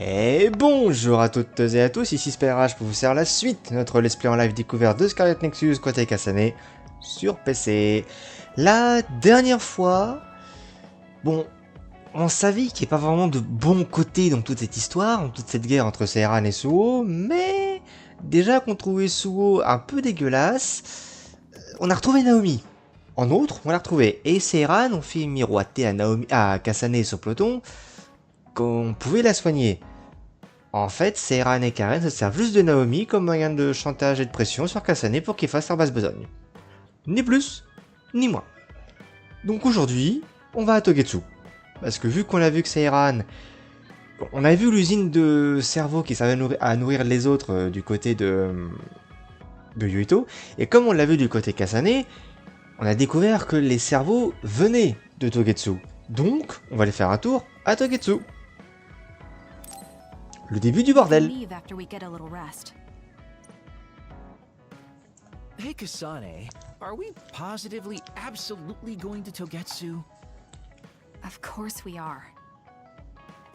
Et bonjour à toutes et à tous, ici Spyrash pour vous faire la suite de notre let's play en live découvert de Scarlet Nexus côté Kasane sur PC. La dernière fois, bon, on savait qu'il n'y a pas vraiment de bon côté dans toute cette histoire, dans toute cette guerre entre Seiran et Suo, mais déjà qu'on trouvait Suo un peu dégueulasse, on a retrouvé Naomi. En outre, on l'a retrouvé, et Seiran ont fait miroiter à Kasane et son peloton qu'on pouvait la soigner. En fait, Seiran et Karen se servent juste de Naomi comme moyen de chantage et de pression sur Kasane pour qu'il fasse leur basse besogne. Ni plus, ni moins. Donc aujourd'hui, on va à Togetsu. Parce que vu qu'on a vu que Seiran... On a vu l'usine de cerveau qui servait à nourrir les autres du côté de Yuito. Et comme on l'a vu du côté Kasane, on a découvert que les cerveaux venaient de Togetsu. Donc, on va aller faire un tour à Togetsu. Le début du bordel. Hey Kasane, are we positively, absolutely going to Togetsu? Of course we are.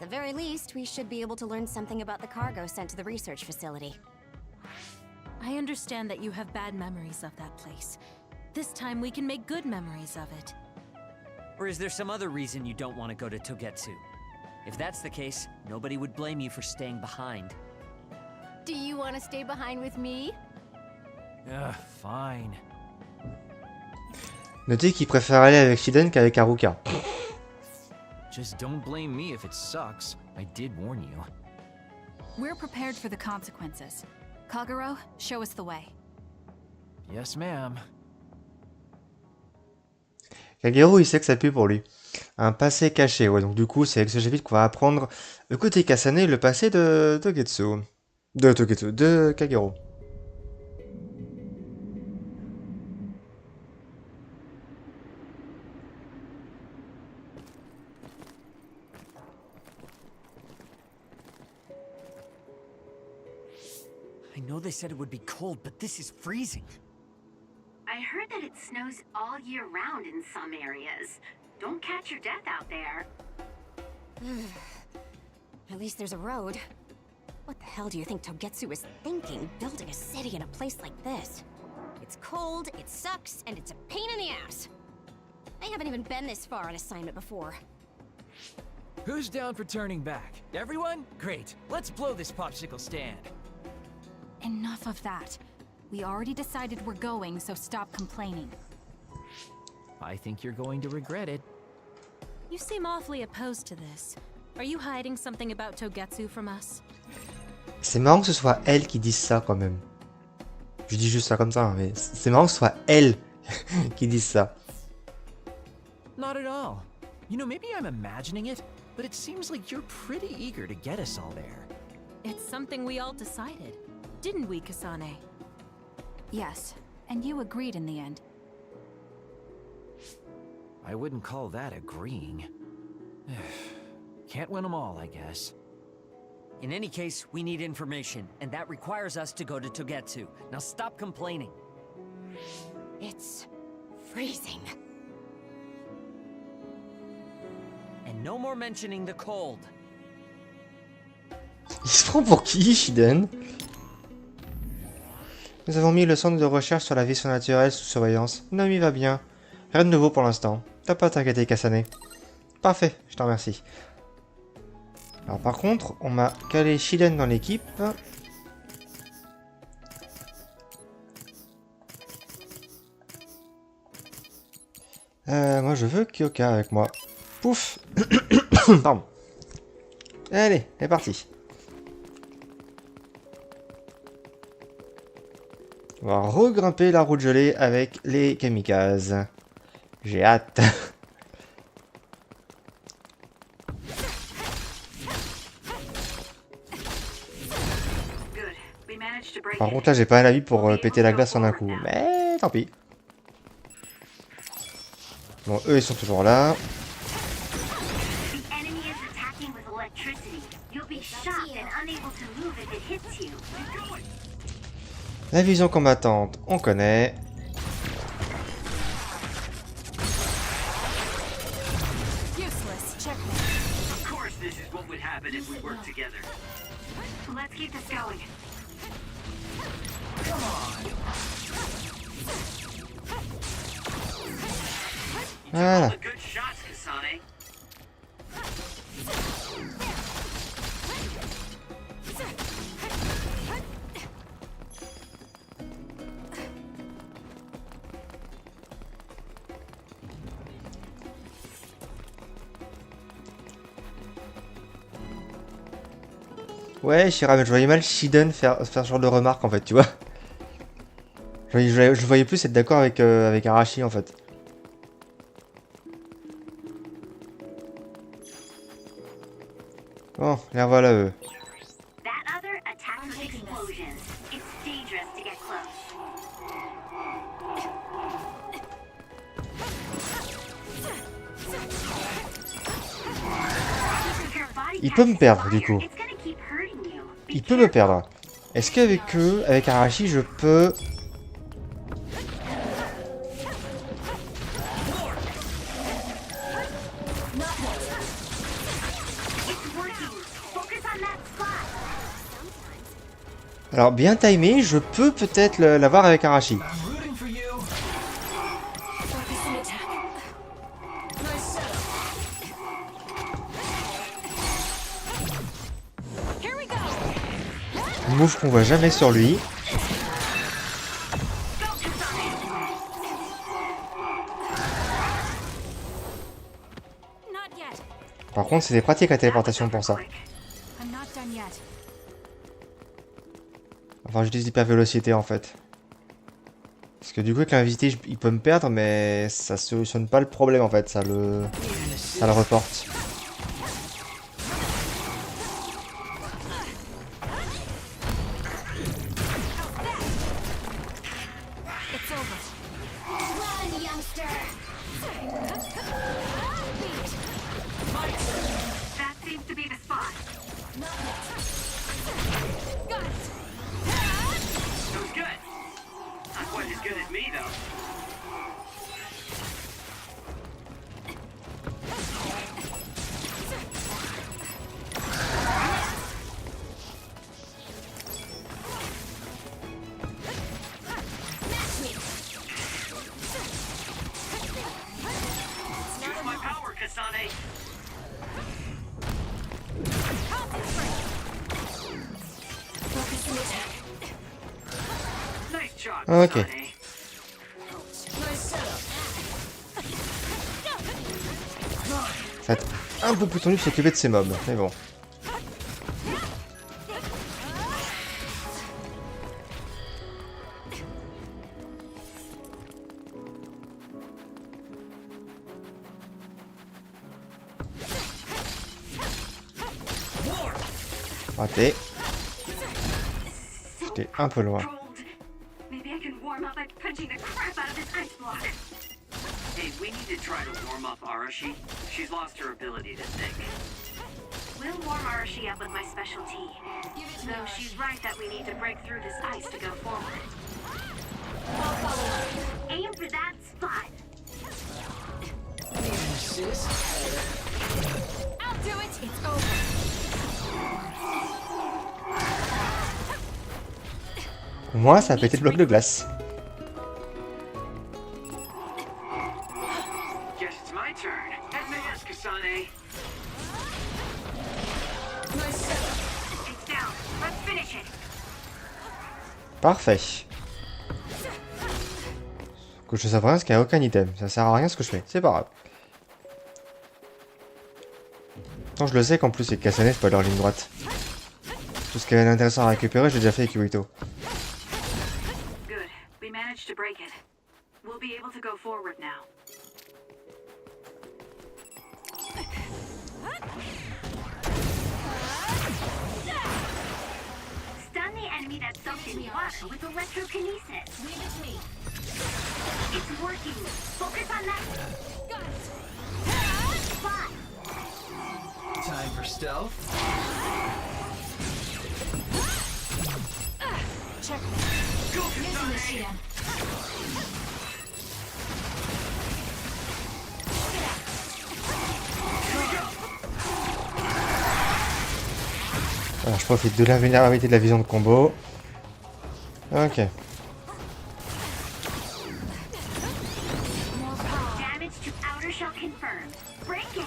At the very least, we should be able to learn something about the cargo sent to the research facility. I understand that you have bad memories of that place. This time we can make good memories of it. Or is there some other reason you don't want to go to Togetsu? If that's the case, nobody would blame you for staying behind. Do you want to stay behind with me? Fine. Notez qu'il préfère aller avec Shiden qu'avec Haruka. Just don't blame me if it sucks. I did warn you. We're prepared for the consequences. Kagero, show us the way. Yes, ma'am. Kagero, il sait que ça pue pour lui. Un passé caché, ouais, donc du coup, c'est avec ce chapitre qu'on va apprendre le côté Kasane, le passé de Togetsu. De Kagero. I know they said it would be cold, but this is freezing. I heard that it snows all year round in some areas. Don't catch your death out there. At least there's a road. What the hell do you think Togetsu is thinking, building a city in a place like this? It's cold, it sucks, and it's a pain in the ass. I haven't even been this far on assignment before. Who's down for turning back? Everyone? Great. Let's blow this popsicle stand. Enough of that. We already decided we're going, so stop complaining. I think you're going to regret it. You seem awfully opposed to this. Are you hiding something about Togetsu from us? C'est marrant que ce soit elle qui dise ça quand même. Je dis juste ça comme ça, mais c'est marrant que ce soit elle qui dise ça. Not at all. You know, maybe I'm imagining it, but it seems like you're pretty eager to get us all there. It's something we all decided. Didn't we, Kasane? Yes, and you agreed in the end. I wouldn't call that agreeing. Can't win them all, I guess. In any case, we need information, and that requires us to go to Togetsu. Now stop complaining. It's freezing. And no more mentioning the cold. Il se prend pour qui, Shiden? Nous avons mis le centre de recherche sur la vie surnaturelle sous surveillance. Naomi va bien. Rien de nouveau pour l'instant. T'as pas à t'inquiéter, Kasane. Parfait, je te remercie. Alors par contre, on m'a calé Shiden dans l'équipe. Moi je veux Kyoka avec moi. Pouf. Pardon. Allez, c'est parti. On va regrimper la route gelée avec les kamikazes. J'ai hâte. Par contre là j'ai pas un avis pour péter la glace en un coup. Mais tant pis. Bon, eux ils sont toujours là. La vision combattante, on connaît. happen if we work together. Let's keep this going. Come on. Voilà. Good shots, Kasane. Ouais, Shira, mais je voyais mal Shiden faire ce genre de remarque en fait, tu vois. Je voyais plus être d'accord avec Arashi en fait. Bon, les voilà eux. That other attacks with explosions. It's dangerous to get close. Il peut me perdre du coup. Il peut me perdre. Est-ce qu'avec eux, avec Arashi, je peux... Alors bien timé, je peux peut-être l'avoir avec Arashi. Move qu'on voit jamais sur lui. Par contre, c'est des pratiques à téléportation pour ça. Enfin, j'utilise l'hypervélocité en fait. Parce que du coup, avec l'invité, il peut me perdre, mais ça solutionne pas le problème en fait. Ça le reporte. Ok. Ça va être un peu plus tendu de s'occuper de ces mobs, mais bon. Raté. J'étais un peu loin. Hey, we need to try to warm up Arashi. She's lost her ability to think. We'll warm Arashi up with my special tea. Though she's right that we need to break through this ice to go forward. Aim for that spot. I'll do it. It's over. Au moins, ça a pété le bloc de glace. Guess it's my turn. Advance, Kasane. It's down. Let's finish it. Parfait. Que je sache rien, parce qu'il n'y a aucun item. Ça sert à rien ce que je fais. C'est pas grave. Tant je le sais qu'en plus, c'est Kasane, c'est pas leur ligne droite. Tout ce qui avait d'intéressant à récupérer, j'ai déjà fait avec Yuito. Good. We managed to break it. We'll be able to go forward now. Stun the enemy that's soaked in water with electrokinesis. Leave it to me. It's working. Focus on that spot. Time for stealth. Check. Using the shield. Alors, je profite de l'invulnérabilité de la vision de combo. Ok. Damage to outer shell confirmed. Break in.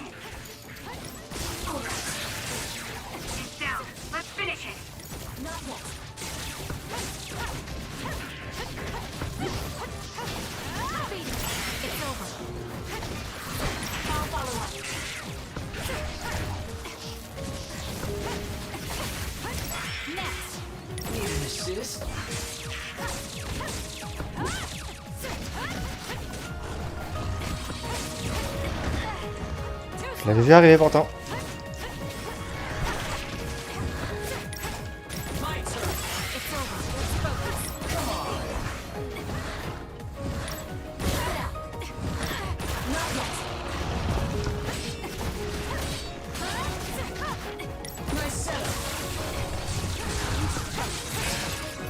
It's down. Let's finish it. It's over. I'll follow up. Next. Need an assist? Je l'avais vu arriver pourtant.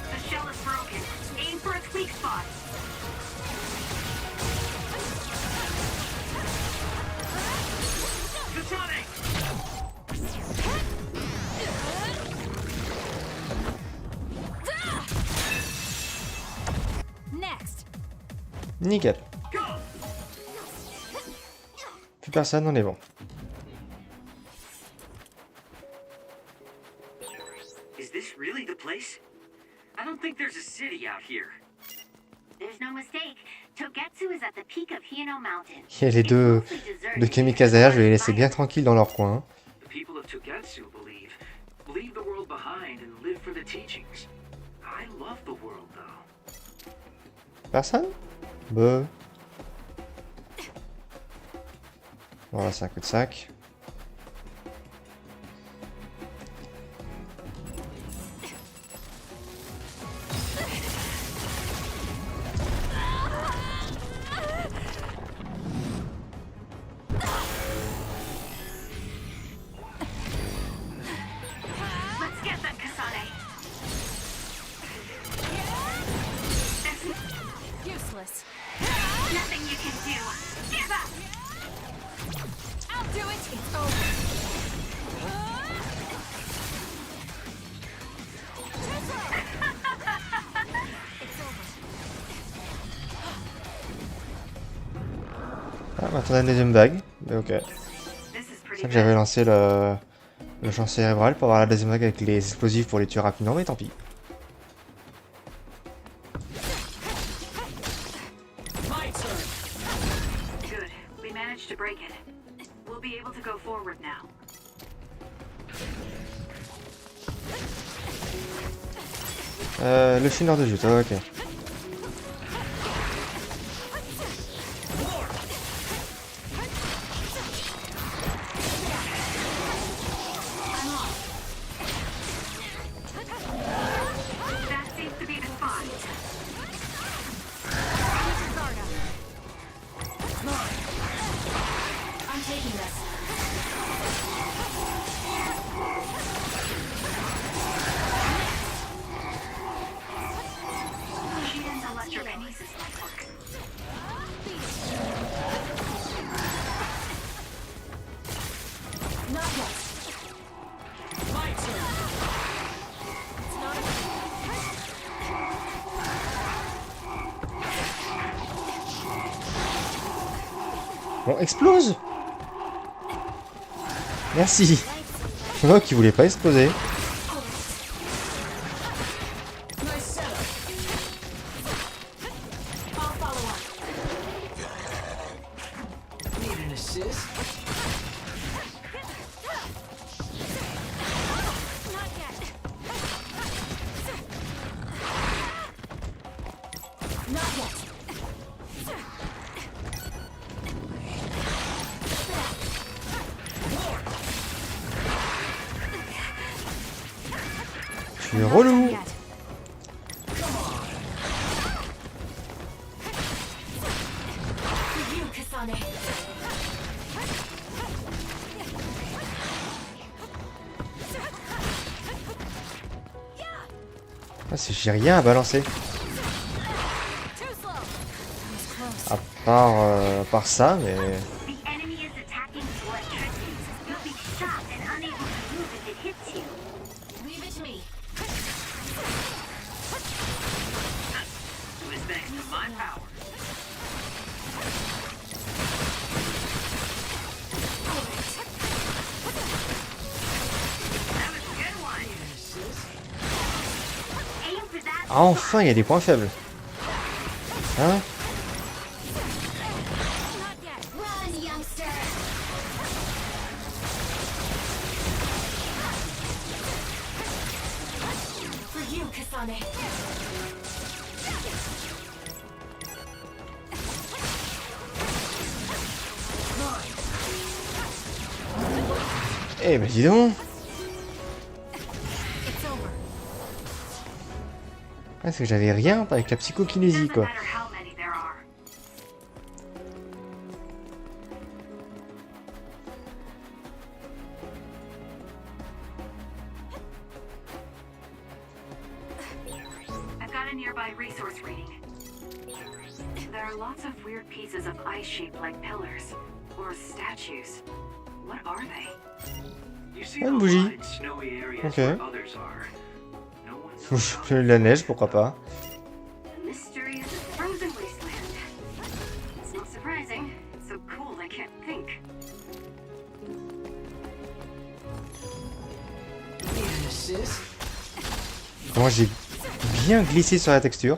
The shell is broken. Aim for its weak spot. Kasane! Next. Nickel. Go! Plus personne, on est bon. Is this really the place? I don't think there's a city out here. There's no mistake. Togetsu is at the peak of Hino Mountain. Il y a les deux kamikazes derrière, je vais les laisser bien tranquilles dans leur coin. The people of Togetsu believe the world behind and live for the teachings. I love the world though. Personne? Bah. Voilà, c'est un coup de sac. Let's get them, Kasane. Useless. Nothing you can do. Give up! I'll do it. It's over. Ah, maintenant une deuxième vague. Mais ok. This is C'est pretty ça que j'avais bad. lancé le champ cérébral pour avoir la deuxième vague avec les explosifs pour les tuer rapidement, mais tant pis. Good. We managed to break it. We'll be able to go forward now. Le finir de jute, ok. That seems to be the spot. I'm taking this. Shiden's electrokinesis network. Not yet. Bon, explose! Merci! C'est moi qui voulais pas exploser. I'll follow up. Need an assist? Not yet. Not yet. Je suis relou! Yet. For you, Kasane. Ah, j'ai rien à balancer. Too slow. À part ça, mais... The enemy is attacking with electricity. You'll be shocked and unable to move if it hits you. We Ah, enfin, il y a des points faibles. Hein? Run, youngster! For you, Kasane. Eh ben dis donc. Ah, c'est que j'avais rien avec la psychokinésie Doesn't quoi. matter how many there are. I've got a nearby resource reading. There are lots of weird pieces of ice shaped like pillars or statues. What are they? You see Une the bougie. wide, snowy areas Ok. where others are. No one knows how La neige, pourquoi pas. The mystery of the frozen wasteland. It's not surprising. It's so cool I can't think. Moi j'ai bien glissé sur la texture.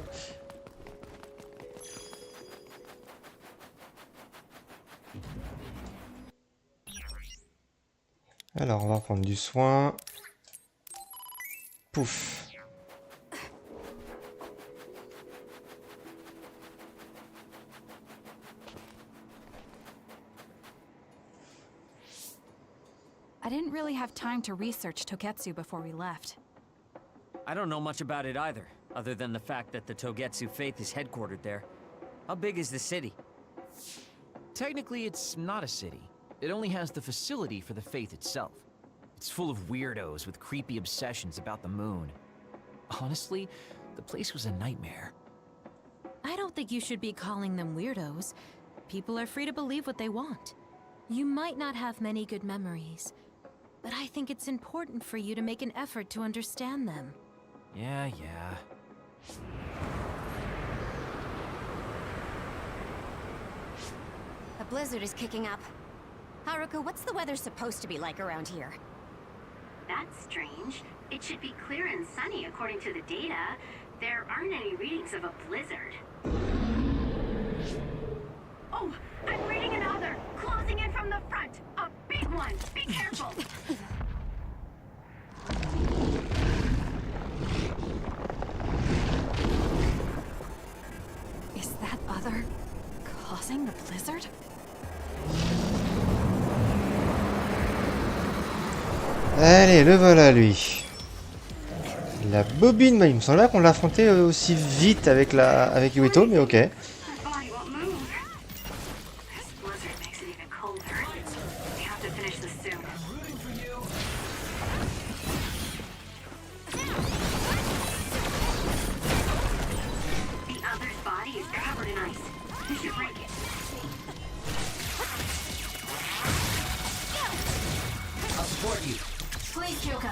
Alors on va prendre du soin. Pouf. I didn't really have time to research Togetsu before we left. I don't know much about it either, other than the fact that the Togetsu faith is headquartered there. How big is the city? Technically, it's not a city. It only has the facility for the faith itself. It's full of weirdos with creepy obsessions about the moon. Honestly, the place was a nightmare. I don't think you should be calling them weirdos. People are free to believe what they want. You might not have many good memories, but I think it's important for you to make an effort to understand them. Yeah. A blizzard is kicking up. Haruka, what's the weather supposed to be like around here? That's strange. It should be clear and sunny according to the data. There aren't any readings of a blizzard. Oh, I'm reading another! Closing in from the front! A big one! Be careful! Is that other causing the blizzard? Allez, le voilà lui. La bobine, il me semblait qu'on l'affrontait aussi vite avec Yuito, mais ok. My body won't move. This blizzard makes it even colder. We have to finish this soon. The other's body is covered in ice. You should break it. I'll support you. Please, Kyoka.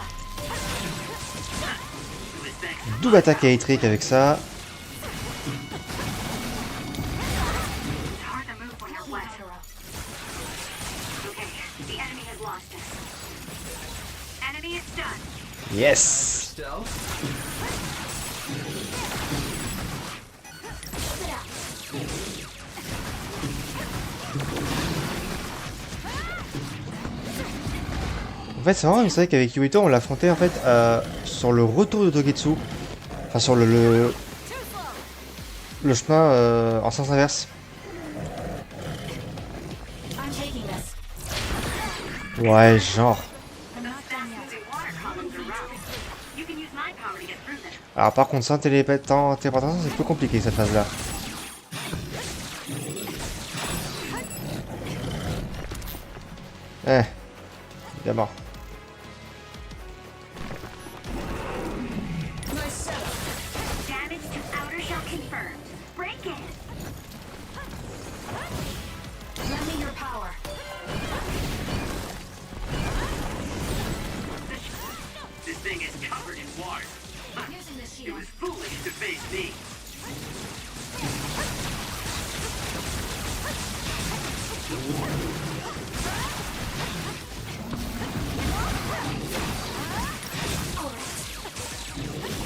Double attaque électrique avec ça. It's hard to move when you're wet. Okay, the enemy has lost us. Enemy is done. Yes. Stealth. En fait, c'est marrant, mais c'est vrai qu'avec Yuito, on l'affrontait en fait sur le retour de Togetsu. Enfin, sur le chemin en sens inverse. I'm taking this. Ouais, genre. Fast-moving water columns are rough. You can use my power to get through them. Alors, par contre, sans téléportation, c'est plus compliqué cette phase-là. Bien mort. Damage to outer shell confirmed. Break it. Lend me your power. this thing is covered in water. Using the It shield. was foolish to face me.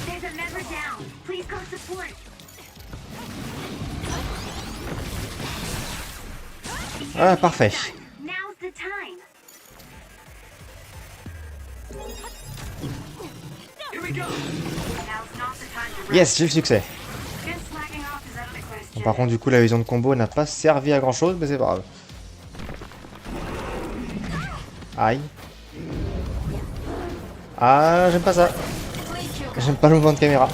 There's a member down. Please go Ah, parfait. Now's the time. Here we go. Now's not the time to rest. Yes, j'ai le succès. Just slacking off is out of the question. Bon, par contre, du coup, la vision de combo n'a pas servi à grand chose, mais c'est pas grave. Aïe. Ah, j'aime pas ça. J'aime pas le mouvement de caméra. The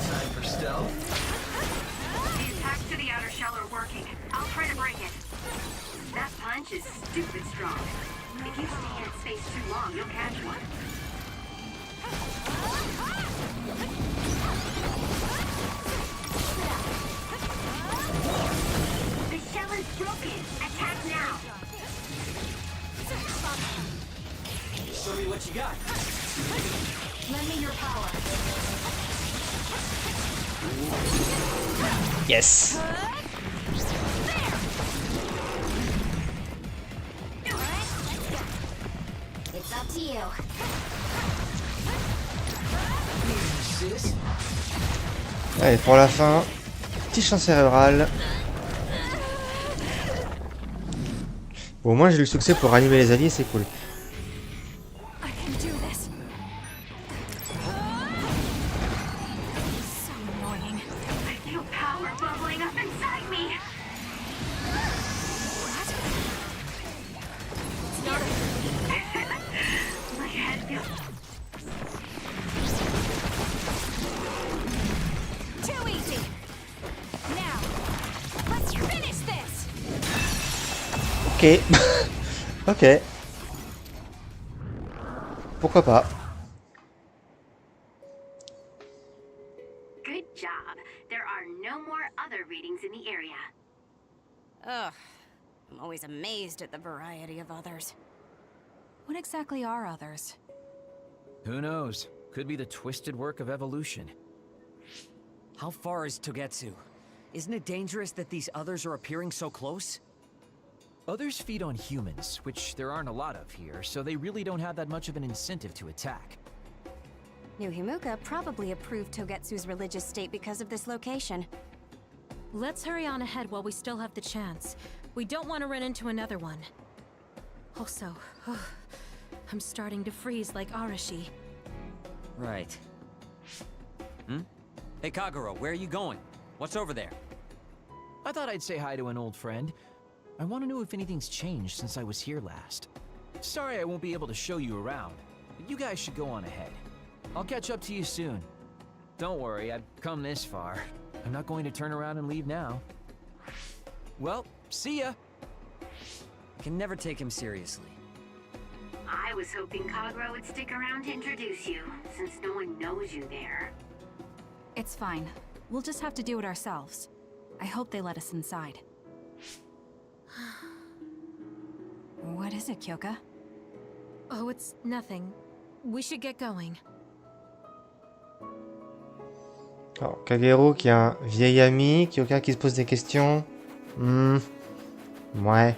attacks to the outer shell are working. I'll try to break it. That punch is stupid strong. If you stay in its space too long, you'll catch one. The shell is broken. Attack now. Show me what you got. Lend me your power. Yes. It's up to you. Allez, pour la fin, petit champ cérébral. Bon, au moins j'ai eu le succès pour ranimer les alliés, c'est cool. I can do this. So annoying. I feel power bubbling up inside me. My head feels Too easy. Now, let's finish this. Ok. Ok. Pourquoi pas. good job. There are no more other readings in the area. Ugh. I'm always amazed at the variety of others. What exactly are others? Who knows? Could be the twisted work of evolution. How far is Togetsu? Isn't it dangerous that these others are appearing so close? Others feed on humans, which there aren't a lot of here, so they really don't have that much of an incentive to attack. New Himuka probably approved Togetsu's religious state because of this location. Let's hurry on ahead while we still have the chance. We don't want to run into another one. Also, I'm starting to freeze like Arashi. Right. Hey Kagero, where are you going? What's over there? I thought I'd say hi to an old friend. I want to know if anything's changed since I was here last. Sorry I won't be able to show you around, but you guys should go on ahead. I'll catch up to you soon. Don't worry, I've come this far. I'm not going to turn around and leave now. Well, see ya! I can never take him seriously. I was hoping Kagero would stick around to introduce you, since no one knows you there. It's fine. We'll just have to do it ourselves. I hope they let us inside. What is it, Kyoka? Oh, it's nothing. We should get going. Alors, Kagero qui est un vieil ami, Kyoka qui se pose des questions. Ouais.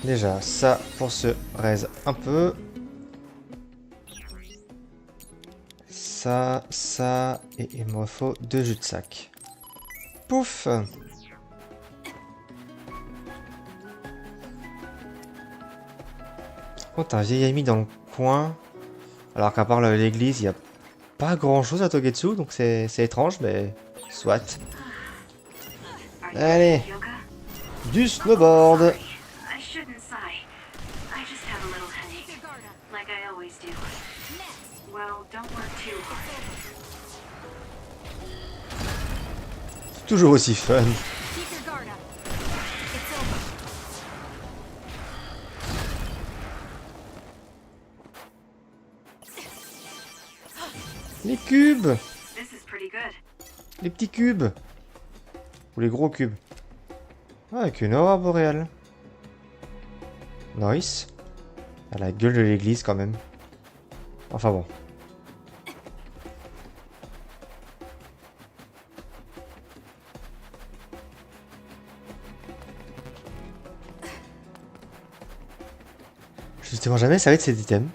Déjà, ça pour se raise un peu. Ça, et il me faut 2 jus de sac. Pouf! Oh, t'as un vieil ami dans le coin. Alors qu'à part l'église, il n'y a pas grand chose à Togetsu, donc c'est étrange, mais soit. Are you Allez, okay, Kyoka? du snowboard. I shouldn't sigh. I just have a little headache, like I always do. Well, don't work too hard. C'est toujours aussi fun. Keep your guard up. It's over. Les cubes, This is pretty good. les petits cubes. Ou les gros cubes. Ah, avec une aurore boréale. Nice. À la gueule de l'église quand même. Enfin bon. Justement jamais ça va être cet item.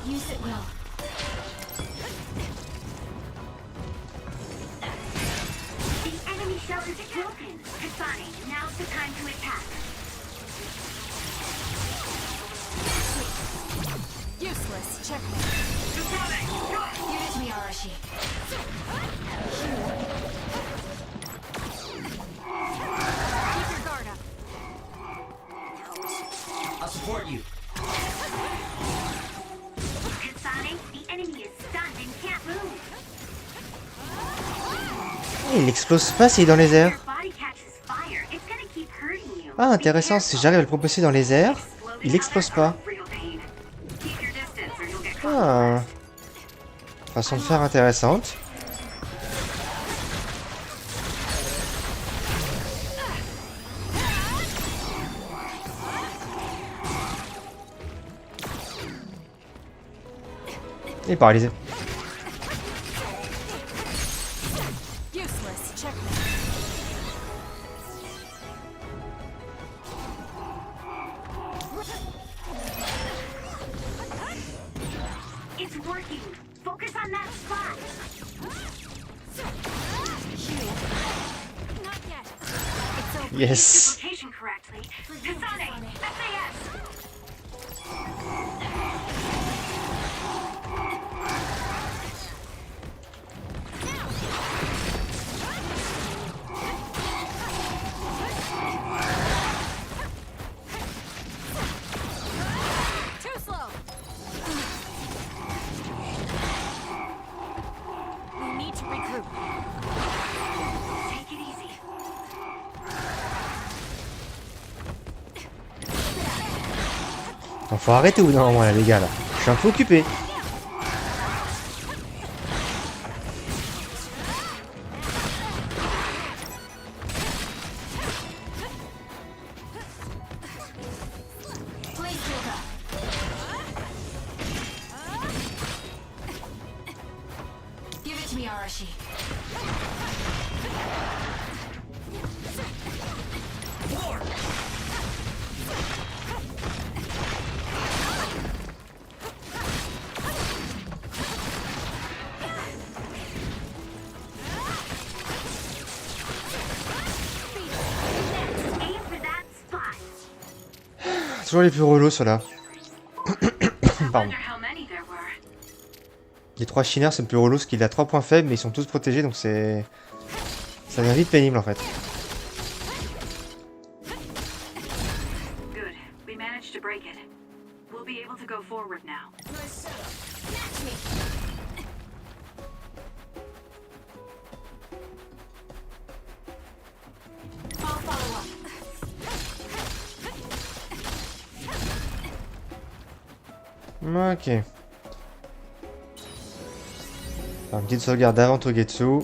Use it well. The enemy shell is broken. Kasane, now's the time to attack. Useless. Checkmate. Give it to me, Arashi. Keep your guard up. I'll support you. Kasane, the enemy is stunned and can't move. Il n'explose pas s'il est dans les airs. Your body catches fire. It's gonna keep hurting you. Ah, intéressant, si j'arrive à le propulser dans les airs, il explose pas. Ah. Façon de faire intéressante. Il est paralysé. Useless. Checkmate. It's working. Focus on that spot. Not yet. It's over. Yes. Location correctly. Kasane, SAS. Too slow. We need to regroup. Take it easy. Bon, faut arrêter au bout d'un moment là les gars là. Je suis un peu occupé. Please do that. Give it to me, Arashi. Aim for that spot. Toujours les plus relous ceux-là. Pardon. Wonder how many there were. Les 3 chineurs c'est le plus relou parce qu'il a 3 points faibles mais ils sont tous protégés donc c'est... Ça devient vite pénible en fait. Good. We managed to break it. We'll be able to go forward now. Match me. I'll follow up. Ok. Alors, une petite sauvegarde avant Togetsu.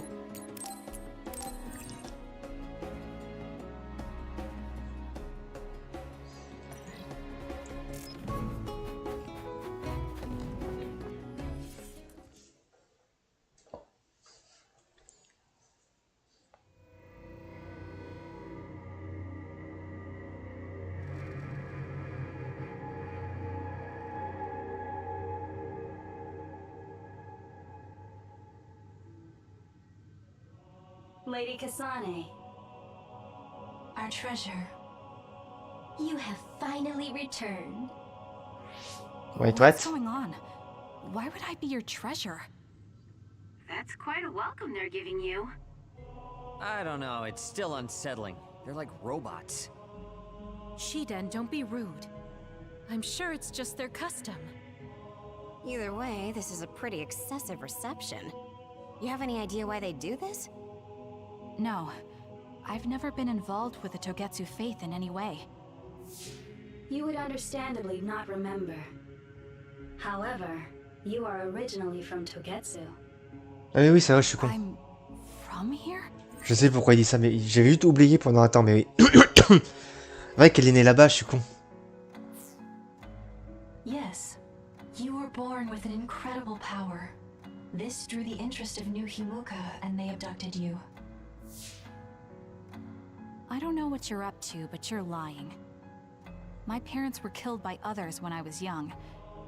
Lady Kasane, our treasure. You have finally returned. Wait, What's what? going on? Why would I be your treasure? That's quite a welcome they're giving you. I don't know, it's still unsettling. They're like robots. Shiden, don't be rude. I'm sure it's just their custom. Either way, this is a pretty excessive reception. You have any idea why they do this? No. I've never been involved with the Togetsu faith in any way. You would understandably not remember. However, you are originally from Togetsu. Ah mais oui, c'est vrai, je suis con. I'm from here? Je sais pourquoi il dit ça, mais j'ai juste oublié pendant un temps, mais oui. Ouais, qu'elle est née là-bas, je suis con. Yes. You were born with an incredible power. This drew the interest of New Himuka, and they abducted you. I don't know what you're up to, but you're lying. My parents were killed by others when I was young,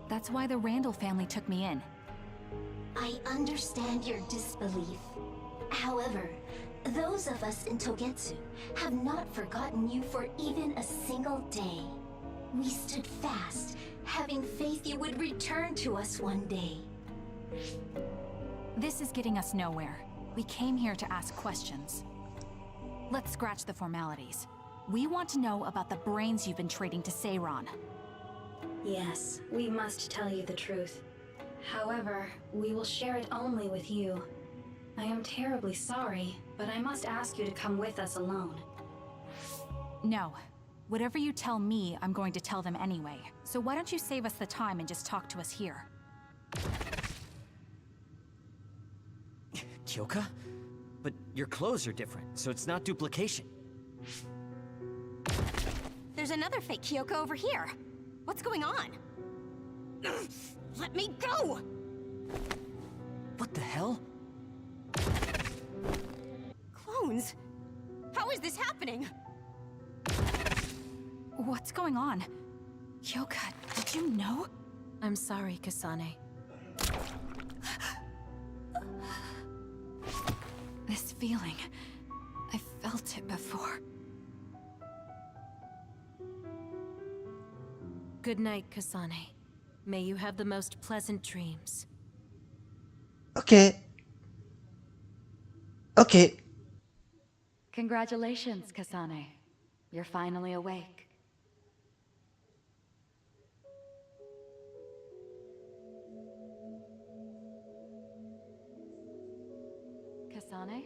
That's why the Randall family took me in. I understand your disbelief. However, those of us in Togetsu have not forgotten you for even a single day. We stood fast, having faith you would return to us one day. This is getting us nowhere. We came here to ask questions. Let's scratch the formalities. We want to know about the brains you've been trading to Seiran. Yes, we must tell you the truth. However, we will share it only with you. I am terribly sorry, but I must ask you to come with us alone. No. Whatever you tell me, I'm going to tell them anyway. So why don't you save us the time and just talk to us here? Kyoka? But your clothes are different, so it's not duplication. There's another fake Kyoko over here. What's going on? Let me go! What the hell? Clones? How is this happening? What's going on? Kyoka, did you know? I'm sorry, Kasane. This feeling, I felt it before. Good night, Kasane. May you have the most pleasant dreams. Ok. Ok. Congratulations, Kasane. You're finally awake. Kasane?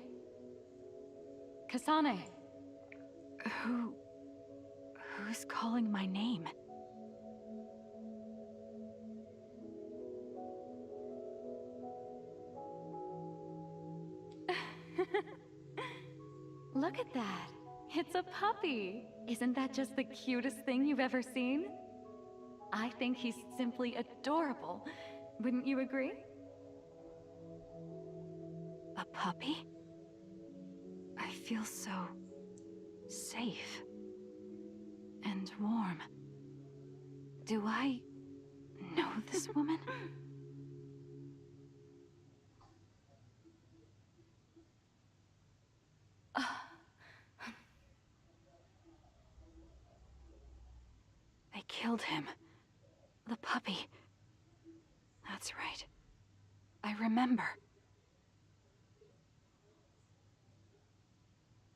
Kasane! Who's calling my name? Look at that! It's a puppy! Isn't that just the cutest thing you've ever seen? I think he's simply adorable. Wouldn't you agree? A puppy? I feel so safe and warm. Do I know this woman? They killed him. The puppy. That's right. I remember.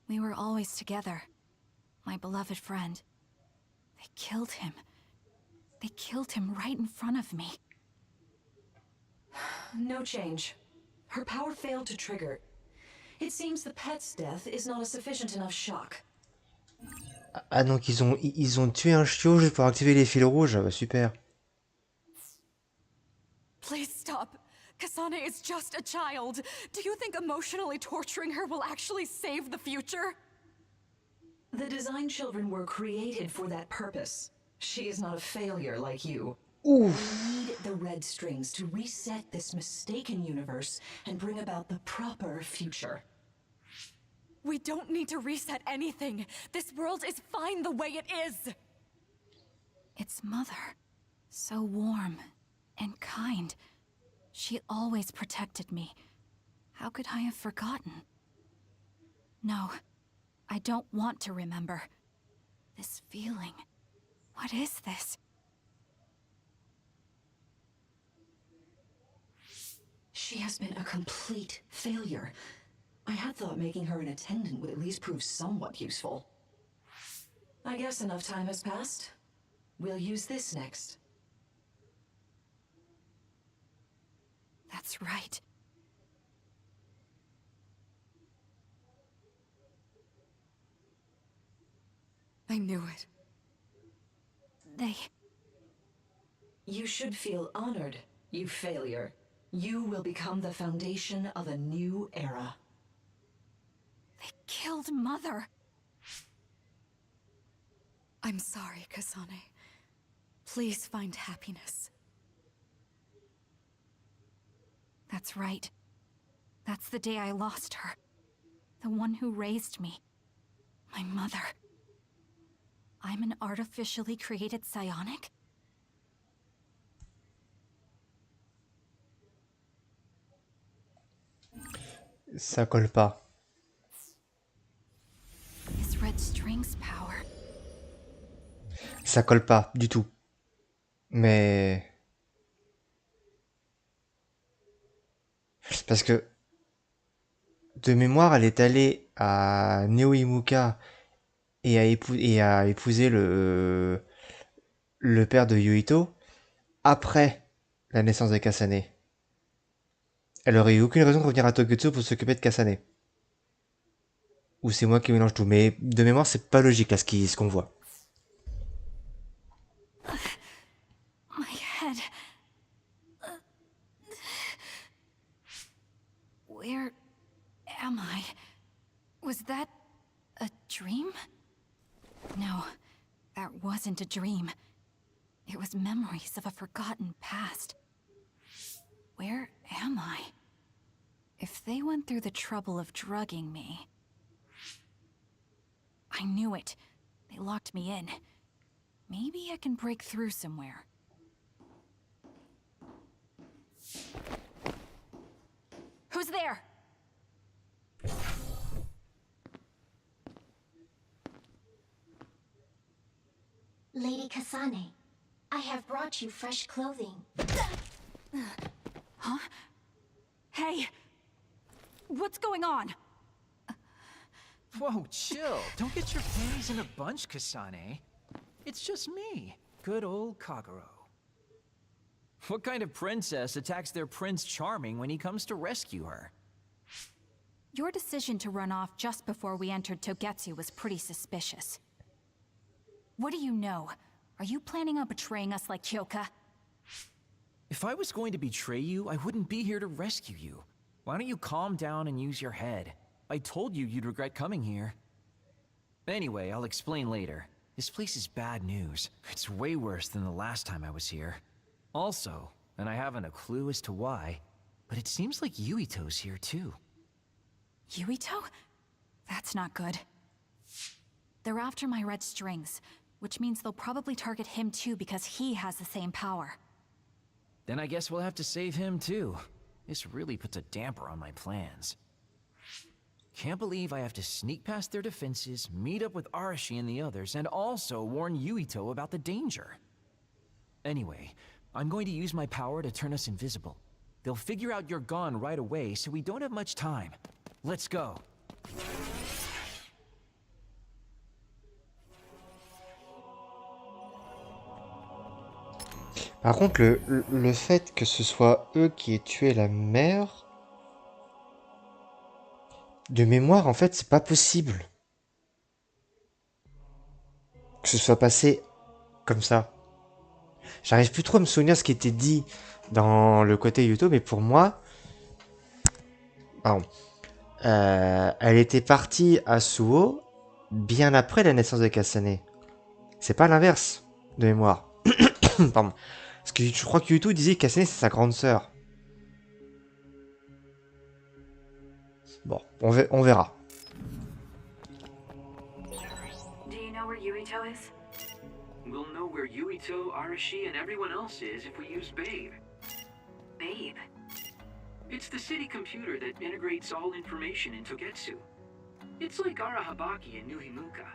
We were always together. My beloved friend. They killed him. They killed him right in front of me. No change. Her power failed to trigger. It seems the pet's death is not a sufficient enough shock. Ah donc ils ont tué un chiot juste pour activer les fils rouges. Ah bah super. Please stop. Kasane is just a child. Do you think emotionally torturing her will actually save the future? The design children were created for that purpose. She is not a failure like you. Oof. We need the red strings to reset this mistaken universe and bring about the proper future. We don't need to reset anything. This world is fine the way it is. It's Mother. So warm and kind. She always protected me. How could I have forgotten? No, I don't want to remember. This feeling. What is this? She has been a complete failure. I had thought making her an attendant would at least prove somewhat useful. I guess enough time has passed. We'll use this next. That's right. I knew it. You should feel honored, you failure. You will become the foundation of a new era. They killed Mother. I'm sorry, Kasane. Please find happiness. That's right. That's the day I lost her. The one who raised me. My mother. I'm an artificially created psionic? Ça colle pas. His red strings power. Ça colle pas du tout. Mais... Parce que, de mémoire, elle est allée à Neoimuka et a épousé le père de Yuito après la naissance de Kasane. Elle aurait eu aucune raison de revenir à Togetsu pour s'occuper de Kasane. Ou c'est moi qui mélange tout, mais de mémoire, c'est pas logique là ce qu'on voit. My head. Where am I? Was that a dream? No, that wasn't a dream. It was memories of a forgotten past. Where am I? If they went through the trouble of drugging me... I knew it. They locked me in. Maybe I can break through somewhere. Who's there? Lady Kasane, I have brought you fresh clothing. Huh? Hey! What's going on? Whoa, chill. Don't get your panties in a bunch, Kasane. It's just me, good old Kagero. What kind of princess attacks their Prince Charming when he comes to rescue her? Your decision to run off just before we entered Togetsu was pretty suspicious. What do you know? Are you planning on betraying us like Kyoka? If I was going to betray you, I wouldn't be here to rescue you. Why don't you calm down and use your head? I told you you'd regret coming here. Anyway, I'll explain later. This place is bad news. It's way worse than the last time I was here. Also, and I haven't a clue as to why, but it seems like Yuito's here too. Yuito? That's not good. They're after my red strings, which means they'll probably target him too because he has the same power. Then I guess we'll have to save him too. This really puts a damper on my plans. Can't believe I have to sneak past their defenses, meet up with Arashi and the others, and also warn Yuito about the danger. Anyway, I'm going to use my power to turn us invisible. They'll figure out you're gone right away, so we don't have much time. Let's go. Par contre, le fait que ce soit eux qui aient tué la mère... De mémoire, en fait, c'est pas possible. Que ce soit passé comme ça. J'arrive plus trop à me souvenir ce qui était dit dans le côté Yuto, mais pour moi... Pardon. Elle était partie à Suo bien après la naissance de Kasane. C'est pas l'inverse, de mémoire. Pardon. Parce que je crois que Yuto disait que Kasane c'est sa grande sœur. Bon, on verra. Do you know where Yuito is? We'll know where Yuito, Arashi, and everyone else is if we use Babe. Babe? It's the city computer that integrates all information in Togetsu. It's like Arahabaki in Nuhimuka.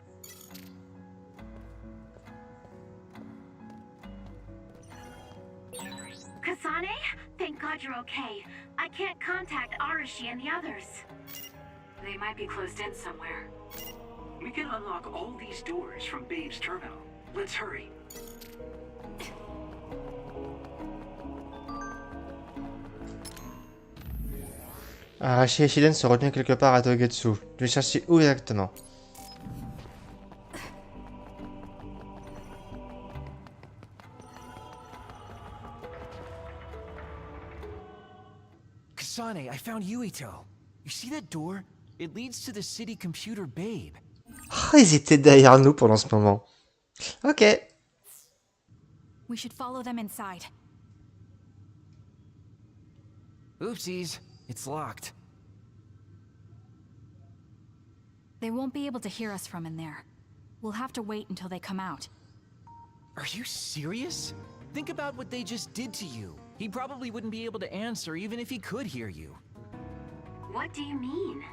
Kasane? Thank God you're okay. I can't contact Arashi and the others. They might be closed in somewhere. We can unlock all these doors from Babe's terminal. Let's hurry. Arashi et Shiden se retenaient quelque part à Togetsu. Je vais chercher où exactement. Kasane, I found Yuito. You see that door? It leads to the city computer Babe. Oh, ils étaient derrière nous pendant ce moment. Ok. We should follow them inside. Oopsies, it's locked. They won't be able to hear us from in there. We'll have to wait until they come out. Are you serious? Think about what they just did to you. He probably wouldn't be able to answer even if he could hear you. What do you mean?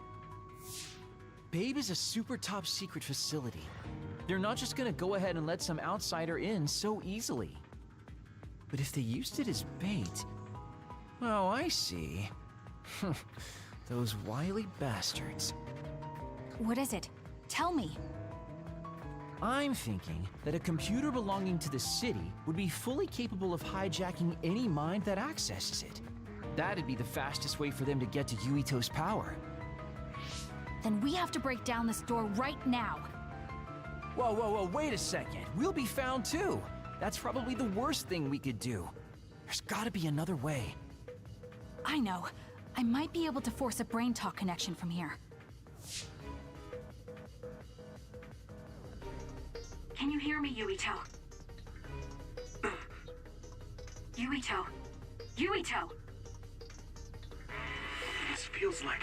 Babe is a super top secret facility. They're not just gonna go ahead and let some outsider in so easily. But if they used it as bait... Oh, I see. Those wily bastards. What is it? Tell me. I'm thinking that a computer belonging to the city would be fully capable of hijacking any mind that accesses it. That'd be the fastest way for them to get to Yuito's power. Then we have to break down this door right now. Whoa, wait a second. We'll be found too. That's probably the worst thing we could do. There's gotta be another way. I know. I might be able to force a brain talk connection from here. Can you hear me, Yuito? Yuito. Yuito! This feels like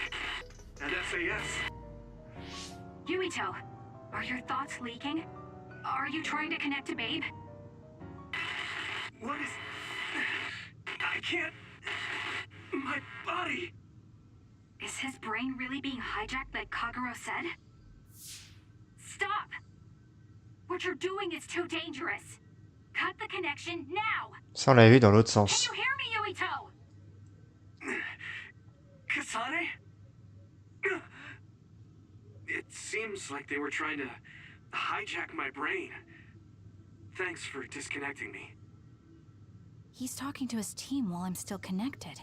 an SAS. Yuito, are your thoughts leaking? Are you trying to connect to Babe? What is... I can't... My body... Is his brain really being hijacked like Kagero said? Stop! What you're doing is too dangerous. Cut the connection now! Ça, on l'avait vu dans l'autre Can sens. you hear me, Yuito? Kasane? It seems like they were trying to hijack my brain. Thanks for disconnecting me. He's talking to his team while I'm still connected.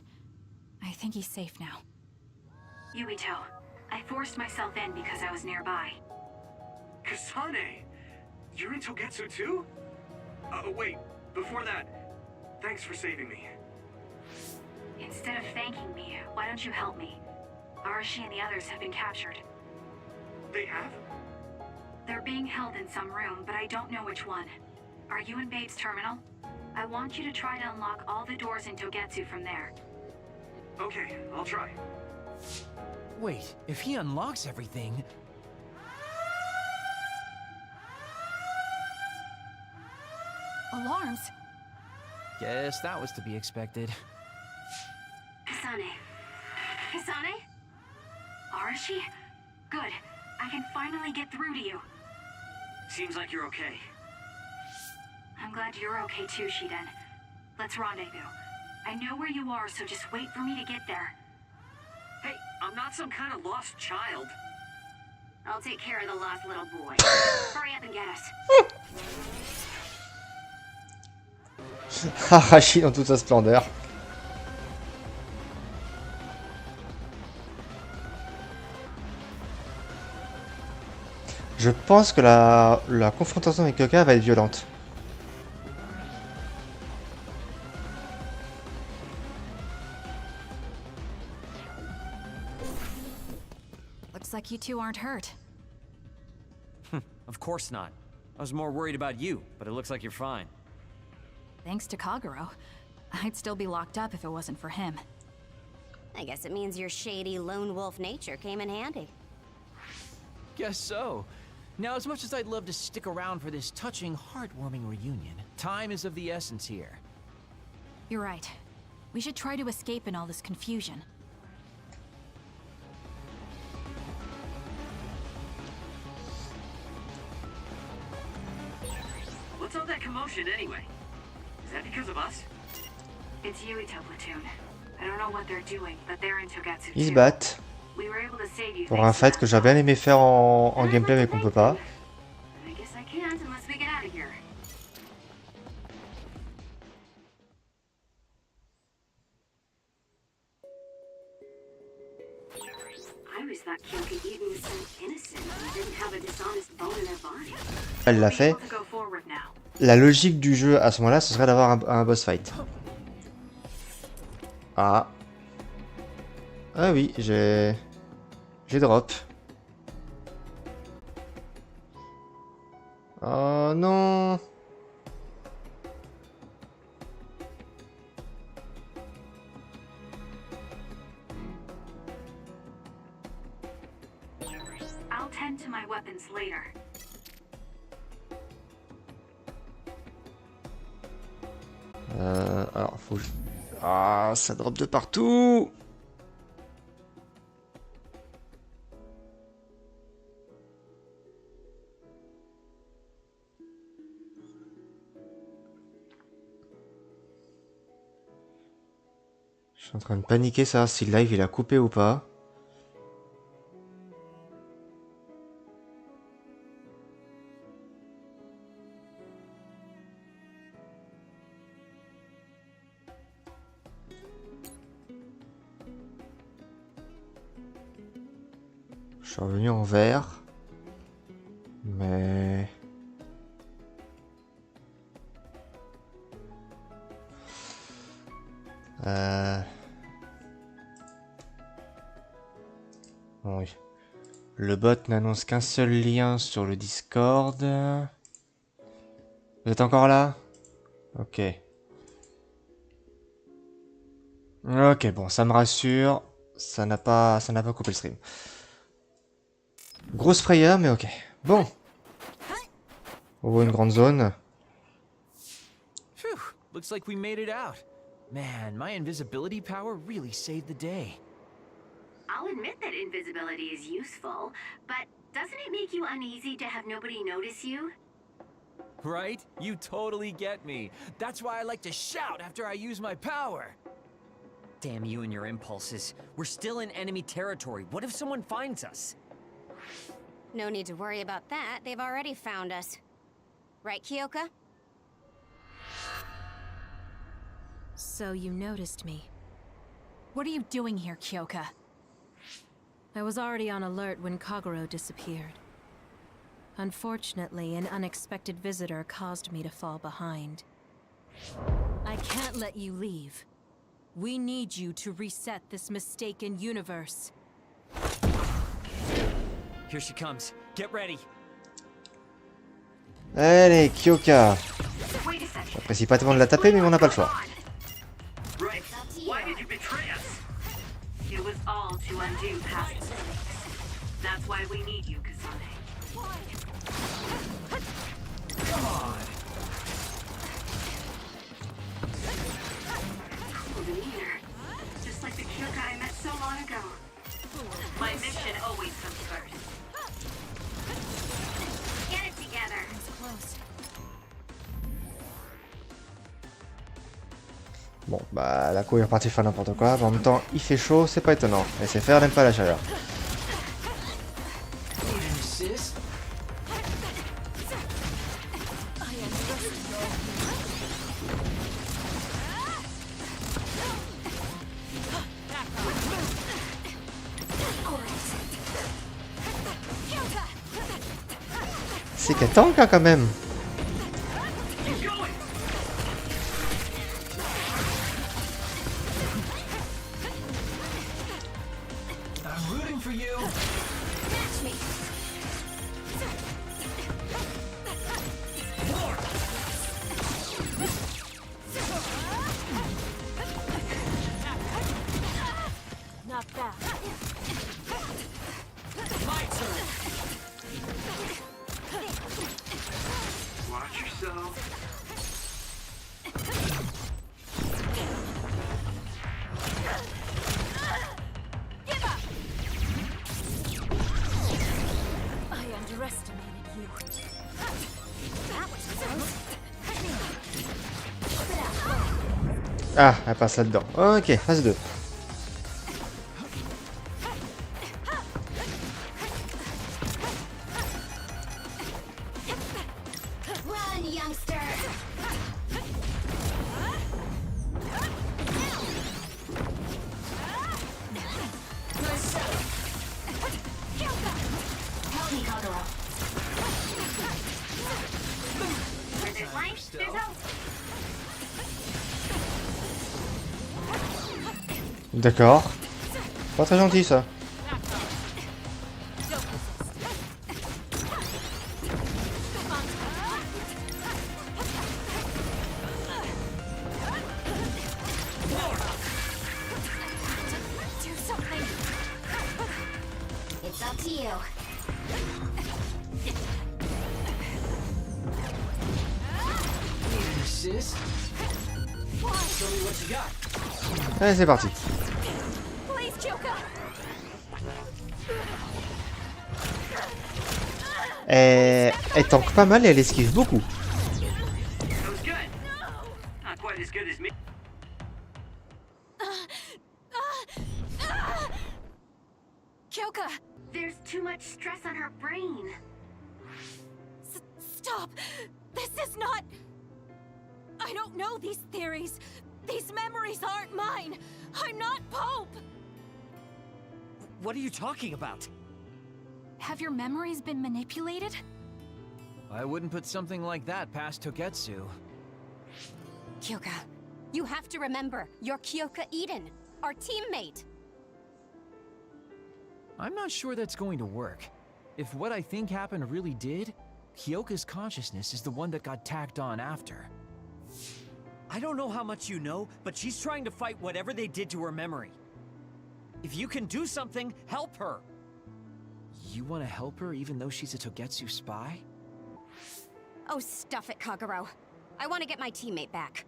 I think he's safe now. Yuito, I forced myself in because I was nearby. Kasane! You're in Togetsu too? Wait, before that, thanks for saving me. Instead of thanking me, why don't you help me? Arashi and the others have been captured. They have? They're being held in some room, but I don't know which one. Are you in Babe's terminal? I want you to try to unlock all the doors in Togetsu from there. Okay, I'll try. Wait, if he unlocks everything... Alarms? Guess that was to be expected. Kasane. Kasane? Arashi? Good. I can finally get through to you. Seems like you're okay. I'm glad you're okay too, Shiden. Let's rendezvous. I know where you are, so just wait for me to get there. Hey, I'm not some kind of lost child. I'll take care of the lost little boy. Hurry up and get us. Arashi dans toute sa splendeur. Je pense que la confrontation avec Yoka va être violente. Looks like you two aren't hurt. Of course not. I was more worried about you, but it looks like you're fine. Thanks to Kagero. I'd still be locked up if it wasn't for him. I guess it means your shady lone wolf nature came in handy. Guess so. Now, as much as I'd love to stick around for this touching, heartwarming reunion, time is of the essence here. You're right. We should try to escape in all this confusion. What's all that commotion anyway? Is that because of us? It's Yuito platoon. I don't know what they're doing, but they're in Togetsu Ils se too. battent We were able to save you pour thanks un to fight that que j'aurais bien aimé faire en gameplay mais qu'on peut pas. I guess I can't unless we get out of here. I always thought Kyoka-Eden was so innocent and didn't have a dishonest bone in their body. Elle l'a fait. Able to go forward now. La logique du jeu à ce moment-là, ce serait d'avoir un boss fight. Ah. Ah oui, j'ai drop. Oh non. I'll tend to my weapons later. Alors, faut que je... Ah, ça drop de partout. Je suis en train de paniquer, savoir si le live il a coupé ou pas. Je suis revenu en vert. Mais... Oui. Le bot n'annonce qu'un seul lien sur le Discord. Vous êtes encore là? Ok. Ok, bon, ça me rassure. Ça n'a pas coupé le stream. Grosse frayeur, mais ok. Bon. Oh, une grande zone. Phew, looks like we made it out. Man, my invisibility power really saved the day. I'll admit that invisibility is useful, but doesn't it make you uneasy to have nobody notice you? Right? You totally get me. That's why I like to shout after I use my power. Damn you and your impulses. We're still in enemy territory. What if someone finds us? No need to worry about that. They've already found us. Right, Kyoka? So you noticed me. What are you doing here, Kyoka? I was already on alert when Kagero disappeared. Unfortunately, an unexpected visitor caused me to fall behind. I can't let you leave. We need you to reset this mistaken universe. Here she comes. Get ready. Allez, Kyoka. J'apprécie pas tellement de la taper, mais on n'a pas le choix. Right. Why did you betray us? It was all to undo past mistakes. That's why we need you, Kasane. Come on. Cool demeanor. Just like the Kyoka I met so long ago. My mission always comes first. Get it together. Bon, bah la co est repartie faire n'importe quoi. En même temps, il fait chaud, c'est pas étonnant. Laissez faire, n'aime pas la chaleur. C'est qu'elle tank hein, quand même. Ah, elle passe là-dedans. Ok, phase 2. D'accord. Pas très gentil ça. Allez, c'est parti. Elle tank pas mal et elle esquive beaucoup. Kyoka! There's too much stress on her brain. Stop! This is not... I don't know these theories. These memories aren't mine. I'm not Pope! What are you talking about? Have your memories been manipulated? I wouldn't put something like that past Togetsu. Kyoka, you have to remember, you're Kyoka Eden, our teammate. I'm not sure that's going to work. If what I think happened really did, Kyoka's consciousness is the one that got tacked on after. I don't know how much you know, but she's trying to fight whatever they did to her memory. If you can do something, help her! You want to help her even though she's a Togetsu spy? Oh, stuff it, Kagero. I want to get my teammate back.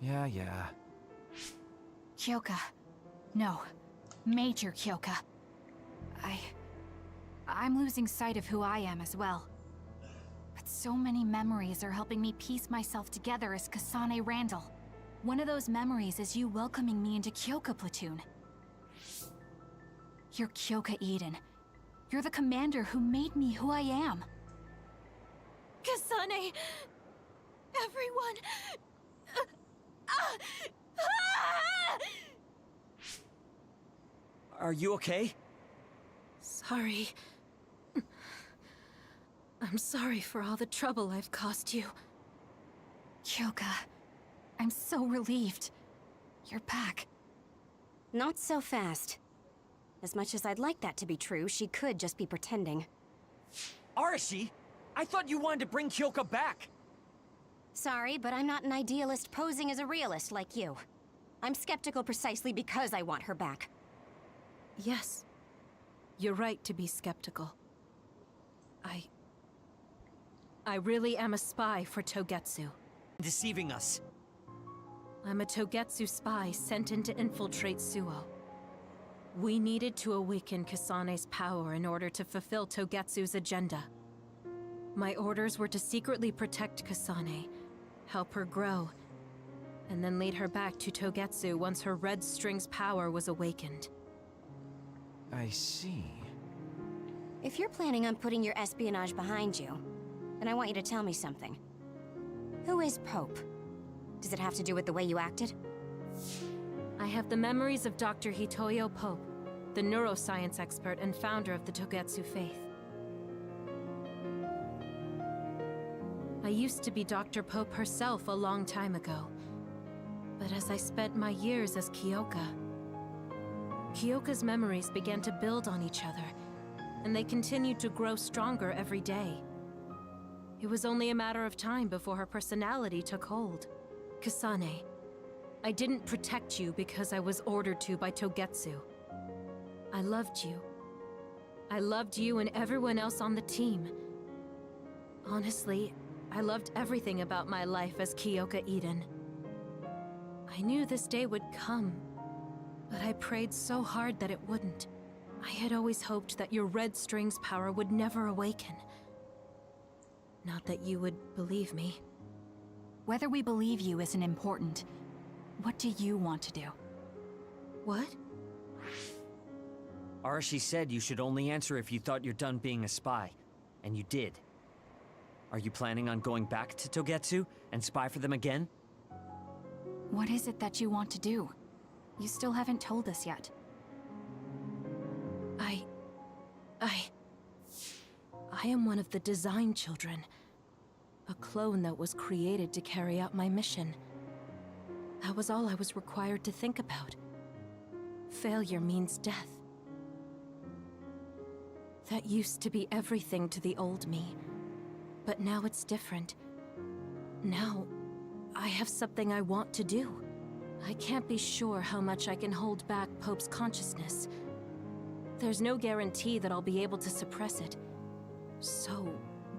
Yeah. Kyoka. No. Major Kyoka. I'm losing sight of who I am as well. But so many memories are helping me piece myself together as Kasane Randall. One of those memories is you welcoming me into Kyoka Platoon. You're Kyoka Eden. You're the commander who made me who I am. Kasane! Everyone! Are you okay? Sorry. I'm sorry for all the trouble I've caused you. Kyoka, I'm so relieved. You're back. Not so fast. As much as I'd like that to be true, she could just be pretending. Arashi! I thought you wanted to bring Kyoka back! Sorry, but I'm not an idealist posing as a realist like you. I'm skeptical precisely because I want her back. Yes. You're right to be skeptical. I really am a spy for Togetsu. Deceiving us. I'm a Togetsu spy sent in to infiltrate Suo. We needed to awaken Kasane's power in order to fulfill Togetsu's agenda. My orders were to secretly protect Kasane, help her grow, and then lead her back to Togetsu once her red string's power was awakened. I see. If you're planning on putting your espionage behind you, then I want you to tell me something. Who is Pope? Does it have to do with the way you acted? I have the memories of Dr. Hitoyo Pope, the neuroscience expert and founder of the Togetsu faith. I used to be Dr. Pope herself a long time ago. But as I spent my years as Kyoka, Kyoka's memories began to build on each other, and they continued to grow stronger every day. It was only a matter of time before her personality took hold. Kasane, I didn't protect you because I was ordered to by Togetsu. I loved you. I loved you and everyone else on the team. Honestly, I loved everything about my life as Kyoka Eden. I knew this day would come, but I prayed so hard that it wouldn't. I had always hoped that your red string's power would never awaken. Not that you would believe me. Whether we believe you isn't important. What do you want to do? What? Arashi said you should only answer if you thought you're done being a spy. And you did. Are you planning on going back to Togetsu and spy for them again? What is it that you want to do? You still haven't told us yet. I am one of the design children. A clone that was created to carry out my mission. That was all I was required to think about. Failure means death. That used to be everything to the old me. But now it's different. Now, I have something I want to do. I can't be sure how much I can hold back Pope's consciousness. There's no guarantee that I'll be able to suppress it. So,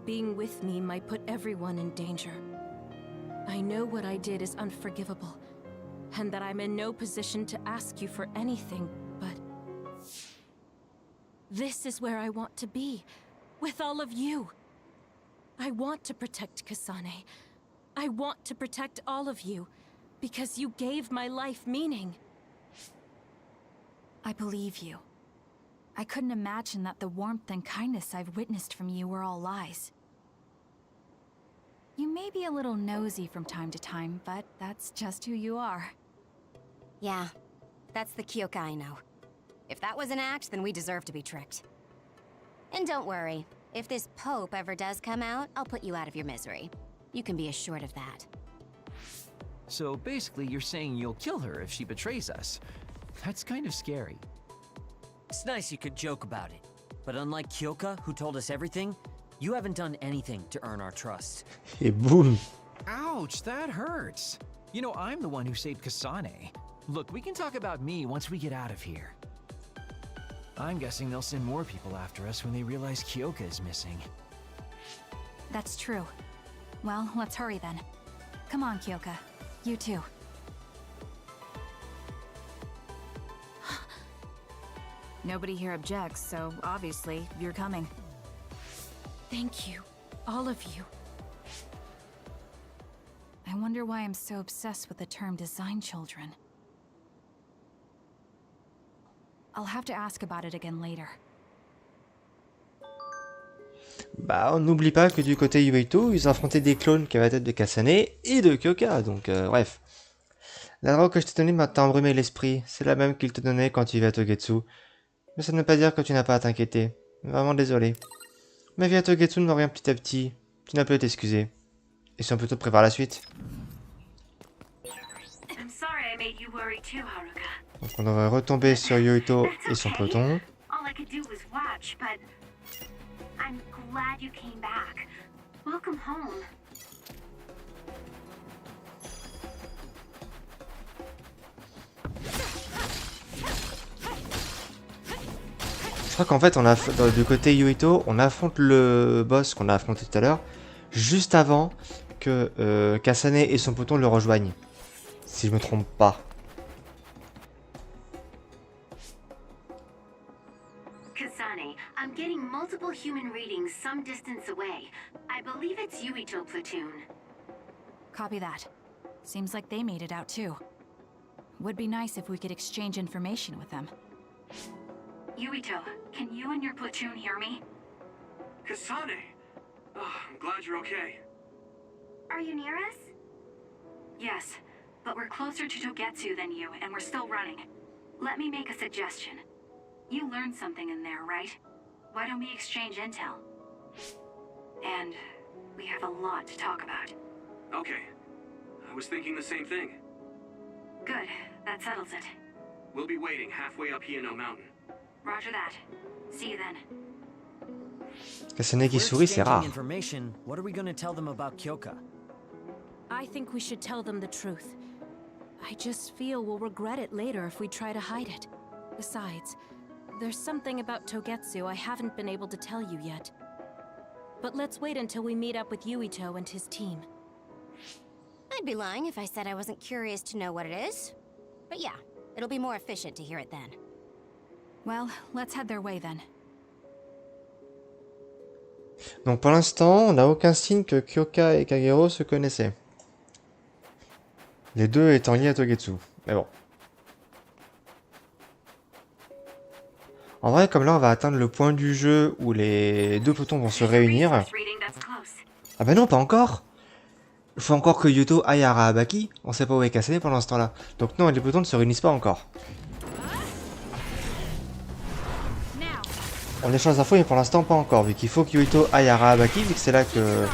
being with me might put everyone in danger. I know what I did is unforgivable, and that I'm in no position to ask you for anything, but... this is where I want to be, with all of you. I want to protect Kasane. I want to protect all of you, because you gave my life meaning. I believe you. I couldn't imagine that the warmth and kindness I've witnessed from you were all lies. You may be a little nosy from time to time, but that's just who you are. Yeah, that's the Kyoka I know. If that was an act, then we deserve to be tricked. And don't worry, if this Pope ever does come out, I'll put you out of your misery. You can be assured of that. So basically, you're saying you'll kill her if she betrays us. That's kind of scary. It's nice you could joke about it. But unlike Kyoka, who told us everything, you haven't done anything to earn our trust. Et boum. Ouch, that hurts. You know, I'm the one who saved Kasane. Look, we can talk about me once we get out of here. I'm guessing they'll send more people after us when they realize Kyoka is missing. That's true. Well, let's hurry then. Come on, Kyoka. You too. Nobody here objects, so obviously you're coming. Thank you, all of you. I wonder why I'm so obsessed with the term design children. I'll have to ask about it again later. Bah, on n'oublie pas que du côté Yuito, ils affrontaient des clones qui avaient la tête de Kasane et de Kyoka, donc bref. La drogue que je t'ai donnée m'a embrumé l'esprit, c'est la même qu'il te donnait quand tu vivais à Togetsu. Mais ça ne veut pas dire que tu n'as pas à t'inquiéter. Vraiment désolé. Ma vie à Togetsu ne revient petit à petit. Tu n'as plus à t'excuser. Et si on peut te prévoir la suite. I'm sorry I made you worry too, Haruka. Donc on devrait retomber sur Yuito et son peloton. All I could do was watch, but I'm glad you came back. Welcome home. Je crois qu'en fait, on a, du côté Yuito, on affronte le boss qu'on a affronté tout à l'heure, juste avant que Kasane et son peloton le rejoignent. Si je me trompe pas. Kasane, I'm getting multiple human readings some distance away. I believe it's Yuito platoon. Copy that. Seems like they made it out too. Would be nice if we could exchange information with them. Yuito, can you and your platoon hear me? Kasane! Oh, I'm glad you're okay. Are you near us? Yes, but we're closer to Togetsu than you, and we're still running. Let me make a suggestion. You learned something in there, right? Why don't we exchange intel? And we have a lot to talk about. Okay. I was thinking the same thing. Good, that settles it. We'll be waiting halfway up Hieno Mountain. Roger that. See you then. Kasane qui sourit, c'est rare. Information. What are we going to tell them about Kyoka? I think we should tell them the truth. I just feel we'll regret it later if we try to hide it. Besides, there's something about Togetsu I haven't been able to tell you yet. But let's wait until we meet up with Yuito and his team. I'd be lying if I said I wasn't curious to know what it is. But yeah, it'll be more efficient to hear it then. Well, let's head their way then. Donc pour l'instant, on n'a aucun signe que Kyoka et Kagero se connaissaient. Les deux étant liés à Togetsu. Mais bon. En vrai, comme là on va atteindre le point du jeu où les deux pelotons vont se réunir. Ah bah non, pas encore. Il faut encore que Yuito aille à Arahabaki. On sait pas où est Kasane pendant ce temps-là. Donc non, les pelotons ne se réunissent pas encore. On échange d'infos, mais pour l'instant pas encore, vu qu'il faut que Yuito aille à Arahabaki, vu que c'est là que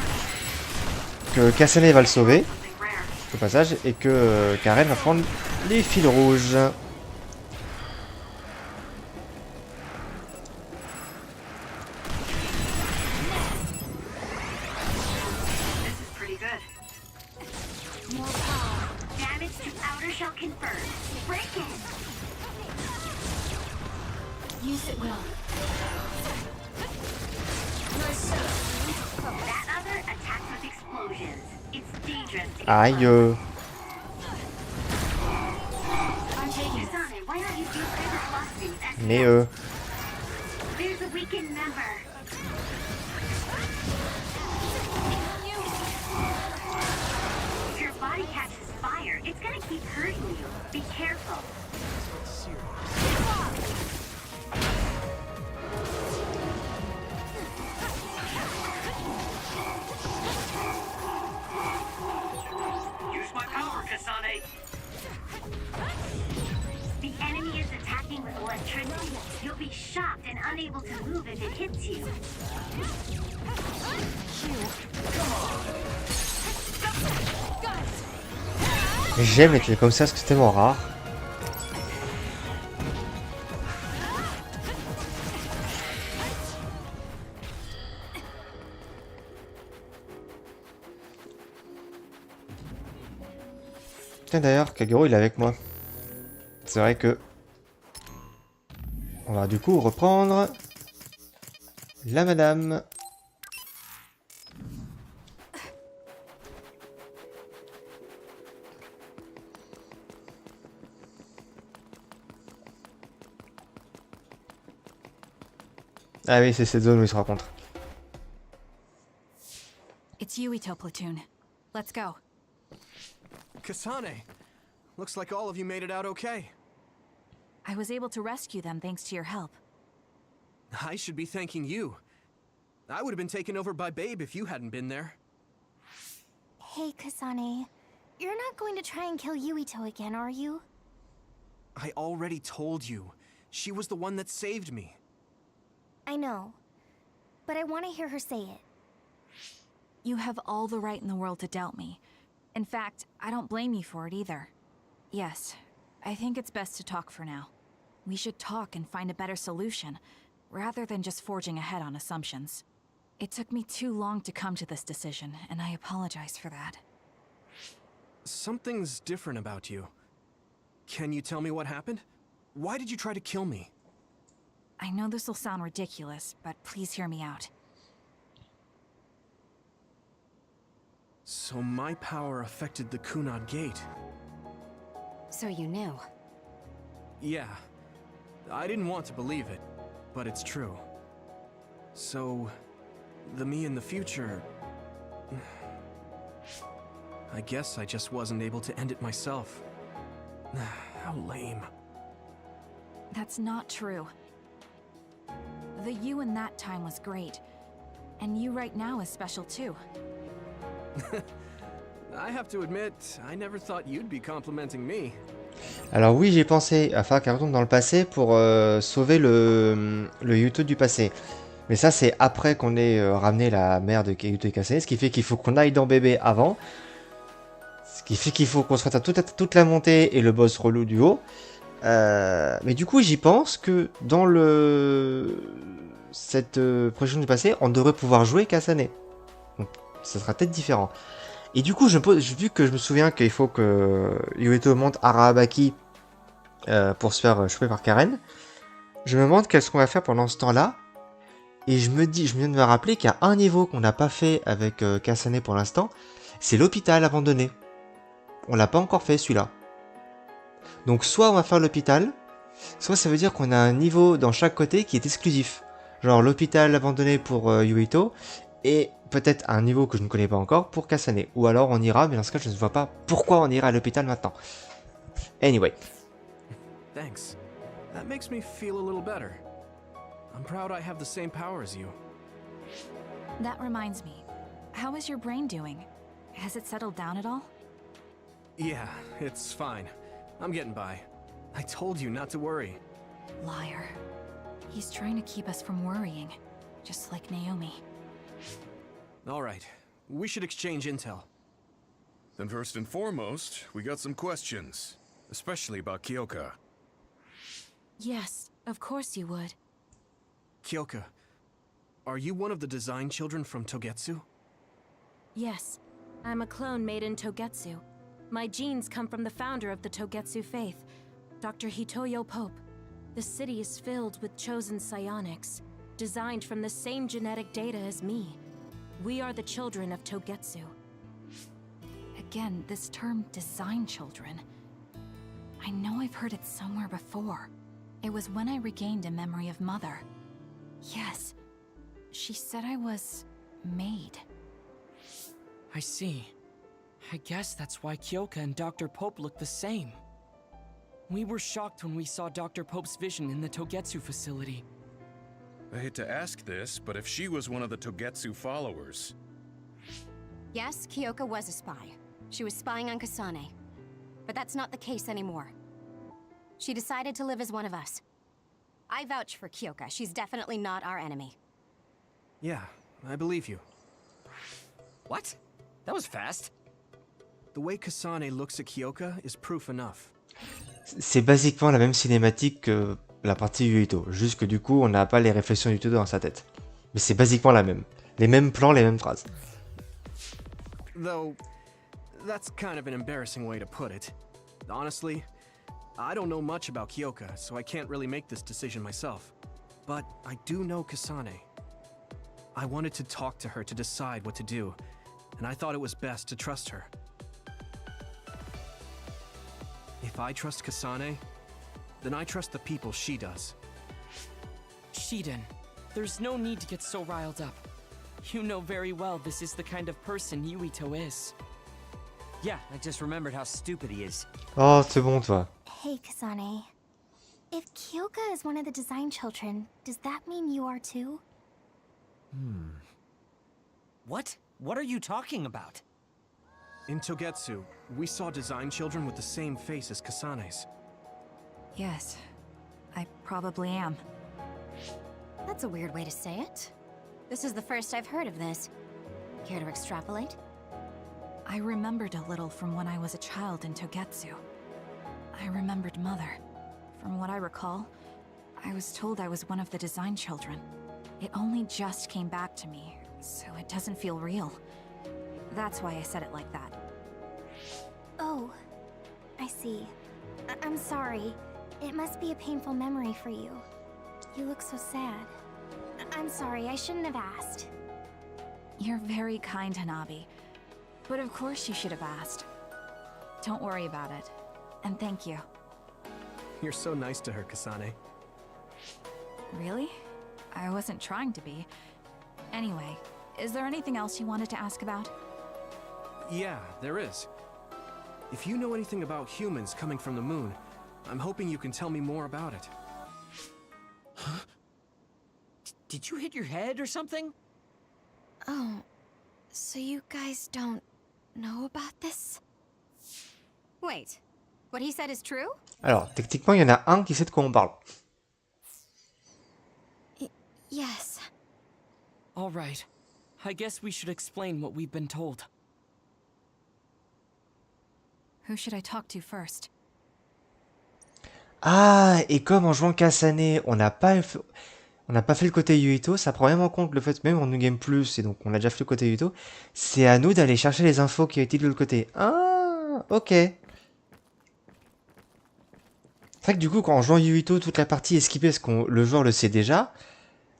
Kasane va le sauver, au passage, et que Karen va prendre les fils rouges. Aïe. Mais begins attacking with electricity, you'll be shocked and unable to move if it hits you. J'aime les trucs comme ça parce que c'est tellement rare. Tiens d'ailleurs, Kagero il est avec moi. C'est vrai que... On va du coup reprendre... La madame. Ah oui, c'est cette zone où ils se rencontrent. It's Yuito platoon. Let's go. Kasane, looks like all of you made it out okay. I was able to rescue them thanks to your help. I should be thanking you. I would have been taken over by Babe if you hadn't been there. Hey, Kasane. You're not going to try and kill Yuito again, are you? I already told you. She was the one that saved me. I know. But I want to hear her say it. You have all the right in the world to doubt me. In fact, I don't blame you for it either. Yes, I think it's best to talk for now. We should talk and find a better solution, rather than just forging ahead on assumptions. It took me too long to come to this decision, and I apologize for that. Something's different about you. Can you tell me what happened? Why did you try to kill me? I know this will sound ridiculous, but please hear me out. So my power affected the Kunad Gate. So you knew. Yeah. I didn't want to believe it, but it's true. So, the me in the future... I guess I just wasn't able to end it myself. How lame. That's not true. The you in that time was great. And you right now is special too. I have to admit, I never thought you'd be complimenting me. Alors oui, j'ai pensé à faire qu'elle retourne dans le passé pour sauver le Yuto du passé. Mais ça, c'est après qu'on ait ramené la mère de Yuto et Kasane, ce qui fait qu'il faut qu'on aille dans bébé avant. Ce qui fait qu'il faut qu'on se fasse toute la montée et le boss relou du haut. Mais du coup, j'y pense que dans cette projection du passé, on devrait pouvoir jouer Kasane. Donc, ça sera peut-être différent. Et du coup, vu que je me souviens qu'il faut que Yuito monte Arabaki pour se faire choper par Karen, je me demande qu'est-ce qu'on va faire pendant ce temps-là. Et je viens de me rappeler qu'il y a un niveau qu'on n'a pas fait avec Kasane pour l'instant, c'est l'hôpital abandonné. On l'a pas encore fait celui-là. Donc soit on va faire l'hôpital, soit ça veut dire qu'on a un niveau dans chaque côté qui est exclusif. Genre l'hôpital abandonné pour Yuito, et peut-être un niveau que je ne connais pas encore pour Kasane. Ou alors on ira, mais dans ce cas je ne vois pas pourquoi on ira à l'hôpital maintenant. Anyway. Thanks. That makes me feel a little better. I'm proud I have the same power as you. That reminds me. How is your brain doing? Has it settled down at all? Yeah, it's fine. I'm getting by. I told you not to worry. Liar. He's trying to keep us from worrying, just like Naomi. All right, we should exchange intel. Then first and foremost, we got some questions, especially about Kyoka. Yes, of course you would. Kyoka, are you one of the design children from Togetsu? Yes, I'm a clone made in Togetsu. My genes come from the founder of the Togetsu faith, Dr. Hitoyo Pope. The city is filled with chosen psionics, designed from the same genetic data as me. We are the children of Togetsu. Again, this term design children. I know I've heard it somewhere before. It was when I regained a memory of Mother. Yes, she said I was made. I see. I guess that's why Kyoka and Dr. Pope look the same. We were shocked when we saw Dr. Pope's vision in the Togetsu facility. I hate to ask this, but if she was one of the Togetsu followers... Yes, Kyoka was a spy. She was spying on Kasane. But that's not the case anymore. She decided to live as one of us. I vouch for Kyoka. She's definitely not our enemy. Yeah, I believe you. What? That was fast. The way Kasane looks at Kyoka is proof enough. C'est basiquement la même cinématique que la partie Yuito, juste que du coup on n'a pas les réflexions du tout dans sa tête. Mais c'est basiquement la même. Les mêmes plans, les mêmes phrases. Though, that's kind of an embarrassing way to put it. Honestly, I don't know much about Kyoka, so I can't really make this decision myself. But I do know Kasane. I wanted to talk to her to decide what to do, and I thought it was best to trust her. If I trust Kasane, then I trust the people she does. Shiden, there's no need to get so riled up. You know very well this is the kind of person Yuito is. Yeah, I just remembered how stupid he is. Oh, c'est bon, toi. Hey, Kasane. If Kyoka is one of the design children, does that mean you are too? What? What are you talking about? In Togetsu, we saw design children with the same face as Kasane's. Yes, I probably am. That's a weird way to say it. This is the first I've heard of this. Care to extrapolate? I remembered a little from when I was a child in Togetsu. I remembered Mother. From what I recall, I was told I was one of the design children. It only just came back to me, so it doesn't feel real. That's why I said it like that. Oh, I see. I'm sorry. It must be a painful memory for you. You look so sad. I'm sorry, I shouldn't have asked. You're very kind, Hanabi. But of course you should have asked. Don't worry about it. And thank you. You're so nice to her, Kasane. Really? I wasn't trying to be. Anyway, is there anything else you wanted to ask about? Yeah, there is. If you know anything about humans coming from the moon, I'm hoping you can tell me more about it. Huh? Did you hit your head or something? Oh, so you guys don't know about this? Wait, what he said is true? Alors, techniquement, il y en a un qui sait de quoi on parle. Yes. All right. I guess we should explain what we've been told. Who should I talk to first? Ah, et comme en jouant Kasane, on n'a pas fait le côté Yuito, ça prend même en compte le fait, même en New Game Plus, et donc on a déjà fait le côté Yuito, c'est à nous d'aller chercher les infos qui ont été de l'autre côté. Ah, ok. C'est vrai que du coup, quand en jouant Yuito, toute la partie est skippée parce que le joueur le sait déjà,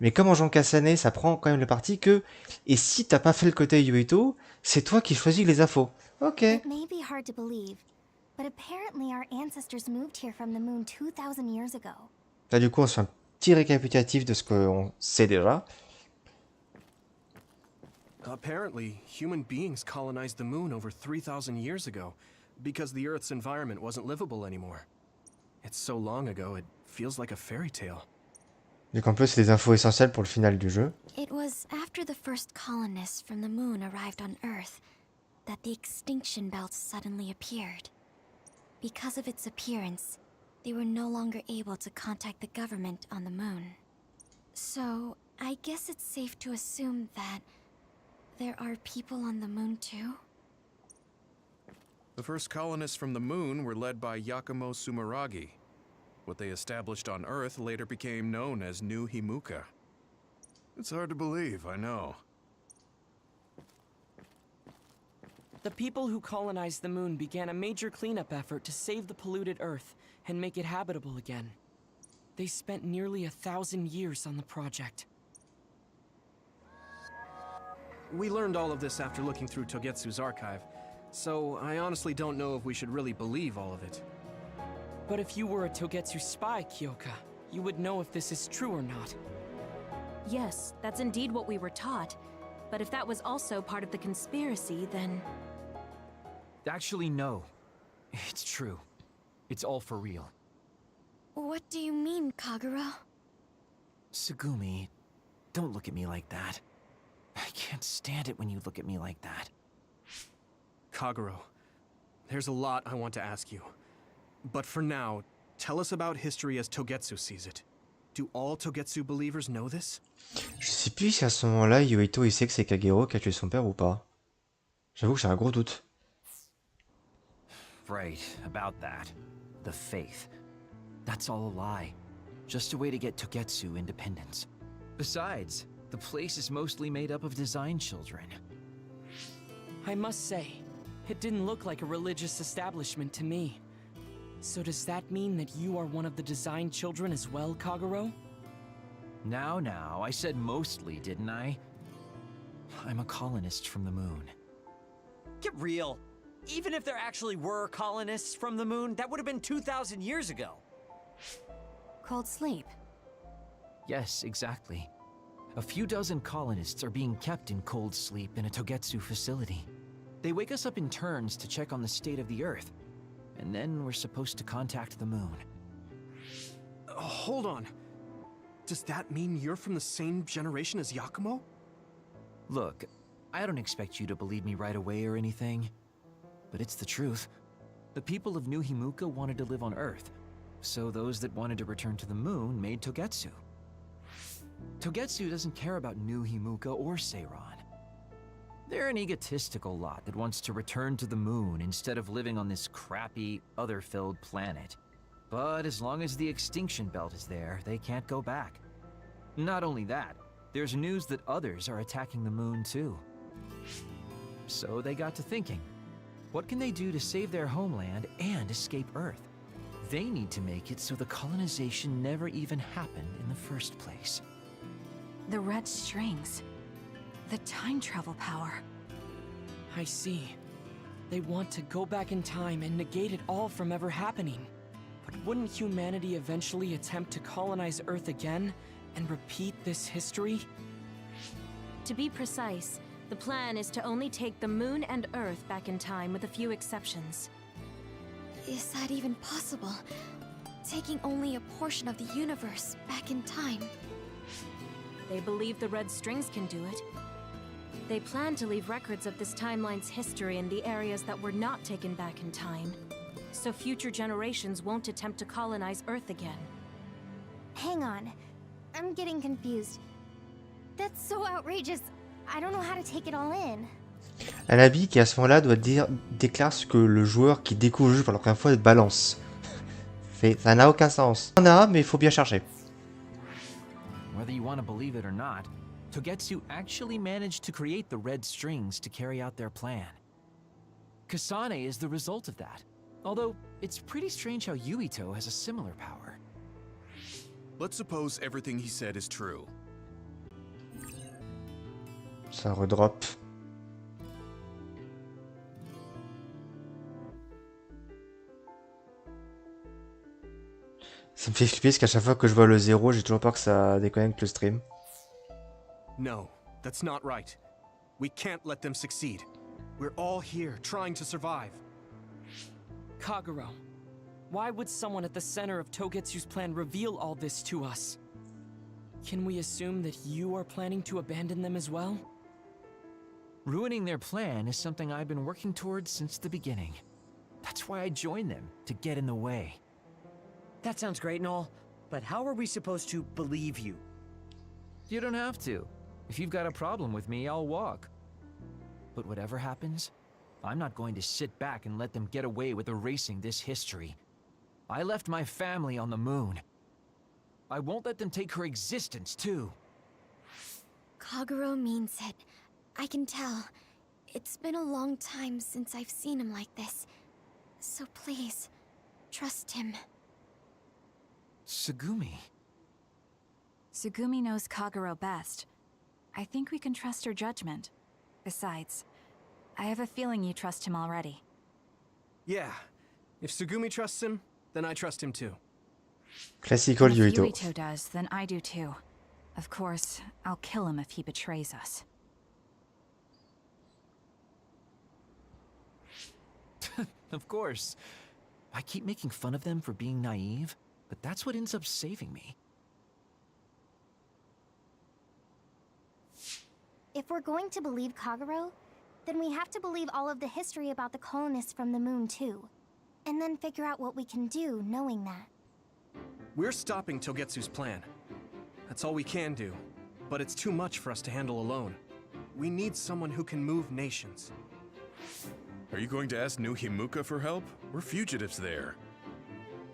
mais comme en jouant Kasane, ça prend quand même le parti que, et si t'as pas fait le côté Yuito, c'est toi qui choisis les infos. Ok. It may be hard to believe, but apparently our ancestors moved here from the moon 2000 years ago. Là, du coup, on se fait un petit récapitulatif de ce qu'on sait déjà. Apparently, human beings colonized the moon over 3,000 years ago because the Earth's environment wasn't livable anymore. It's so long ago, it feels like a fairy tale. Donc en plus, c'est des infos essentielles pour le final du jeu. It was after the first colonists from the moon arrived on Earth that the extinction belt suddenly appeared. Because of its appearance, they were no longer able to contact the government on the moon. So, I guess it's safe to assume that there are people on the moon too? The first colonists from the moon were led by Yakumo Sumeragi. What they established on Earth later became known as New Himuka. It's hard to believe, I know. The people who colonized the moon began a major cleanup effort to save the polluted Earth and make it habitable again. They spent nearly 1,000 years on the project. We learned all of this after looking through Togetsu's archive, so I honestly don't know if we should really believe all of it. But if you were a Togetsu spy, Kyoka, you would know if this is true or not. Yes, that's indeed what we were taught. But if that was also part of the conspiracy, then... Actually, no. It's true. It's all for real. What do you mean, Kagura? Tsugumi, don't look at me like that. I can't stand it when you look at me like that. Kaguro, there's a lot I want to ask you. But for now, Tell us about history as Togetsu sees it. Do all Togetsu believers know this? Je sais plus si à ce moment-là, Yuito il sait que c'est Kagero qui a tué son père ou pas. J'avoue que j'ai un gros doute. Right, about that. The faith. That's all a lie. Just a way to get Togetsu independence. Besides, the place is mostly made up of design children. I must say, it didn't look like a religious establishment to me. So does that mean that you are one of the design children as well, Kagero? Now, I said mostly, didn't I? I'm a colonist from the moon. Get real. Even if there actually were colonists from the moon, that would have been 2,000 years ago. Cold sleep. Yes, exactly. A few dozen colonists are being kept in cold sleep in a Togetsu facility. They wake us up in turns to check on the state of the Earth, and then we're supposed to contact the moon. Hold on. Does that mean you're from the same generation as Yakumo? Look, I don't expect you to believe me right away or anything, but it's the truth. The people of New Himuka wanted to live on Earth, so those that wanted to return to the moon made Togetsu. Togetsu doesn't care about New Himuka or Seiran. They're an egotistical lot that wants to return to the moon instead of living on this crappy, other-filled planet. But as long as the extinction belt is there, they can't go back. Not only that, there's news that others are attacking the moon too. So they got to thinking, what can they do to save their homeland and escape Earth? They need to make it so the colonization never even happened in the first place. The red strings. The time travel power. I see. They want to go back in time and negate it all from ever happening. But wouldn't humanity eventually attempt to colonize Earth again and repeat this history? To be precise, the plan is to only take the moon and Earth back in time with a few exceptions. Is that even possible? Taking only a portion of the universe back in time? They believe the red strings can do it. They plan to leave records of this timeline's history in the areas that were not taken back in time, so future generations won't attempt to colonize Earth again. Hang on. I'm getting confused. That's so outrageous. I don't know how to take it all in. Anabi qui à ce moment-là déclare ce que le joueur qui découvre le jeu pour la première fois balance. Ça n'a aucun sens. On a, mais il faut bien chercher. Whether you want to believe it or not, Togetsu actually managed to create the red strings to carry out their plan. Kasane is the result of that, although it's pretty strange how Yuito has a similar power. Let's suppose everything he said is true. Ça redrop. Ça me fait flipper parce qu'à chaque fois que je vois le 0, j'ai toujours peur que ça déconnecte le stream. No, that's not right. We can't let them succeed. We're all here trying to survive. Kagero, why would someone at the center of Togetsu's plan reveal all this to us? Can we assume that you are planning to abandon them as well? Ruining their plan is something I've been working towards since the beginning. That's why I joined them, to get in the way. That sounds great and all, but how are we supposed to believe you? You don't have to. If you've got a problem with me, I'll walk. But whatever happens, I'm not going to sit back and let them get away with erasing this history. I left my family on the moon. I won't let them take her existence, too. Kagero means it. I can tell. It's been a long time since I've seen him like this. So please, trust him. Tsugumi. Tsugumi knows Kagero best. I think we can trust her judgment. Besides, I have a feeling you trust him already. Yeah. If Tsugumi trusts him, then I trust him too. Classical If Yuito. Yuito does, then I do too. Of course, I'll kill him if he betrays us. Of course. I keep making fun of them for being naive, but that's what ends up saving me. If we're going to believe Kagero, then we have to believe all of the history about the colonists from the moon too. And then figure out what we can do knowing that. We're stopping Togetsu's plan. That's all we can do. But it's too much for us to handle alone. We need someone who can move nations. Are you going to ask New Himuka for help? We're fugitives there.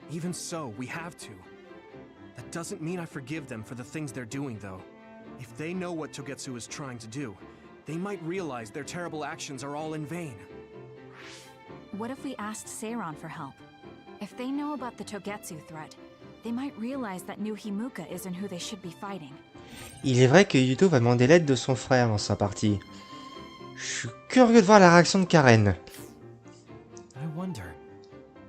Even so, we have to. That doesn't mean I forgive them for the things they're doing, though. If they know what Togetsu is trying to do, they might realize their terrible actions are all in vain. What if we asked Seiran for help? If they know about the Togetsu threat, they might realize that New Himuka isn't who they should be fighting. Il est vrai que Yuto va demander l'aide de son frère dans sa partie. Je suis curieux de voir la réaction de Karen. I wonder.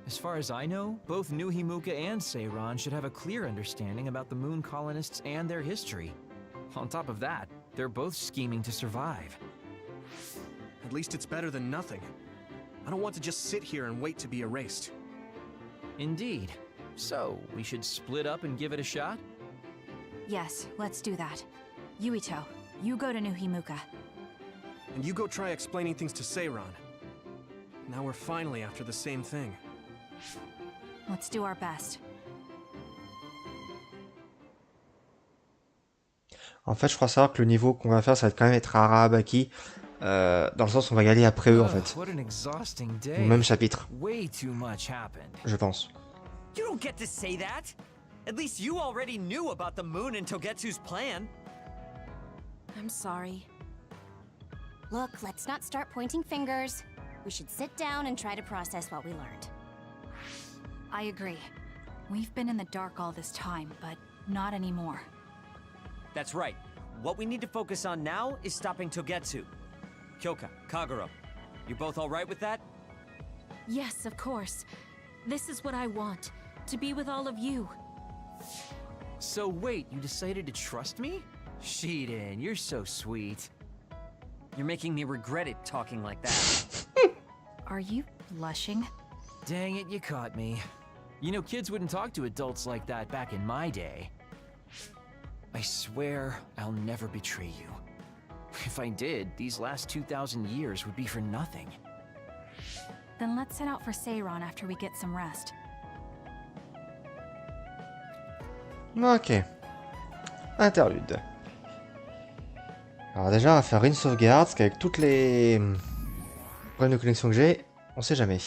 As far as I know, both New Himuka and Seiran should have a clear understanding about the moon colonists and their history. On top of that, they're both scheming to survive. At least it's better than nothing. I don't want to just sit here and wait to be erased. Indeed. So, we should split up and give it a shot? Yes, let's do that. Yuito, you go to New Himuka. And you go try explaining things to Seiran. Now we're finally after the same thing. Let's do our best. En fait, je crois savoir que le niveau qu'on va faire, ça va quand même être Arabaki. Dans le sens où on va y aller après eux, en fait. Au même chapitre. Je pense. You don't get to say that! At least you already knew about the moon and Togetsu's plan. I'm sorry. Look, let's not start pointing fingers. We should sit down and try to process what we learned. I agree. We've been in the dark all this time, but not anymore. That's right. What we need to focus on now is stopping Togetsu. Kyoka, Kagero, you both alright with that? Yes, of course. This is what I want. To be with all of you. So wait, you decided to trust me? Shiden, you're so sweet. You're making me regret it talking like that. Are you blushing? Dang it, you caught me. You know, kids wouldn't talk to adults like that back in my day. I swear I'll never betray you. If I did, these last 2,000 years would be for nothing. Then let's head out for Seiran after we get some rest. Ok. Interlude. Alors déjà, on va faire une sauvegarde, parce qu'avec toutes les problèmes de connexion que j'ai, on sait jamais.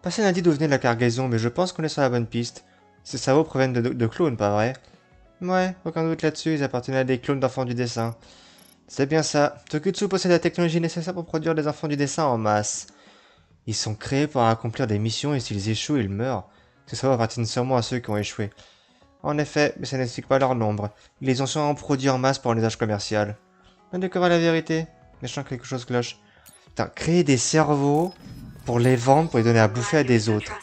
Personne n'a dit d'où venait la cargaison, mais je pense qu'on est sur la bonne piste. Ces cerveaux proviennent de clones, pas vrai? Ouais, aucun doute là-dessus, ils appartenaient à des clones d'enfants du dessin. C'est bien ça. Togetsu possède la technologie nécessaire pour produire des enfants du dessin en masse. Ils sont créés pour accomplir des missions et s'ils échouent, ils meurent. Ces cerveaux appartiennent sûrement à ceux qui ont échoué. En effet, mais ça n'explique pas leur nombre. Ils les ont sûrement produits en masse pour un usage commercial. On découvre la vérité. Mais je sens que quelque chose cloche. Putain, créer des cerveaux pour les vendre, pour les donner à bouffer à des autres.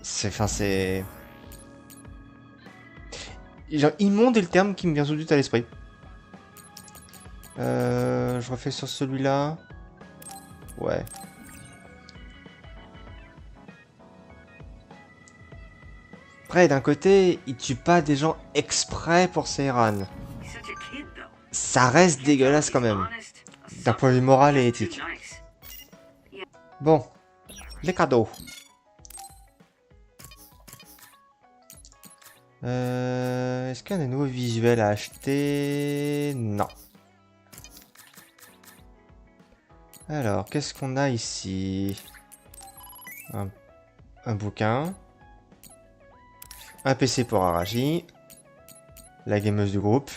C'est... Genre, immonde est le terme qui me vient tout de suite à l'esprit. Je refais sur celui-là. Ouais. Après, d'un côté, il tue pas des gens exprès pour Seiran. Ça reste dégueulasse quand même. D'un point de vue moral et éthique. Bon. Les cadeaux. Est-ce qu'il y a des nouveaux visuels à acheter? Non. Alors, qu'est-ce qu'on a ici? Un bouquin. Un PC pour Arashi. La gameuse du groupe.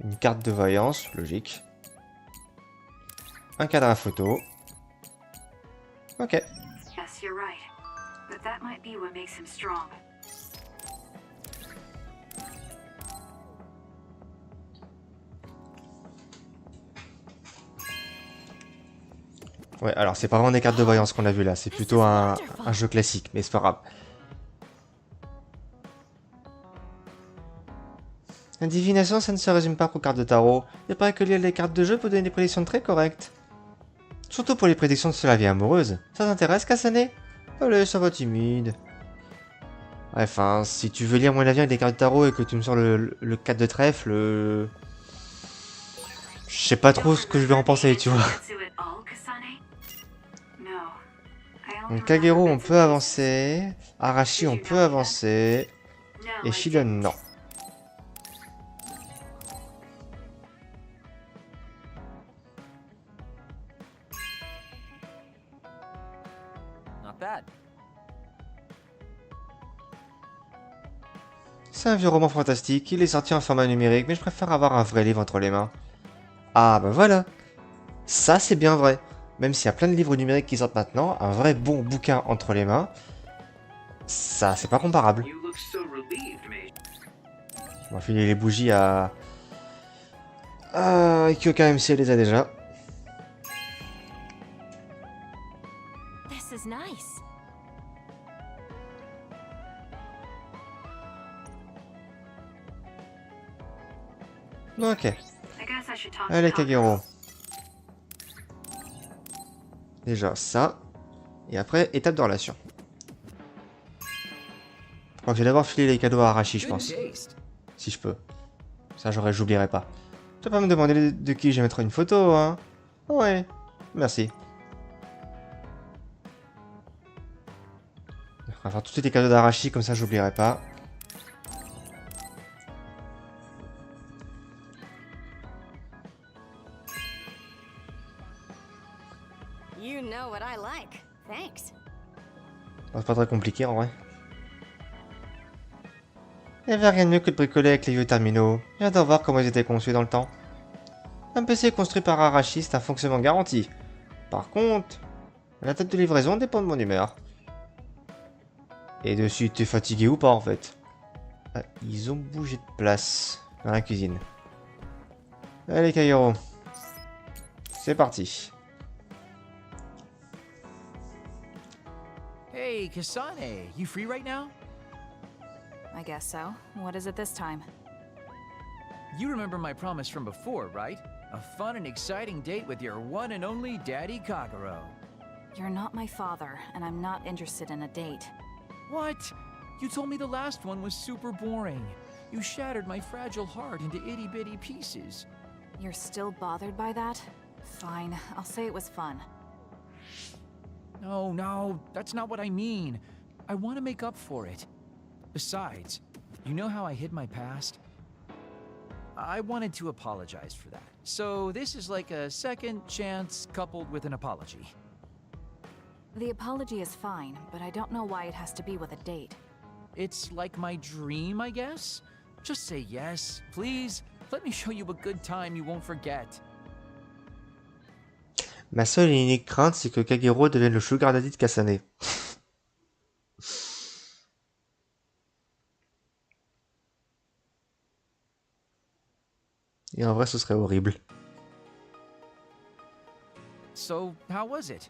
Une carte de voyance, logique. Un cadre à photo. Ok. Yes, you're right. But that might be what makes him strong. Ouais, alors c'est pas vraiment des cartes de voyance qu'on a vu là, c'est plutôt un jeu classique, mais c'est pas grave. La divination, ça ne se résume pas qu'aux cartes de tarot. Il paraît que lire les cartes de jeu peut donner des prédictions très correctes. Surtout pour les prédictions sur la vie amoureuse. Ça t'intéresse, Kasane? Allez, ça va timide. Bref, hein, si tu veux lire mon avenir avec des cartes de tarot et que tu me sors le 4 de trèfle, je sais pas trop ce que je vais en penser, tu vois. Donc Kagero, on peut avancer. Arashi, on peut avancer. Et Shidon, non. Not bad. C'est un vieux roman fantastique, il est sorti en format numérique, mais je préfère avoir un vrai livre entre les mains. Ah bah voilà. Ça c'est bien vrai. Même s'il y a plein de livres numériques qui sortent maintenant, un vrai bon bouquin entre les mains, ça c'est pas comparable. On va filer les bougies à... Kyoka MC, elle les a déjà. This is nice. Ok. Allez Kagero. Déjà ça. Et après, étape de relation. Je crois que je vais d'abord filer les cadeaux à Arashi, je pense. Si je peux. Ça, j'oublierai pas. Tu vas pas me demander de qui je vais mettre une photo, hein? Ouais. Merci. On va faire tout de suite les cadeaux d'Arashi, comme ça, j'oublierai pas. You know what I like. Thanks. C'est pas très compliqué en vrai. Il n'y avait rien de mieux que de bricoler avec les vieux terminaux. J'adore voir comment ils étaient conçus dans le temps. Un PC construit par Arashi, c'est un fonctionnement garanti. Par contre, la date de livraison dépend de mon humeur. Et de si t'es fatigué ou pas en fait. Ah, ils ont bougé de place dans la cuisine. Allez Kagero. C'est parti. Hey, Kasane, you free right now? I guess so. What is it this time? You remember my promise from before, right? A fun and exciting date with your one and only Daddy Kagero. You're not my father, and I'm not interested in a date. What? You told me the last one was super boring. You shattered my fragile heart into itty-bitty pieces. You're still bothered by that? Fine, I'll say it was fun. No, that's not what I mean. I want to make up for it. Besides, you know how I hid my past? I wanted to apologize for that. So this is like a second chance coupled with an apology. The apology is fine, but I don't know why it has to be with a date. It's like my dream, I guess? Just say yes, please. Let me show you a good time you won't forget. Ma seule et unique crainte, c'est que Kagero devienne le sugar daddy de Kasane. Et en vrai, ce serait horrible. So, how was it?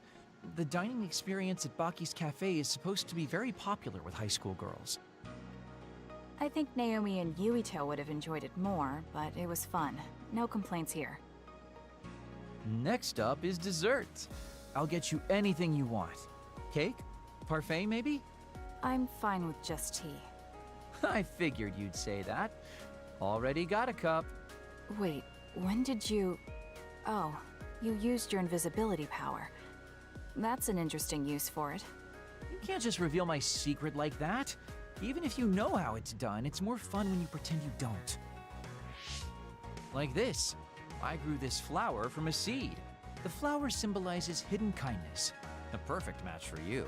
The dining experience at Baki's Cafe is supposed to be very popular with high school girls. I think Naomi and Yuito would have enjoyed it more, but it was fun. No complaints here. Next up is dessert. I'll get you anything you want. Cake? Parfait, maybe? I'm fine with just tea. I figured you'd say that. Already got a cup. Wait, when did you... Oh, you used your invisibility power. That's an interesting use for it. You can't just reveal my secret like that. Even if you know how it's done, it's more fun when you pretend you don't. Like this. I grew this flower from a seed. The flower symbolizes hidden kindness. A perfect match for you.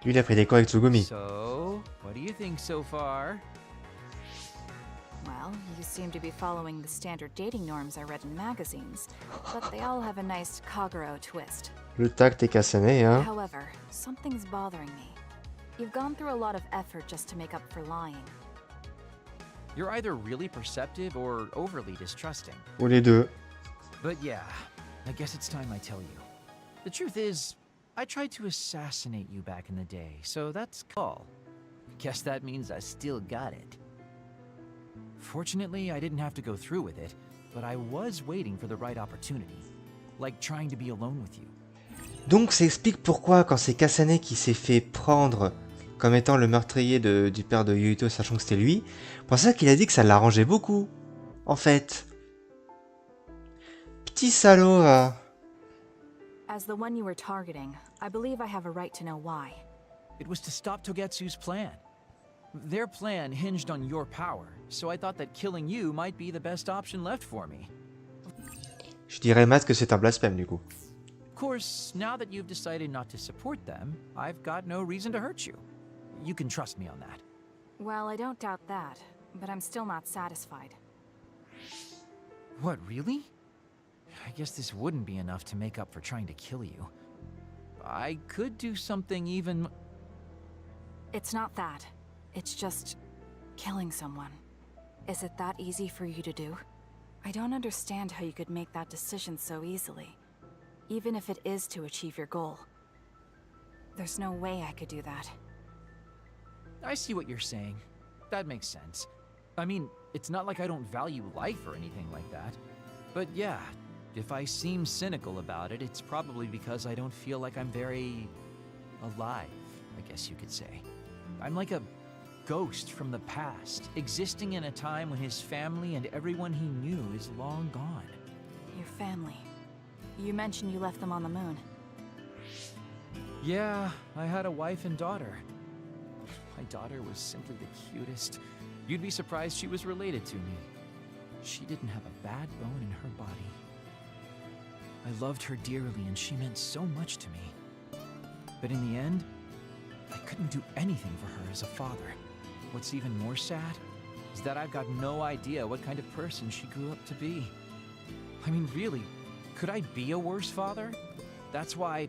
Lui, il a pris des cours avec Tsugumi. So, what do you think so far? Well, you seem to be following the standard dating norms I read in magazines, but they all have a nice Kagero twist. Le tact est Kasane, hein. However, something's bothering me. You've gone through a lot of effort just to make up for lying. You're either really perceptive or overly distrusting. Ou les deux. But yeah, I guess it's time I tell you. The truth is, I tried to assassinate you back in the day, so that's all. Guess that means I still got it. Fortunately, I didn't have to go through with it, but I was waiting for the right opportunity. Like trying to be alone with you. Donc ça explique pourquoi quand c'est Kasane qui s'est fait prendre comme étant le meurtrier du père de Yuito, sachant que c'était lui, pour ça qu'il a dit que ça l'arrangeait beaucoup. En fait. Petit salaud, va. As the one you were targeting, I believe I have a right to know why. It was to stop Togetsu's plan. Their plan hinged on your power, so I thought that killing you might be the best option left for me. Je dirais Matt que c'est un blasphème du coup. Of course, now that you've decided not to support them, I've got no reason to hurt you. You can trust me on that. Well, I don't doubt that, but I'm still not satisfied. What, really? I guess this wouldn't be enough to make up for trying to kill you. I could do something even... It's not that. It's just... killing someone. Is it that easy for you to do? I don't understand how you could make that decision so easily. Even if it is to achieve your goal. There's no way I could do that. I see what you're saying. That makes sense. I mean, it's not like I don't value life or anything like that. But yeah, if I seem cynical about it, it's probably because I don't feel like I'm very... alive, I guess you could say. I'm like a ghost from the past, existing in a time when his family and everyone he knew is long gone. Your family. You mentioned you left them on the moon. Yeah, I had a wife and daughter. My daughter was simply the cutest. You'd be surprised she was related to me. She didn't have a bad bone in her body. I loved her dearly and she meant so much to me. But in the end, I couldn't do anything for her as a father. What's even more sad is that I've got no idea what kind of person she grew up to be. I mean, really, could I be a worse father? That's why,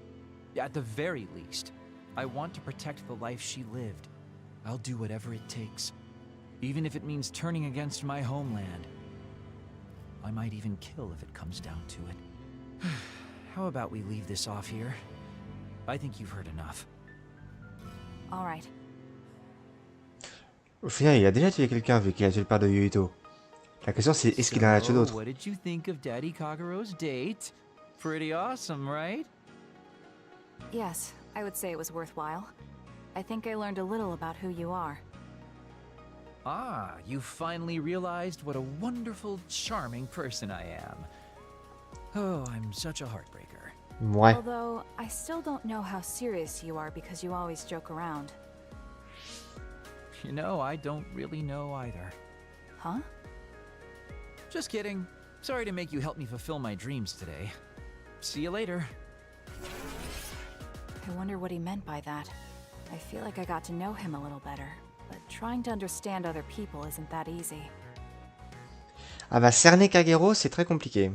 at the very least, I want to protect the life she lived. I'll do whatever it takes, even if it means turning against my homeland. I might even kill if it comes down to it. How about we leave this off here? I think you've heard enough. All right. Au final, il a déjà tué quelqu'un vu qu'il a tué le père de Yuito. La question c'est est-ce qu'il en a tué d'autres? What did you think of Daddy Kagero's date? Pretty awesome, right? Yes, I would say it was worthwhile. I think I learned a little about who you are. Ah, you finally realized what a wonderful, charming person I am. Oh, I'm such a heartbreaker. Ouais. Although, I still don't know how serious you are because you always joke around. You know, I don't really know either. Huh? Just kidding. Sorry to make you help me fulfill my dreams today. See you later. I wonder what he meant by that. I feel like I got to know him a little better, but trying to understand other people isn't that easy. Ah bah cerner Kagero, c'est très compliqué.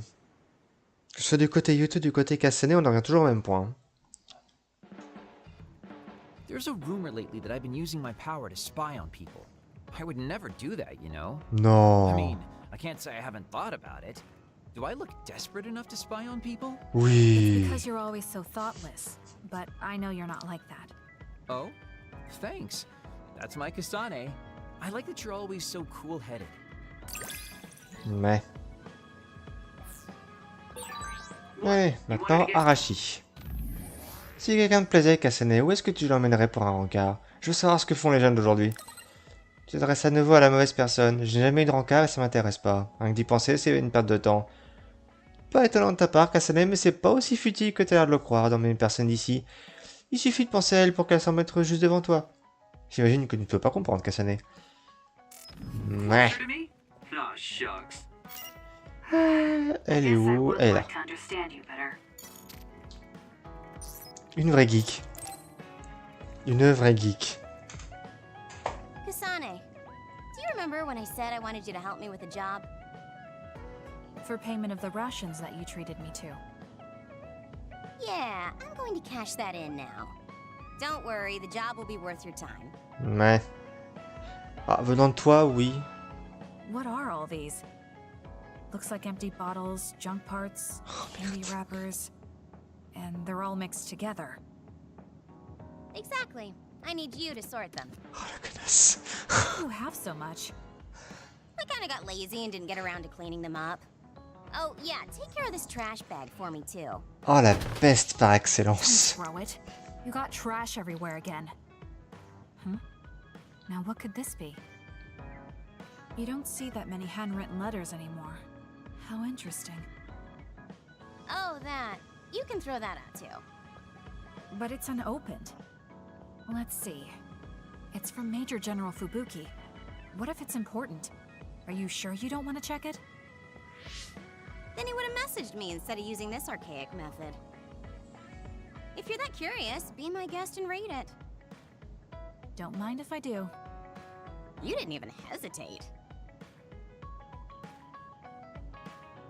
Que ce soit du côté Yuto, du côté Kasane, on en revient toujours au même point. There's a rumor lately that I've been using my power to spy on people. I would never do that, you know? Non. I mean, I can't say I haven't thought about it. Do I look desperate enough to spy on people? Oui. It's because you're always so thoughtless, but I know you're not like that. Oh? Thanks. That's my Kasane. I like that you're always so cool-headed. Ouais. Allez, maintenant Arashi. Si quelqu'un te plaisait, Kasane, où est-ce que tu l'emmènerais pour un rencard? Je veux savoir ce que font les jeunes d'aujourd'hui. Tu t'adresses à nouveau à la mauvaise personne. Je n'ai jamais eu de rencard et ça m'intéresse pas. Rien que d'y penser, c'est une perte de temps. Pas étonnant de ta part, Kasane, mais c'est pas aussi futile que tu as l'air de le croire d'emmener une personne d'ici. Il suffit de penser à elle pour qu'elle s'en mette juste devant toi. J'imagine que tu ne peux pas comprendre, Kasane. Ouais. Elle est où? Elle est là. Une vraie geek. Une vraie geek. Kasane, do you remember when I said I wanted you to help me with a job? For payment of the rations that you treated me to. Yeah, I'm going to cash that in now. Don't worry, the job will be worth your time. Ouais. Ah, venant de toi, oui. What are all these? Looks like empty bottles, junk parts, candy wrappers, and they're all mixed together. Exactly. I need you to sort them. Oh, look at this. You have so much. I kinda got lazy and didn't get around to cleaning them up. Oh, yeah, take care of this trash bag for me, too. Oh, la peste par excellence. Throw it. You got trash everywhere again. Now what could this be? You don't see that many handwritten letters anymore. How interesting. Oh, that. You can throw that out too. But it's unopened. Let's see. It's from Major General Fubuki. What if it's important? Are you sure you don't want to check it? Then he would have messaged me instead of using this archaic method. If you're that curious, be my guest and read it. Don't mind if I do. You didn't even hesitate.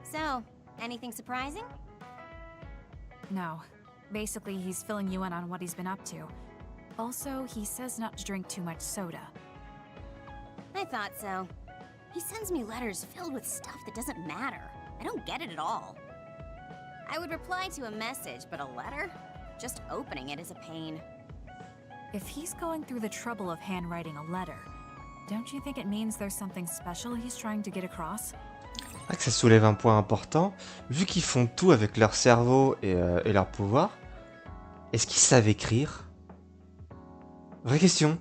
So, anything surprising? No. Basically, he's filling you in on what he's been up to. Also, he says not to drink too much soda. I thought so. He sends me letters filled with stuff that doesn't matter. I don't get it at all. I would reply to a message, but a letter? Just opening it is a pain. If he's going through the trouble of handwriting a letter, don't you think it means there's something special he's trying to get across? Ah, que ça soulève un point important. Vu qu'ils font tout avec leur cerveau et leur pouvoir, est-ce qu'ils savent écrire? Vraie question.